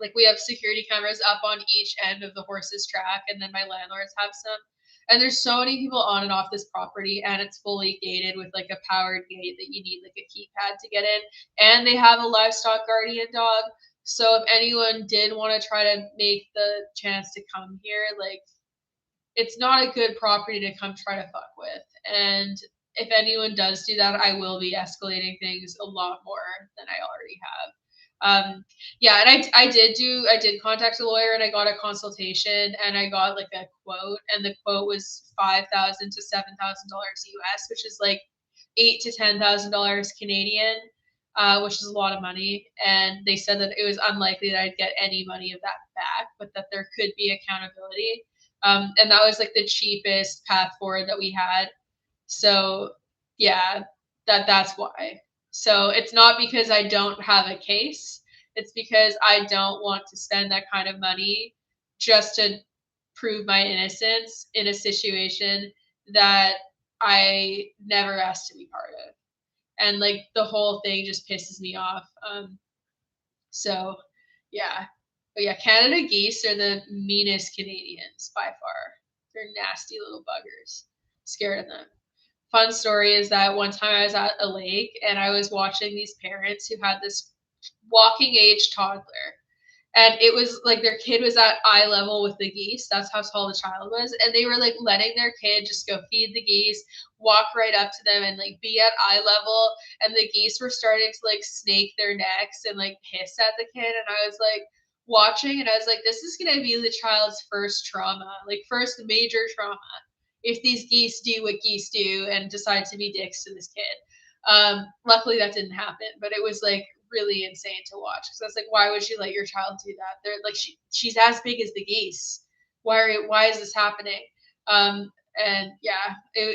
like we have security cameras up on each end of the horse's track, and then my landlords have some. And there's so many people on and off this property, and it's fully gated with like a powered gate that you need like a keypad to get in. And they have a livestock guardian dog. So if anyone did want to try to make the chance to come here, like it's not a good property to come try to fuck with. And if anyone does do that, I will be escalating things a lot more than I already have. Yeah, and I did contact a lawyer and I got a consultation and I got like a quote, and the quote was $5,000 to $7,000 US, which is like $8,000 to $10,000 Canadian, which is a lot of money. And they said that it was unlikely that I'd get any money of that back, but that there could be accountability. And that was like the cheapest path forward that we had. So yeah, that's why. So it's not because I don't have a case. It's because I don't want to spend that kind of money just to prove my innocence in a situation that I never asked to be part of. And like the whole thing just pisses me off. So yeah. But yeah, Canada geese are the meanest Canadians by far. They're nasty little buggers. Scared of them. Fun story is that one time I was at a lake and I was watching these parents who had this walking age toddler. And it was like their kid was at eye level with the geese. That's how tall the child was. And they were like letting their kid just go feed the geese, walk right up to them and like be at eye level. And the geese were starting to like snake their necks and like hiss at the kid. And I was like watching and I was like, this is going to be the child's first trauma, like first major trauma, if these geese do what geese do and decide to be dicks to this kid. Luckily that didn't happen, but it was like really insane to watch. So I was like, why would you let your child do that? They're like, she's as big as the geese. Why is this happening? And yeah, and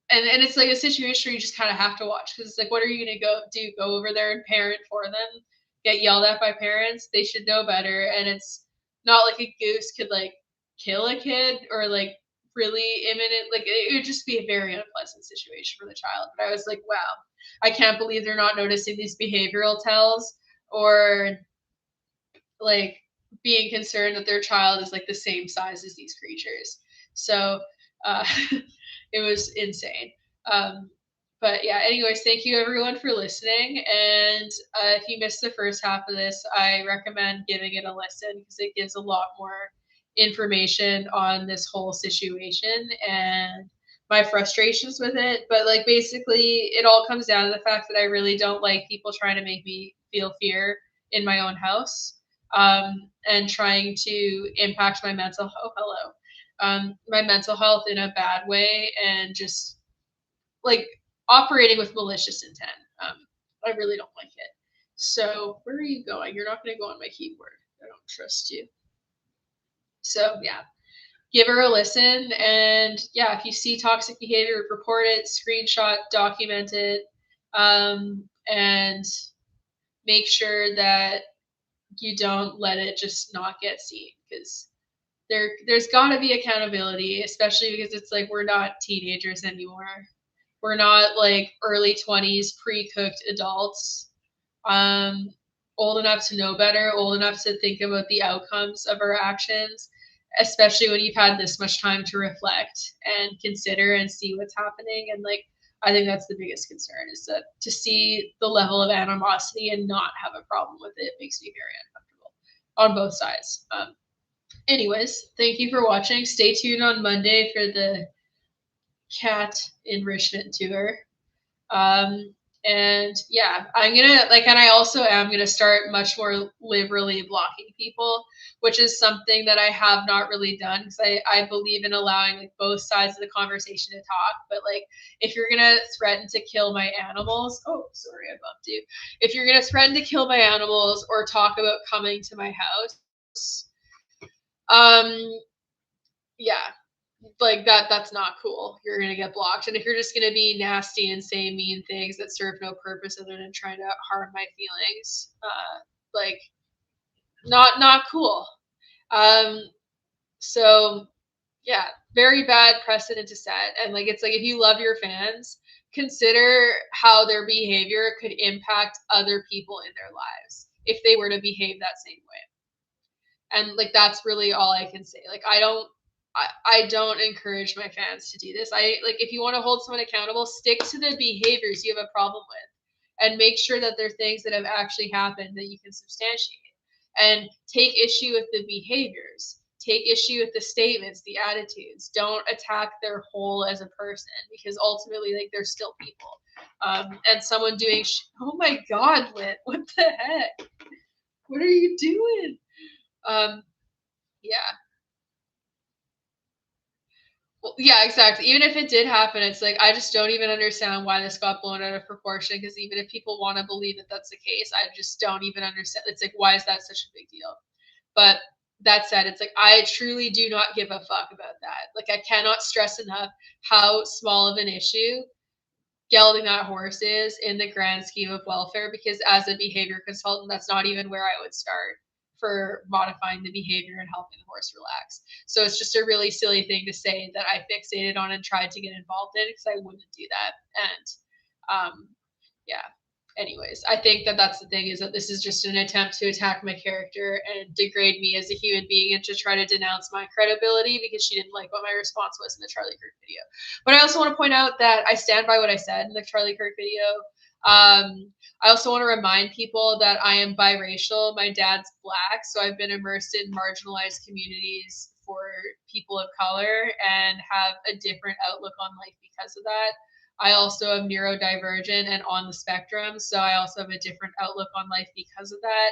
it's like a situation where you just kind of have to watch because it's like, what are you gonna go over there and parent for them? Get yelled at by parents? They should know better. And it's not like a goose could like kill a kid or like really imminent. Like it would just be a very unpleasant situation for the child. But I was like, wow, I can't believe they're not noticing these behavioral tells or like being concerned that their child is like the same size as these creatures. So uh, it was insane. Um, but yeah, anyways, thank you everyone for listening. And if you missed the first half of this, I recommend giving it a listen because it gives a lot more information on this whole situation and my frustrations with it. But like basically, it all comes down to the fact that I really don't like people trying to make me feel fear in my own house, and trying to impact my mental health. Hello. My mental health in a bad way and just like operating with malicious intent. I really don't like it. So where are you going? You're not going to go on my keyboard. I don't trust you. So yeah, give her a listen. And yeah, if you see toxic behavior, report it, screenshot, document it, and make sure that you don't let it just not get seen because there's got to be accountability, especially because it's like we're not teenagers anymore. We're not like early 20s pre-cooked adults, um, old enough to know better, old enough to think about the outcomes of our actions, especially when you've had this much time to reflect and consider and see what's happening. And like, I think that's the biggest concern is that to see the level of animosity and not have a problem with it makes me very uncomfortable on both sides. Anyways, thank you for watching. Stay tuned on Monday for the cat enrichment tour. Um, and yeah, I'm gonna like, and I also am gonna start much more liberally blocking people, which is something that I have not really done because I believe in allowing like both sides of the conversation to talk. But like, if you're gonna threaten to kill my animals, oh sorry, I bumped you. If you're gonna threaten to kill my animals or talk about coming to my house, um, yeah, like that's not cool. You're gonna get blocked. And if you're just gonna be nasty and say mean things that serve no purpose other than trying to harm my feelings, like not cool. Um, so yeah, very bad precedent to set. And like it's like if you love your fans, consider how their behavior could impact other people in their lives if they were to behave that same way. And like that's really all I can say. Like I don't encourage my fans to do this. I like if you want to hold someone accountable, stick to the behaviors you have a problem with and make sure that they're things that have actually happened that you can substantiate. And take issue with the behaviors. Take issue with the statements, the attitudes. Don't attack their whole as a person because ultimately like they're still people. And someone doing oh my god, Lit, what the heck? What are you doing? Um yeah. Well, yeah, exactly. Even if it did happen, it's like I just don't even understand why this got blown out of proportion. Because even if people want to believe that that's the case, I just don't even understand. It's like, why is that such a big deal? But that said, it's like I truly do not give a fuck about that. Like I cannot stress enough how small of an issue gelding that horse is in the grand scheme of welfare. Because as a behavior consultant, that's not even where I would start for modifying the behavior and helping the horse relax. So it's just a really silly thing to say that I fixated on and tried to get involved in because I wouldn't do that. And yeah. Anyways, I think that that's the thing is that this is just an attempt to attack my character and degrade me as a human being and to try to denounce my credibility because she didn't like what my response was in the Charlie Kirk video. But I also want to point out that I stand by what I said in the Charlie Kirk video. I also want to remind people that I am biracial. My dad's black, so I've been immersed in marginalized communities for people of color and have a different outlook on life because of that. I also am neurodivergent and on the spectrum, so I also have a different outlook on life because of that.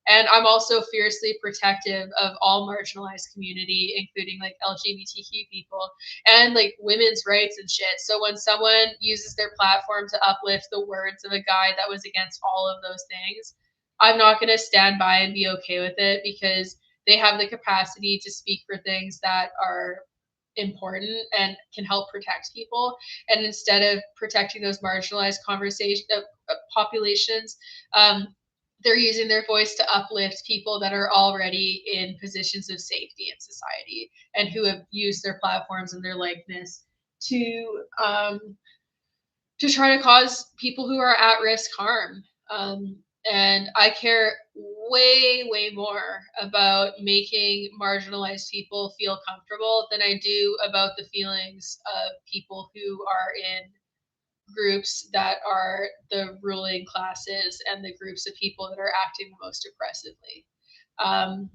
And I'm also fiercely protective of all marginalized community, including like LGBTQ people and like women's rights and shit. So when someone uses their platform to uplift the words of a guy that was against all of those things, I'm not going to stand by and be okay with it because they have the capacity to speak for things that are important and can help protect people. And instead of protecting those marginalized populations, they're using their voice to uplift people that are already in positions of safety in society and who have used their platforms and their likeness to try to cause people who are at risk harm. And I care way, way more about making marginalized people feel comfortable than I do about the feelings of people who are in groups that are the ruling classes and the groups of people that are acting the most oppressively. Um,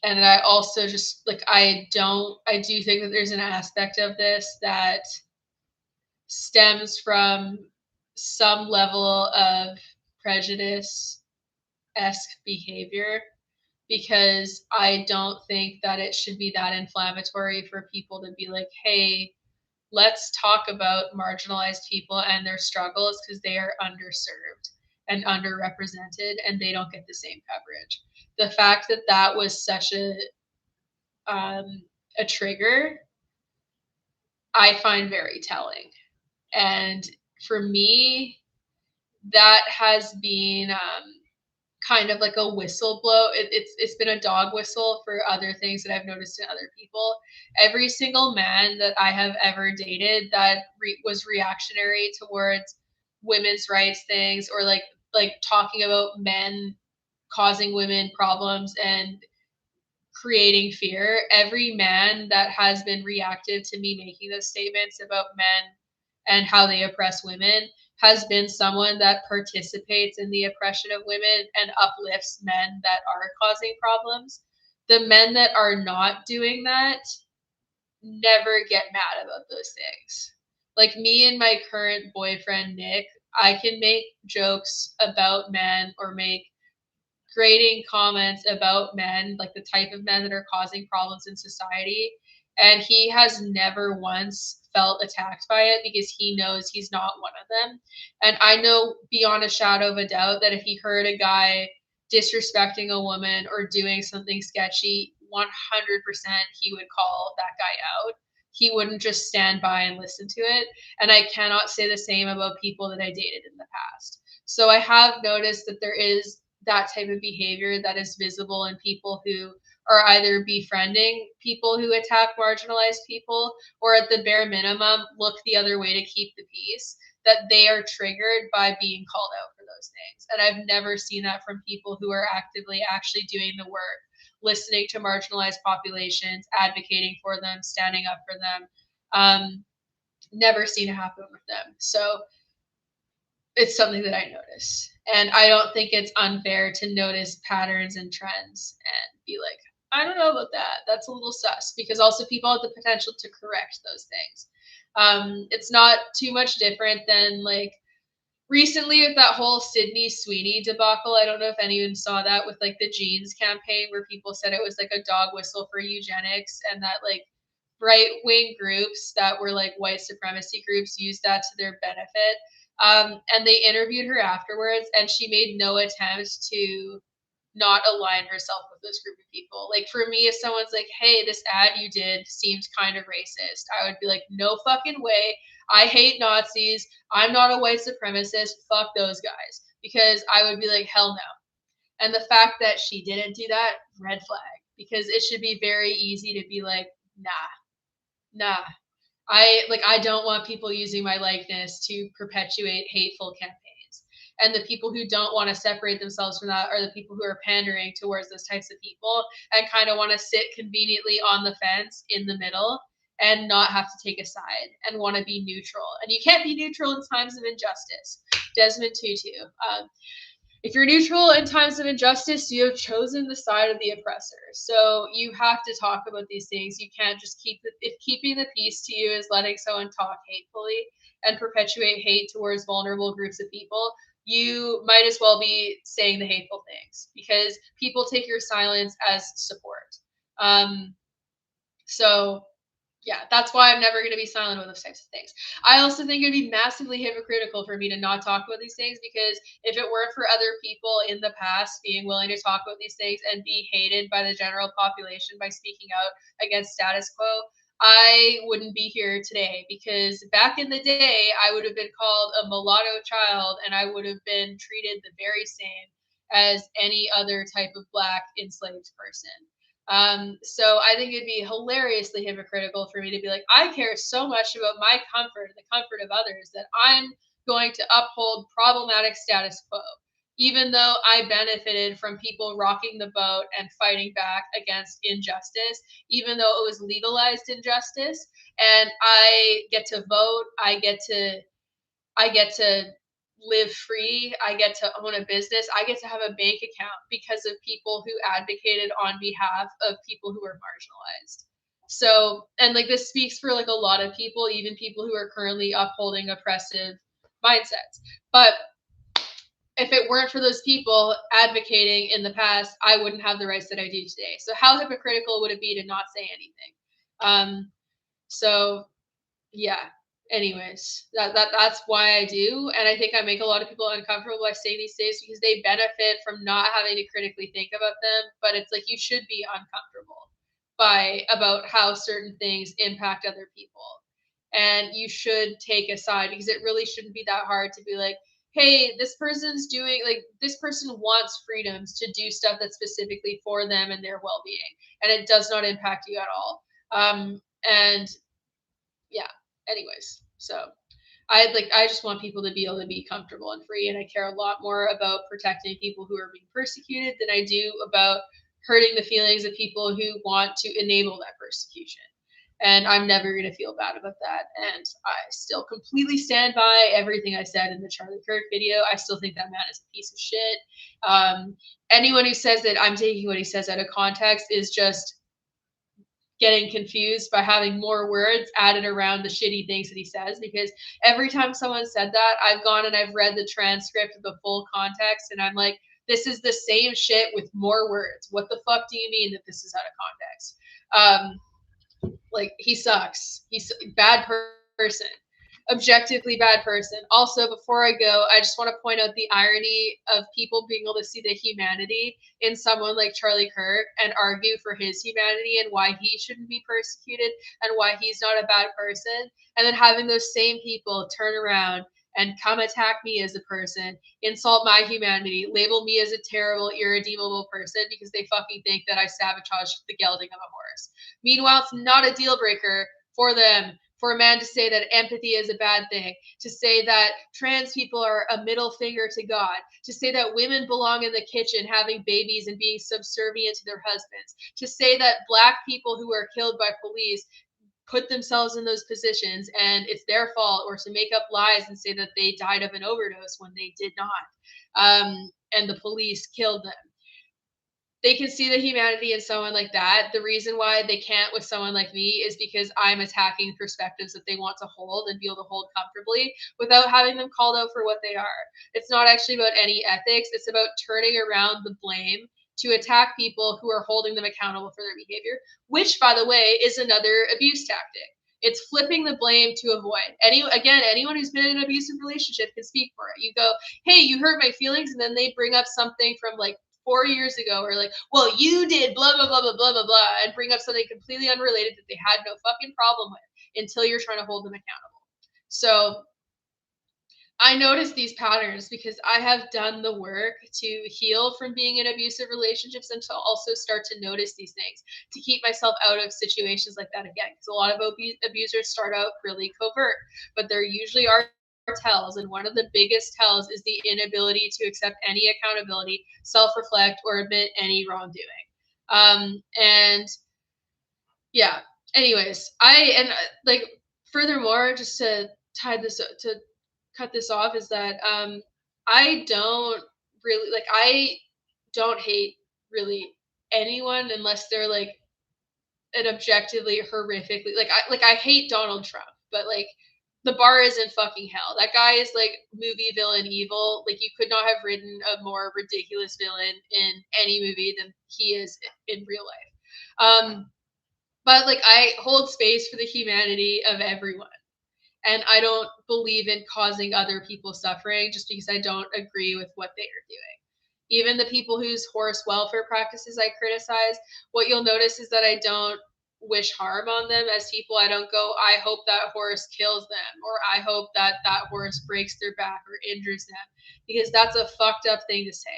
and I also just like, I do think that there's an aspect of this that stems from some level of prejudice esque behavior because I don't think that it should be that inflammatory for people to be like, hey, let's talk about marginalized people and their struggles because they are underserved and underrepresented and they don't get the same coverage. The fact that that was such a trigger, I find very telling. And for me, that has been kind of like a whistle blow. It's been a dog whistle for other things that I've noticed in other people. Every single man that I have ever dated that was reactionary towards women's rights things or like talking about men causing women problems and creating fear. Every man that has been reactive to me making those statements about men and how they oppress women has been someone that participates in the oppression of women and uplifts men that are causing problems. The men that are not doing that never get mad about those things. Like me and my current boyfriend, Nick, I can make jokes about men or make grading comments about men, like the type of men that are causing problems in society. And he has never once felt attacked by it because he knows he's not one of them. And I know beyond a shadow of a doubt that if he heard a guy disrespecting a woman or doing something sketchy, 100% he would call that guy out. He wouldn't just stand by and listen to it. And I cannot say the same about people that I dated in the past. So I have noticed that there is that type of behavior that is visible in people who are either befriending people who attack marginalized people or at the bare minimum look the other way to keep the peace. that they are triggered by being called out for those things. And I've never seen that from people who are actively actually doing the work, listening to marginalized populations, advocating for them, standing up for them. Never seen it happen with them. So it's something that I notice. And I don't think it's unfair to notice patterns and trends and be like, I don't know about that. That's a little sus, because also people have the potential to correct those things. It's not too much different than like recently with that whole Sydney Sweeney debacle. I don't know if anyone saw that with like the Jeans campaign, where people said it was like a dog whistle for eugenics, and that like right wing groups that were like white supremacy groups used that to their benefit. And they interviewed her afterwards, and she made no attempt to not align herself with this group of people. Like for me, if someone's like, hey, this ad you did seemed kind of racist, I would be like, no fucking way. I hate Nazis. I'm not a white supremacist. Fuck those guys. Because I would be like, hell no. And the fact that she didn't do that, red flag. Because it should be very easy to be like, nah. I don't want people using my likeness to perpetuate hateful campaigns. And the people who don't want to separate themselves from that are the people who are pandering towards those types of people and kind of want to sit conveniently on the fence in the middle and not have to take a side and want to be neutral. And you can't be neutral in times of injustice. Desmond Tutu. If you're neutral in times of injustice, you have chosen the side of the oppressor. So you have to talk about these things. You can't just if keeping the peace to you is letting someone talk hatefully and perpetuate hate towards vulnerable groups of people, you might as well be saying the hateful things, because people take your silence as support. So yeah, that's why I'm never going to be silent about those types of things. I also think it'd be massively hypocritical for me to not talk about these things, because if it weren't for other people in the past being willing to talk about these things and be hated by the general population by speaking out against status quo, I wouldn't be here today. Because back in the day, I would have been called a mulatto child, and I would have been treated the very same as any other type of Black enslaved person. So I think it'd be hilariously hypocritical for me to be like, I care so much about my comfort and the comfort of others that I'm going to uphold problematic status quo, even though I benefited from people rocking the boat and fighting back against injustice, even though it was legalized injustice. And I get to vote. I get to live free. I get to own a business. I get to have a bank account because of people who advocated on behalf of people who are marginalized. So, and like this speaks for like a lot of people, even people who are currently upholding oppressive mindsets. But if it weren't for those people advocating in the past, I wouldn't have the rights that I do today. So how hypocritical would it be to not say anything? So yeah, anyways, that's why I do. And I think I make a lot of people uncomfortable by saying these things, because they benefit from not having to critically think about them. But it's like, you should be uncomfortable about how certain things impact other people, and you should take a side, because it really shouldn't be that hard to be like, hey, this person's doing, like, this person wants freedoms to do stuff that's specifically for them and their well-being, and it does not impact you at all. And yeah, anyways, so I just want people to be able to be comfortable and free, and I care a lot more about protecting people who are being persecuted than I do about hurting the feelings of people who want to enable that persecution. And I'm never going to feel bad about that. And I still completely stand by everything I said in the Charlie Kirk video. I still think that man is a piece of shit. Anyone who says that I'm taking what he says out of context is just getting confused by having more words added around the shitty things that he says, because every time someone said that, I've gone and I've read the transcript of the full context, and I'm like, this is the same shit with more words. What the fuck do you mean that this is out of context? Like, he sucks. He's a bad person. Objectively bad person. Also, before I go, I just want to point out the irony of people being able to see the humanity in someone like Charlie Kirk and argue for his humanity and why he shouldn't be persecuted and why he's not a bad person, and then having those same people turn around and come attack me as a person, insult my humanity, label me as a terrible, irredeemable person because they fucking think that I sabotaged the gelding of a horse. Meanwhile, it's not a deal breaker for them for a man to say that empathy is a bad thing, to say that trans people are a middle finger to God, to say that women belong in the kitchen having babies and being subservient to their husbands, to say that Black people who are killed by police put themselves in those positions and it's their fault, or to make up lies and say that they died of an overdose when they did not, and the police killed them. They can see the humanity in someone like that. The reason why they can't with someone like me is because I'm attacking perspectives that they want to hold and be able to hold comfortably without having them called out for what they are. It's not actually about any ethics. It's about turning around the blame to attack people who are holding them accountable for their behavior, which, by the way, is another abuse tactic. It's flipping the blame to avoid. Anyone who's been in an abusive relationship can speak for it. You go, hey, you hurt my feelings, and then they bring up something from like 4 years ago, or like, well, you did blah blah blah blah blah blah blah, and bring up something completely unrelated that they had no fucking problem with until you're trying to hold them accountable. So I notice these patterns because I have done the work to heal from being in abusive relationships and to also start to notice these things, to keep myself out of situations like that again. Because a lot of abusers start out really covert, but there usually are tells, and one of the biggest tells is the inability to accept any accountability, self-reflect, or admit any wrongdoing. And yeah. Anyways, like, furthermore, just to tie this to cut this off, is that I don't I don't hate really anyone unless they're like an objectively horrifically, I hate Donald Trump, but like the bar is in fucking hell. That guy is like movie villain evil. Like, you could not have written a more ridiculous villain in any movie than he is in real life. But like, I hold space for the humanity of everyone. And I don't believe in causing other people suffering just because I don't agree with what they are doing. Even the people whose horse welfare practices I criticize, what you'll notice is that I don't wish harm on them as people. I don't go, I hope that horse kills them, or I hope that that horse breaks their back or injures them, because that's a fucked up thing to say.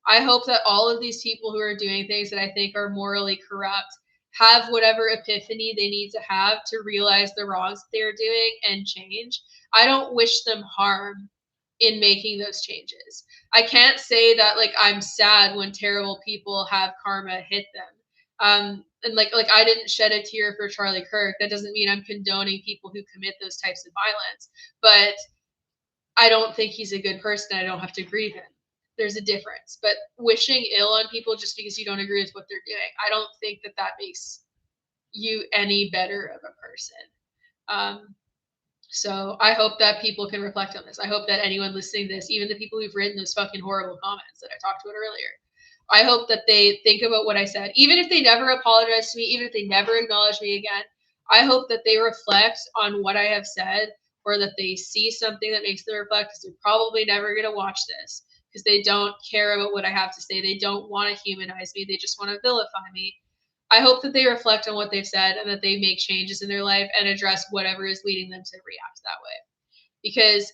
I hope that all of these people who are doing things that I think are morally corrupt have whatever epiphany they need to have to realize the wrongs that they're doing and change. I don't wish them harm in making those changes. I can't say that like I'm sad when terrible people have karma hit them. And like I didn't shed a tear for Charlie Kirk. That doesn't mean I'm condoning people who commit those types of violence, but I don't think he's a good person. I don't have to agree with him. There's a difference. But wishing ill on people just because you don't agree with what they're doing, I don't think that that makes you any better of a person. So I hope that people can reflect on this. I hope that anyone listening to this, even the people who've written those fucking horrible comments that I talked about earlier, I hope that they think about what I said. Even if they never apologize to me, even if they never acknowledge me again, I hope that they reflect on what I have said, or that they see something that makes them reflect, because they're probably never going to watch this because they don't care about what I have to say. They don't want to humanize me. They just want to vilify me. I hope that they reflect on what they've said and that they make changes in their life and address whatever is leading them to react that way. Because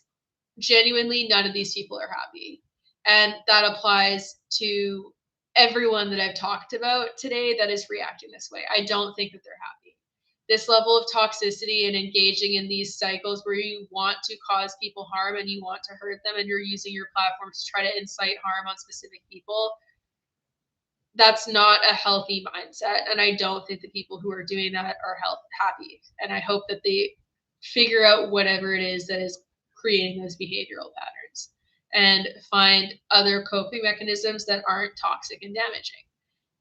genuinely, none of these people are happy. And that applies to everyone that I've talked about today that is reacting this way. I don't think that they're happy. This level of toxicity and engaging in these cycles where you want to cause people harm and you want to hurt them, and you're using your platform to try to incite harm on specific people, that's not a healthy mindset. And I don't think the people who are doing that are happy. And I hope that they figure out whatever it is that is creating those behavioral patterns and find other coping mechanisms that aren't toxic and damaging.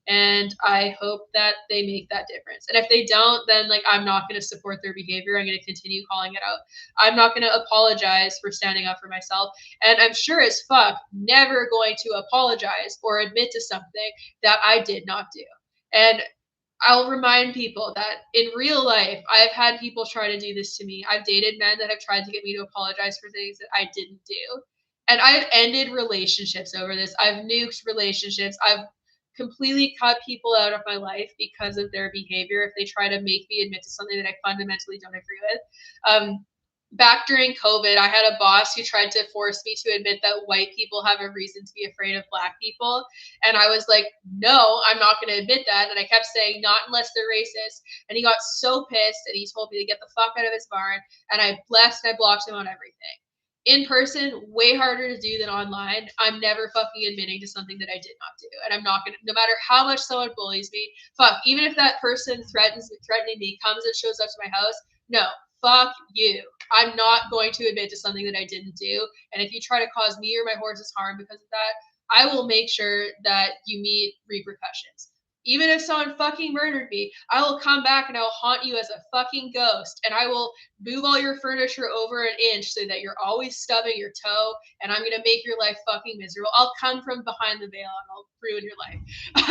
And I hope that they make that difference. And if they don't, then like, I'm not going to support their behavior. I'm going to continue calling it out. I'm not going to apologize for standing up for myself. And I'm sure as fuck never going to apologize or admit to something that I did not do. And I'll remind people that in real life, I've had people try to do this to me. I've dated men that have tried to get me to apologize for things that I didn't do. And I've ended relationships over this. I've nuked relationships. I've completely cut people out of my life because of their behavior if they try to make me admit to something that I fundamentally don't agree with. back during COVID, I had a boss who tried to force me to admit that white people have a reason to be afraid of black people. And I was like, no, I'm not going to admit that. And I kept saying, not unless they're racist. And he got so pissed and he told me to get the fuck out of his barn. And I blessed and I blocked him on everything. In person, way harder to do than online. I'm never fucking admitting to something that I did not do. And I'm not going to, no matter how much someone bullies me, fuck, even if that person threatening me comes and shows up to my house, no, fuck you. I'm not going to admit to something that I didn't do. And if you try to cause me or my horses harm because of that, I will make sure that you meet repercussions. Even if someone fucking murdered me, I will come back and I will haunt you as a fucking ghost. And I will move all your furniture over an inch so that you're always stubbing your toe. And I'm going to make your life fucking miserable. I'll come from behind the veil and I'll ruin your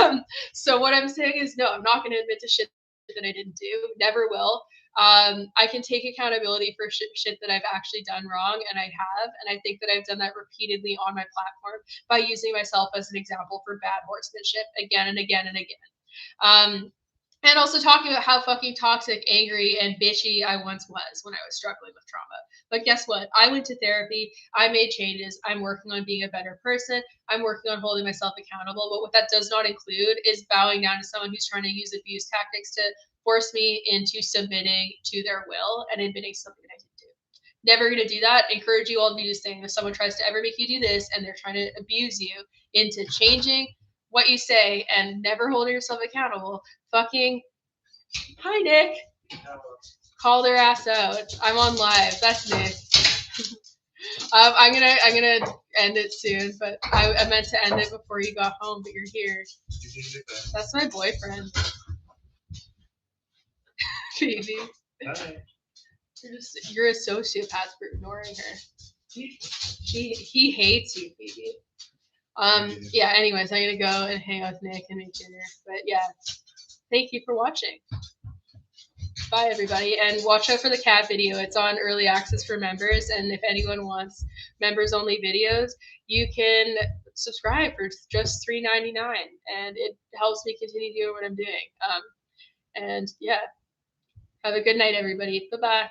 life. So what I'm saying is, no, I'm not going to admit to shit that I didn't do. Never will. I can take accountability for shit that I've actually done wrong, and I have. And I think that I've done that repeatedly on my platform by using myself as an example for bad horsemanship again and again and again. And also talking about how fucking toxic, angry, and bitchy I once was when I was struggling with trauma. But guess what? I went to therapy. I made changes. I'm working on being a better person. I'm working on holding myself accountable. But what that does not include is bowing down to someone who's trying to use abuse tactics to force me into submitting to their will and admitting something that I didn't do. Never going to do that. Encourage you all to do this thing. If someone tries to ever make you do this and they're trying to abuse you into changing what you say and never holding yourself accountable, fucking, hi Nick, call their ass out. I'm on live. That's Nick. I'm gonna end it soon, but I meant to end it before you got home, but you're here. That's my boyfriend. Baby. Hi. You're a sociopath for ignoring her. He hates you, baby. Yeah, anyways, I'm gonna go and hang out with Nick and make dinner. But yeah, thank you for watching. Bye everybody, and watch out for the cat video. It's on early access for members, and if anyone wants members only videos, you can subscribe for just $3.99, and it helps me continue doing what I'm doing. And yeah, have a good night everybody. Bye bye.